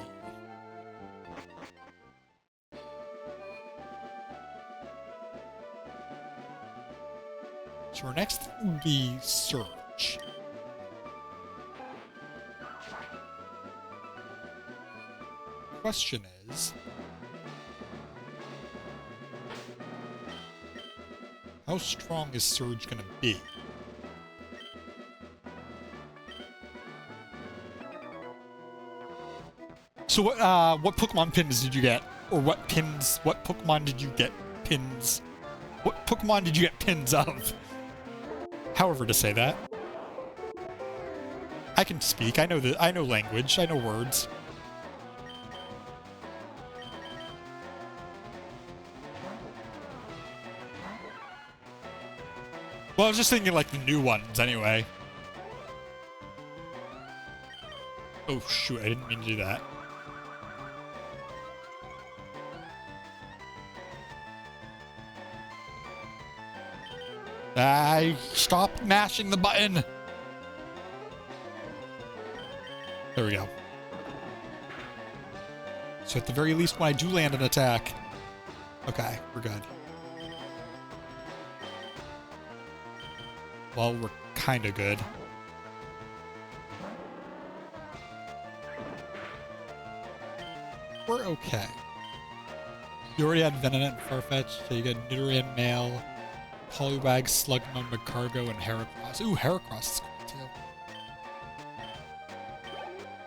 So our next thing would be search. Question is, how strong is Surge gonna be? So what Pokemon pins did you get? Or what Pokemon did you get pins? What Pokemon did you get pins of? However to say that. I can speak, I know language, I know words. Well, I was just thinking like the new ones anyway. Oh shoot, I didn't mean to do that. Stop mashing the button! There we go. So at the very least, when I do land an attack... Okay, we're good. Well, we're kinda good. We're okay. You already had Venonat and Farfetch, so you get Nidoran, Male, Poliwag, Slugma, Magikarp, and Heracross. Ooh, Heracross is cool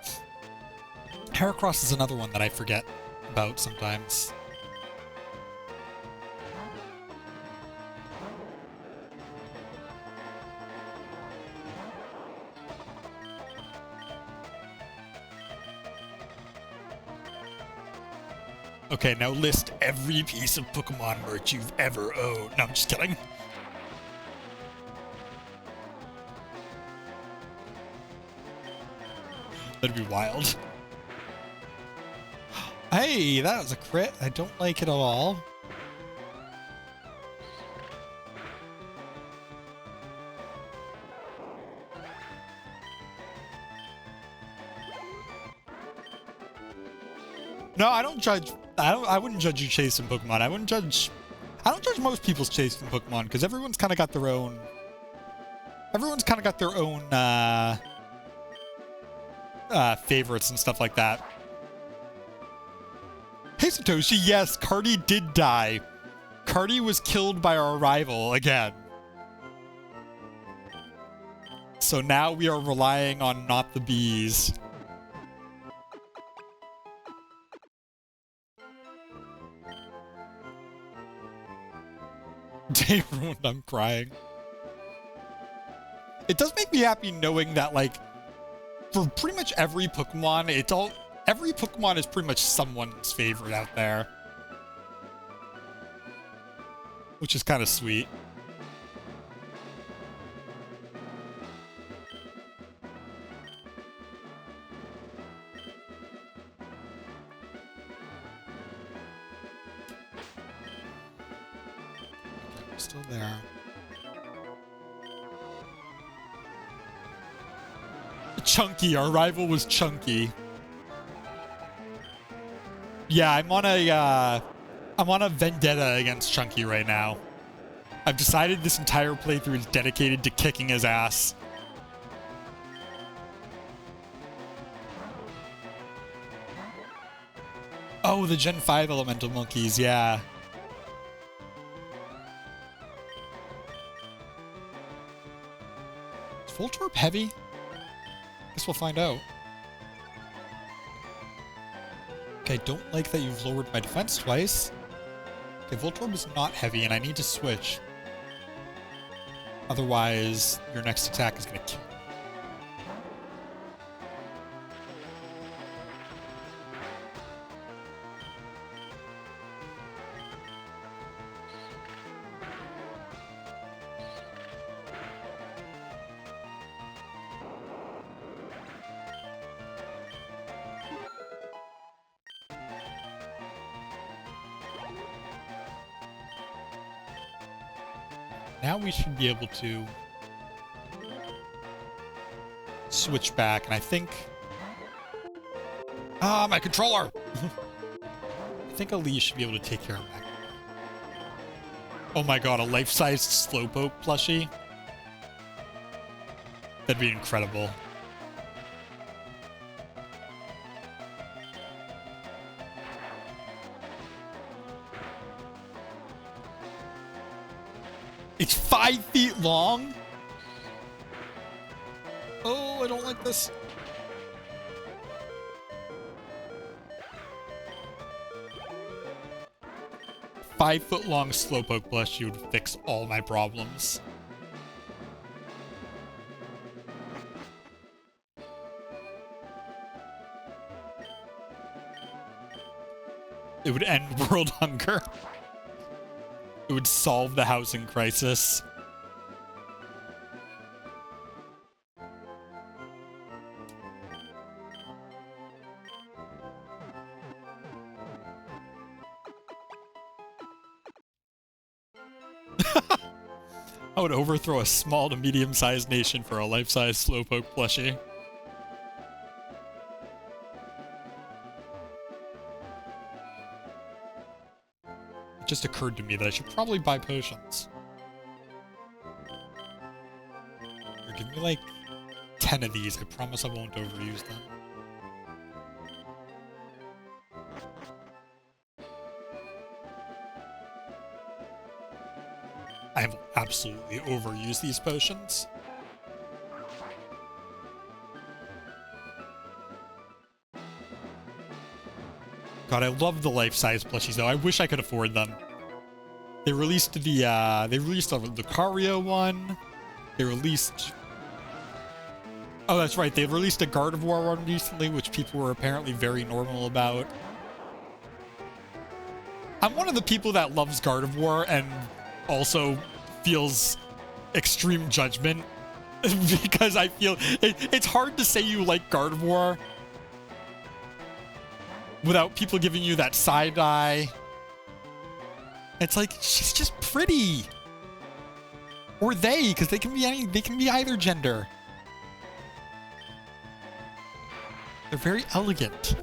too. Heracross is another one that I forget about sometimes. Okay, now list every piece of Pokemon merch you've ever owned. No, I'm just kidding. That'd be wild. Hey, that was a crit. I don't like it at all. No, I don't judge. I wouldn't judge you chasing Pokemon. I don't judge most people's chasing Pokemon because everyone's kind of got their own. Everyone's kind of got their own favorites and stuff like that. Hey Satoshi, yes, Carti did die. Carti was killed by our rival again. So now we are relying on NOTtheBEES. Day ruined, I'm crying. It does make me happy knowing that, like, for pretty much every Pokemon, every Pokemon is pretty much someone's favorite out there. Which is kind of sweet. Still there. Chunky, our rival was Chunky. Yeah, I'm on a vendetta against Chunky right now. I've decided this entire playthrough is dedicated to kicking his ass. Oh, the Gen 5 elemental monkeys, yeah. Is Voltorb heavy? Guess we'll find out. Okay, I don't like that you've lowered my defense twice. Okay, Voltorb is not heavy, and I need to switch. Otherwise, your next attack is going to kill me. Now we should be able to switch back, and I think... Ah, my controller! I think Elise should be able to take care of that. Oh my god, a life-sized Slowpoke plushie? That'd be incredible. It's 5 feet long? Oh, I don't like this. A 5-foot-long Slowpoke plushie would fix all my problems. It would end world hunger. It would solve the housing crisis. I would overthrow a small to medium-sized nation for a life-size Slowpoke plushie. It just occurred to me that I should probably buy potions. Or give me like 10 of these. I promise I won't overuse them. I have absolutely overused these potions. God, I love the life-size plushies though. I wish I could afford them. They released the Lucario one. They released... Oh, that's right. They released a Gardevoir one recently, which people were apparently very normal about. I'm one of the people that loves Gardevoir and also feels extreme judgment because I feel it's hard to say you like Gardevoir without people giving you that side eye. It's like, she's just pretty. Or they, because they can be either gender. They're very elegant.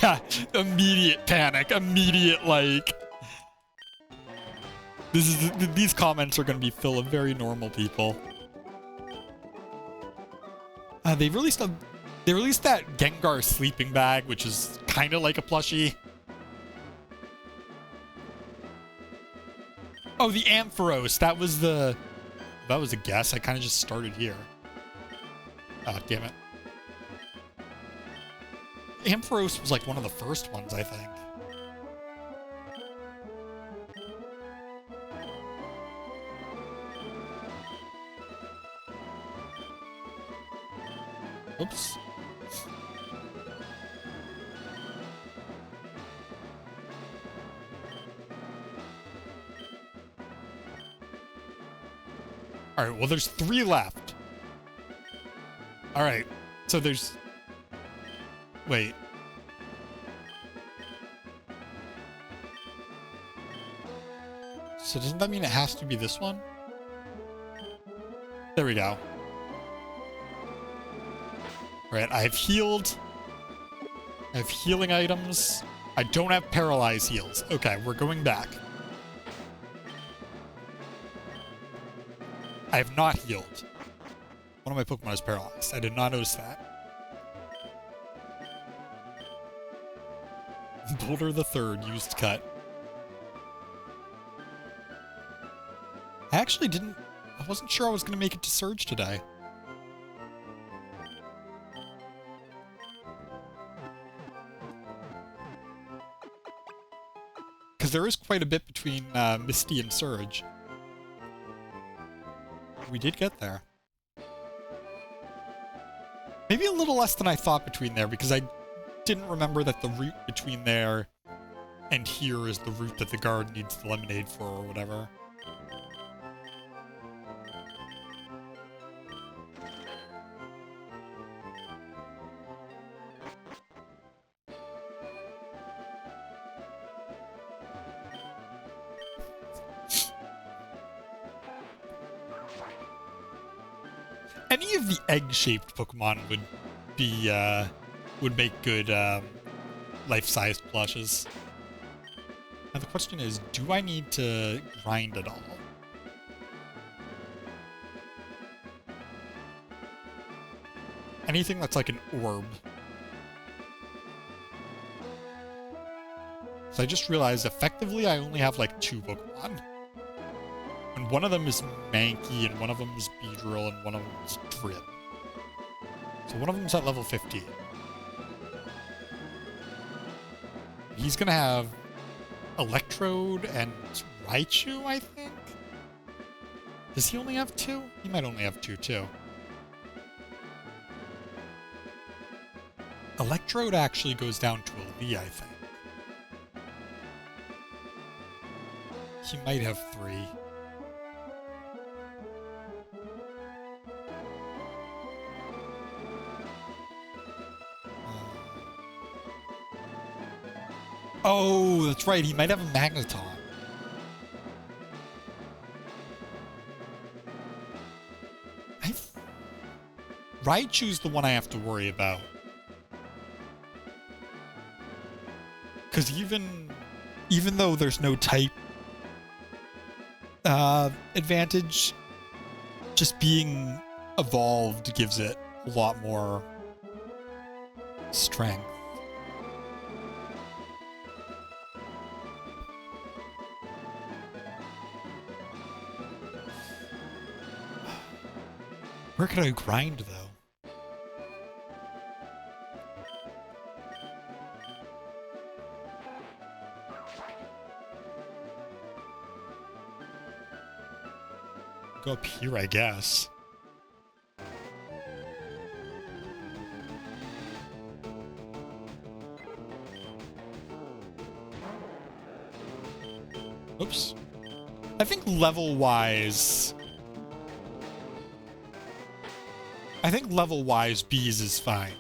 Yeah, immediate panic, immediate, like... These comments are going to be full of very normal people. They released that Gengar sleeping bag, which is kind of like a plushie. Oh, the Ampharos. That was a guess. I kind of just started here. Oh, damn it. Ampharos was like one of the first ones, I think. Oops. All right, well, there's 3 left. All right, so there's... Wait. So doesn't that mean it has to be this one? There we go. All right, I have healed. I have healing items. I don't have paralyzed heals. Okay, we're going back. I have not healed. One of my Pokemon is paralyzed. I did not notice that. Boulder III used cut. I wasn't sure I was going to make it to Surge today. Because there is quite a bit between Misty and Surge. We did get there. Maybe a little less than I thought between there, because I didn't remember that the route between there and here is the route that the guard needs the lemonade for or whatever. Any of the egg-shaped Pokemon would make good life-sized plushes. Now the question is, do I need to grind at all? Anything that's like an orb. So I just realized effectively I only have like 2 Pokemon. And one of them is Mankey, and one of them is Beedrill, and one of them is Drip. So one of them's at level 15. He's gonna have Electrode and Raichu, I think? Does he only have 2? He might only have 2, too. Electrode actually goes down to a Lee, I think. He might have 3. Oh, that's right. He might have a Magneton. Raichu's the one I have to worry about. Because even though there's no type advantage, just being evolved gives it a lot more strength. Where could I grind, though? Go up here, I guess. Oops. I think level-wise... Bees is fine.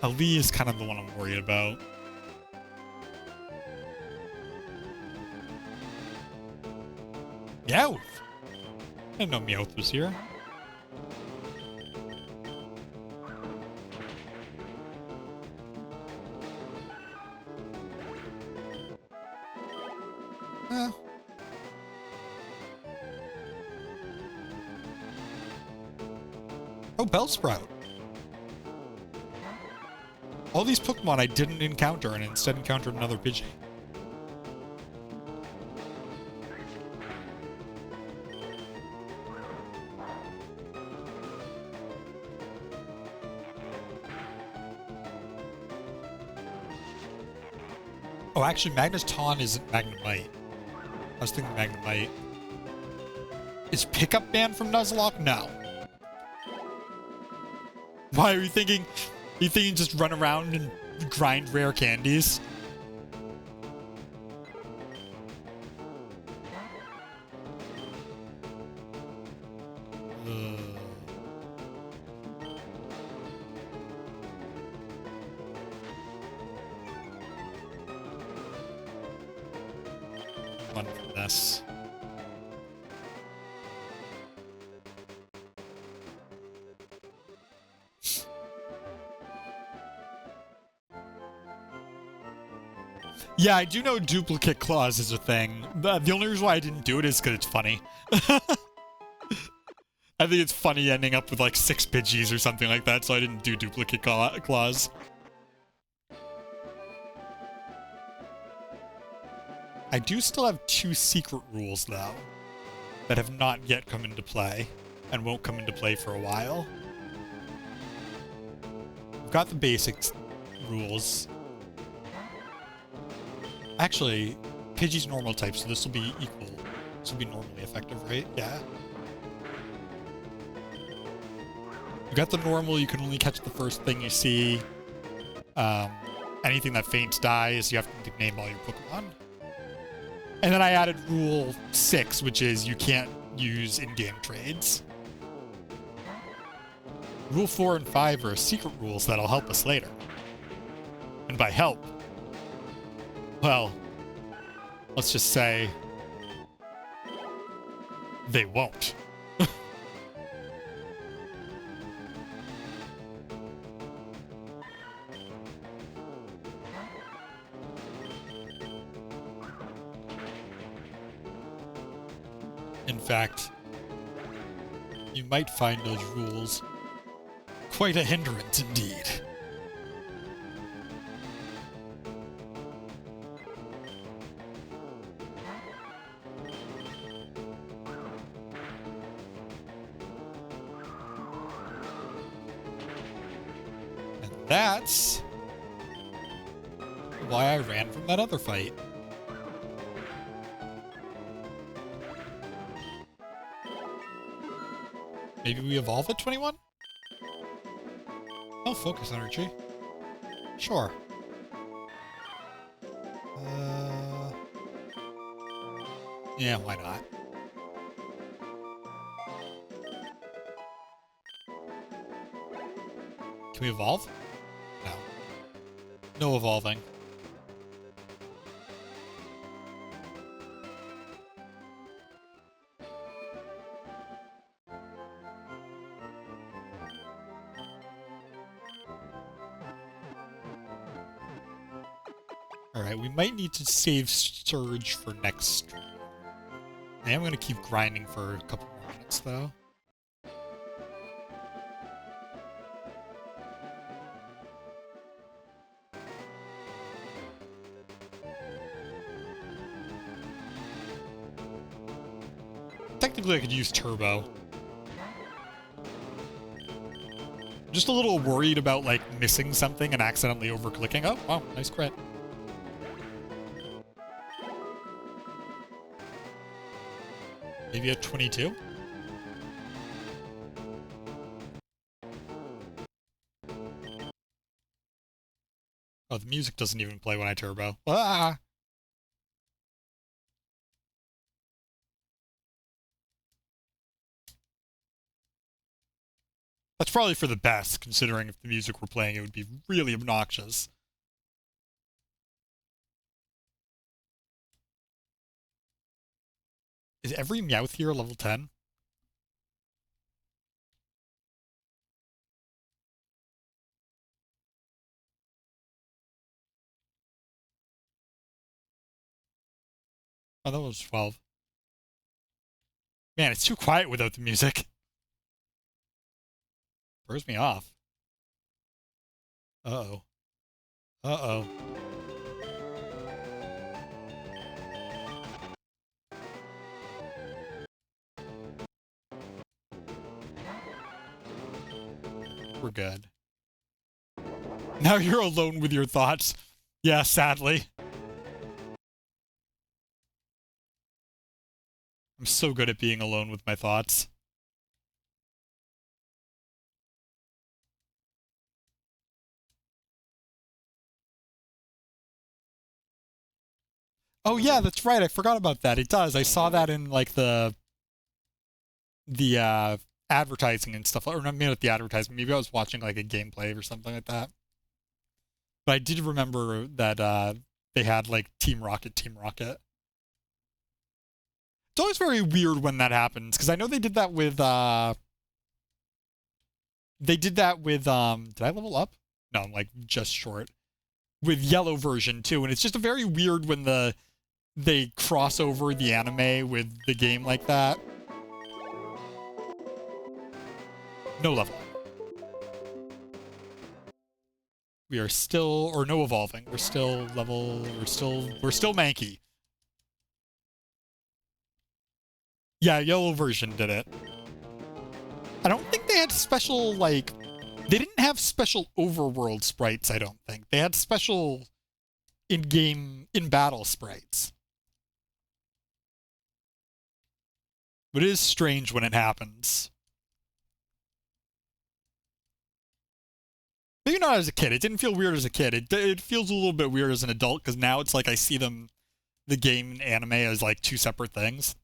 Ali is kind of the one I'm worried about. Meowth! I didn't know Meowth was here. Eh. Oh, Bellsprout. All these Pokemon I didn't encounter and instead encountered another Pidgey. Oh, actually, Magneton isn't Magnemite. I was thinking Magnemite. Is Pickup banned from Nuzlocke? No. Why are you thinking? You think you just run around and grind rare candies? One for this. Yeah, I do know duplicate claws is a thing. The only reason why I didn't do it is because it's funny. I think it's funny ending up with like 6 Pidgeys or something like that, so I didn't do duplicate claws. I do still have 2 secret rules, though, that have not yet come into play, and won't come into play for a while. I've got the basics rules. Actually, Pidgey's normal type, so this will be equal. This will be normally effective, right? Yeah. You got the normal, you can only catch the first thing you see. Anything that faints dies, you have to name all your Pokemon. And then I added rule 6, which is you can't use in-game trades. Rule 4 and 5 are secret rules that'll help us later. And by help, well, let's just say they won't. In fact, you might find those rules quite a hindrance indeed. And that's why I ran from that other fight. Maybe we evolve at 21? Oh, focus energy. Sure. Yeah, why not? Can we evolve? No. No evolving. Alright, we might need to save Surge for next stream. I am going to keep grinding for a couple more minutes, though. Technically, I could use Turbo. I'm just a little worried about, like, missing something and accidentally overclicking. Oh, wow, nice crit. Maybe at 22? Oh, the music doesn't even play when I turbo. Ah! That's probably for the best, considering if the music were playing, it would be really obnoxious. Is every Meowth here level 10? Oh, that was 12. Man, it's too quiet without the music. Throws me off. Uh-oh. Uh-oh. We're good. Now you're alone with your thoughts. Yeah, sadly. I'm so good at being alone with my thoughts. Oh yeah, that's right. I forgot about that. It does. I saw that in like the advertising and stuff. Or not maybe not the advertising. Maybe I was watching like a gameplay or something like that. But I did remember that they had like Team Rocket, Team Rocket. It's always very weird when that happens, because I know they did that with did I level up? No, I'm like just short. With yellow version too, and it's just a very weird when they cross over the anime with the game like that. No level. We are still, or no evolving. We're still level, we're still Mankey. Yeah, yellow version did it. I don't think they had special, like, they didn't have special overworld sprites, I don't think. They had special in-game, in-battle sprites. But it is strange when it happens. Maybe not as a kid. It didn't feel weird as a kid. It feels a little bit weird as an adult, because now it's like I see them, the game and anime, as like two separate things.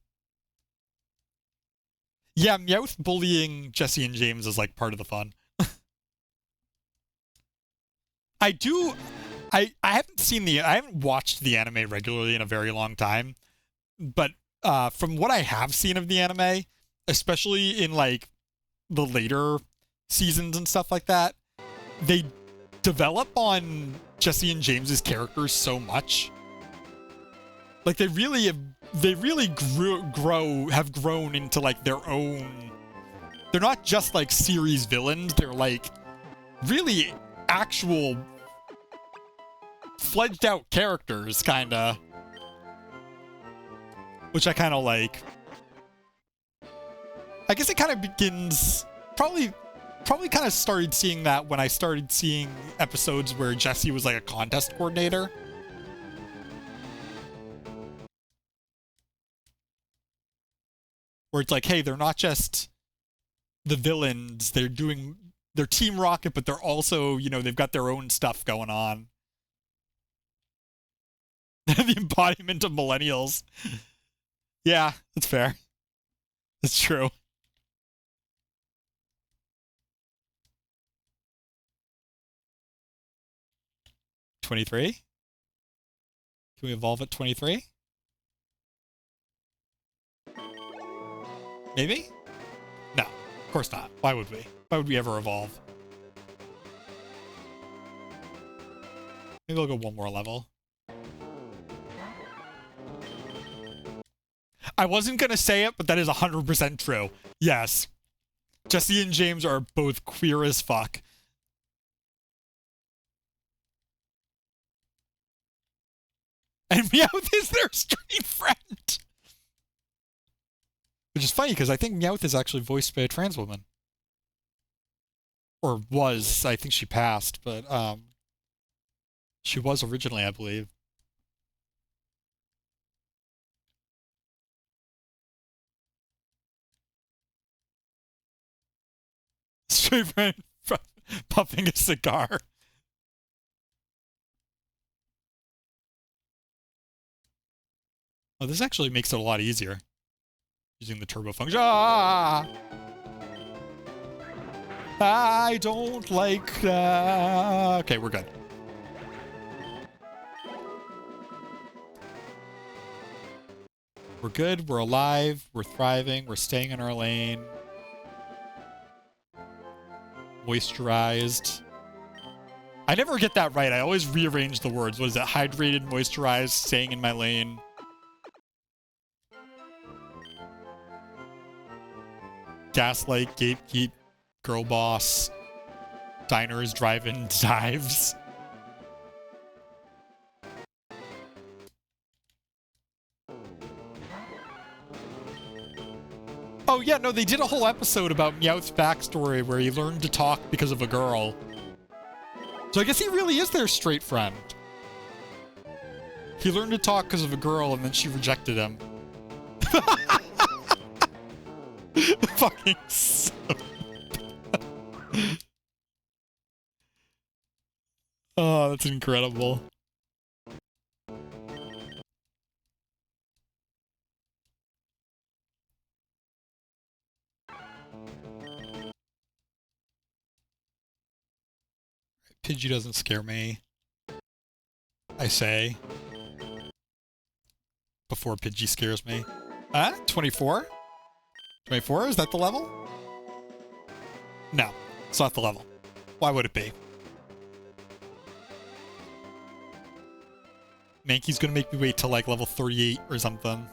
Yeah, Meowth bullying Jesse and James is like part of the fun. I haven't watched the anime regularly in a very long time, but from what I have seen of the anime, especially in like the later seasons and stuff like that, they develop on Jesse and James's characters so much. Like they really have grown into like their own. They're not just like series villains. They're like really actual fledged out characters, kinda. Which I kind of like. I guess it kind of begins probably kind of started seeing that when I started seeing episodes where Jesse was like a contest coordinator. Where it's like, hey, they're not just the villains, they're Team Rocket, but they're also, you know, they've got their own stuff going on. The embodiment of millennials. Yeah, that's fair. That's true. $23? Can we evolve at 23? Maybe? No, of course not. Why would we? Why would we ever evolve? Maybe we'll go one more level. I wasn't going to say it, but that is 100% true. Yes. Jesse and James are both queer as fuck. And Meowth is their street friend. Which is funny, because I think Meowth is actually voiced by a trans woman. Or was. I think she passed, but she was originally, I believe. Straight friend puffing a cigar. Oh, this actually makes it a lot easier. Using the turbo function. Ah! I don't like that. Okay, we're good. We're good. We're alive. We're thriving. We're staying in our lane. Moisturized. I never get that right. I always rearrange the words. What is it? Hydrated, moisturized, staying in my lane. Gaslight, Gatekeep, Girl Boss, Diners, Drive-In, Dives. Oh yeah, no, they did a whole episode about Meowth's backstory where he learned to talk because of a girl. So I guess he really is their straight friend. He learned to talk because of a girl and then she rejected him. Fucking so. Oh, that's incredible. Pidgey doesn't scare me, I say, before Pidgey scares me. 24? 24? Is that the level? No, it's not the level. Why would it be? Mankey's gonna make me wait till like level 38 or something.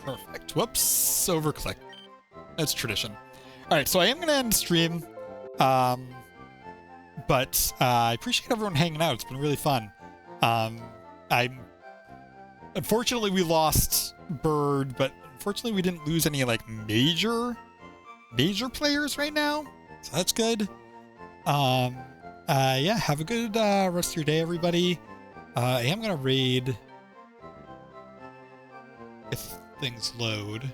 Perfect. Whoops, overclick. That's tradition. All right, so I am gonna end the stream, but I appreciate everyone hanging out. It's been really fun. Unfortunately, we lost Bird, but unfortunately, we didn't lose any like major players right now, so that's good. Yeah, have a good rest of your day, everybody. I am gonna raid if things load.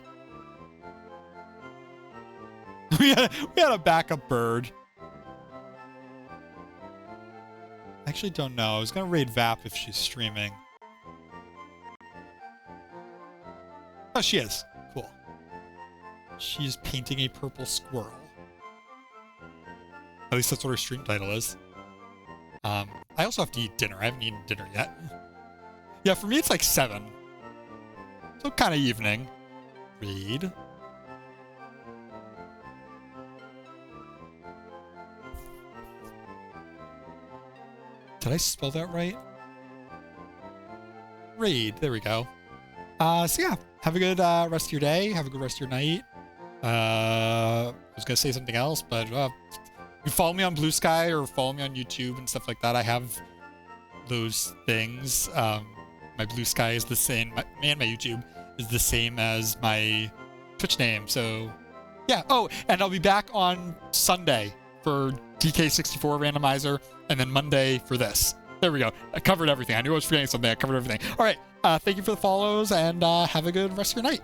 we had a backup Bird. I actually don't know. I was gonna raid Vap if she's streaming. Oh, she is. Cool. She's painting a purple squirrel. At least that's what her stream title is. I also have to eat dinner. I haven't eaten dinner yet. Yeah, for me it's like 7. So kind of evening. Read. Did I spell that right? Raid. There we go. So yeah, have a good rest of your day. Have a good rest of your night. I was gonna say something else, but you follow me on Bluesky or follow me on YouTube and stuff like that. I have those things. My Bluesky is the same, and my YouTube is the same as my Twitch name. So yeah. Oh, and I'll be back on Sunday for DK64 randomizer, and then Monday for this. There we go. I covered everything. I knew I was forgetting something. I covered everything. All right. Thank you for the follows, and have a good rest of your night.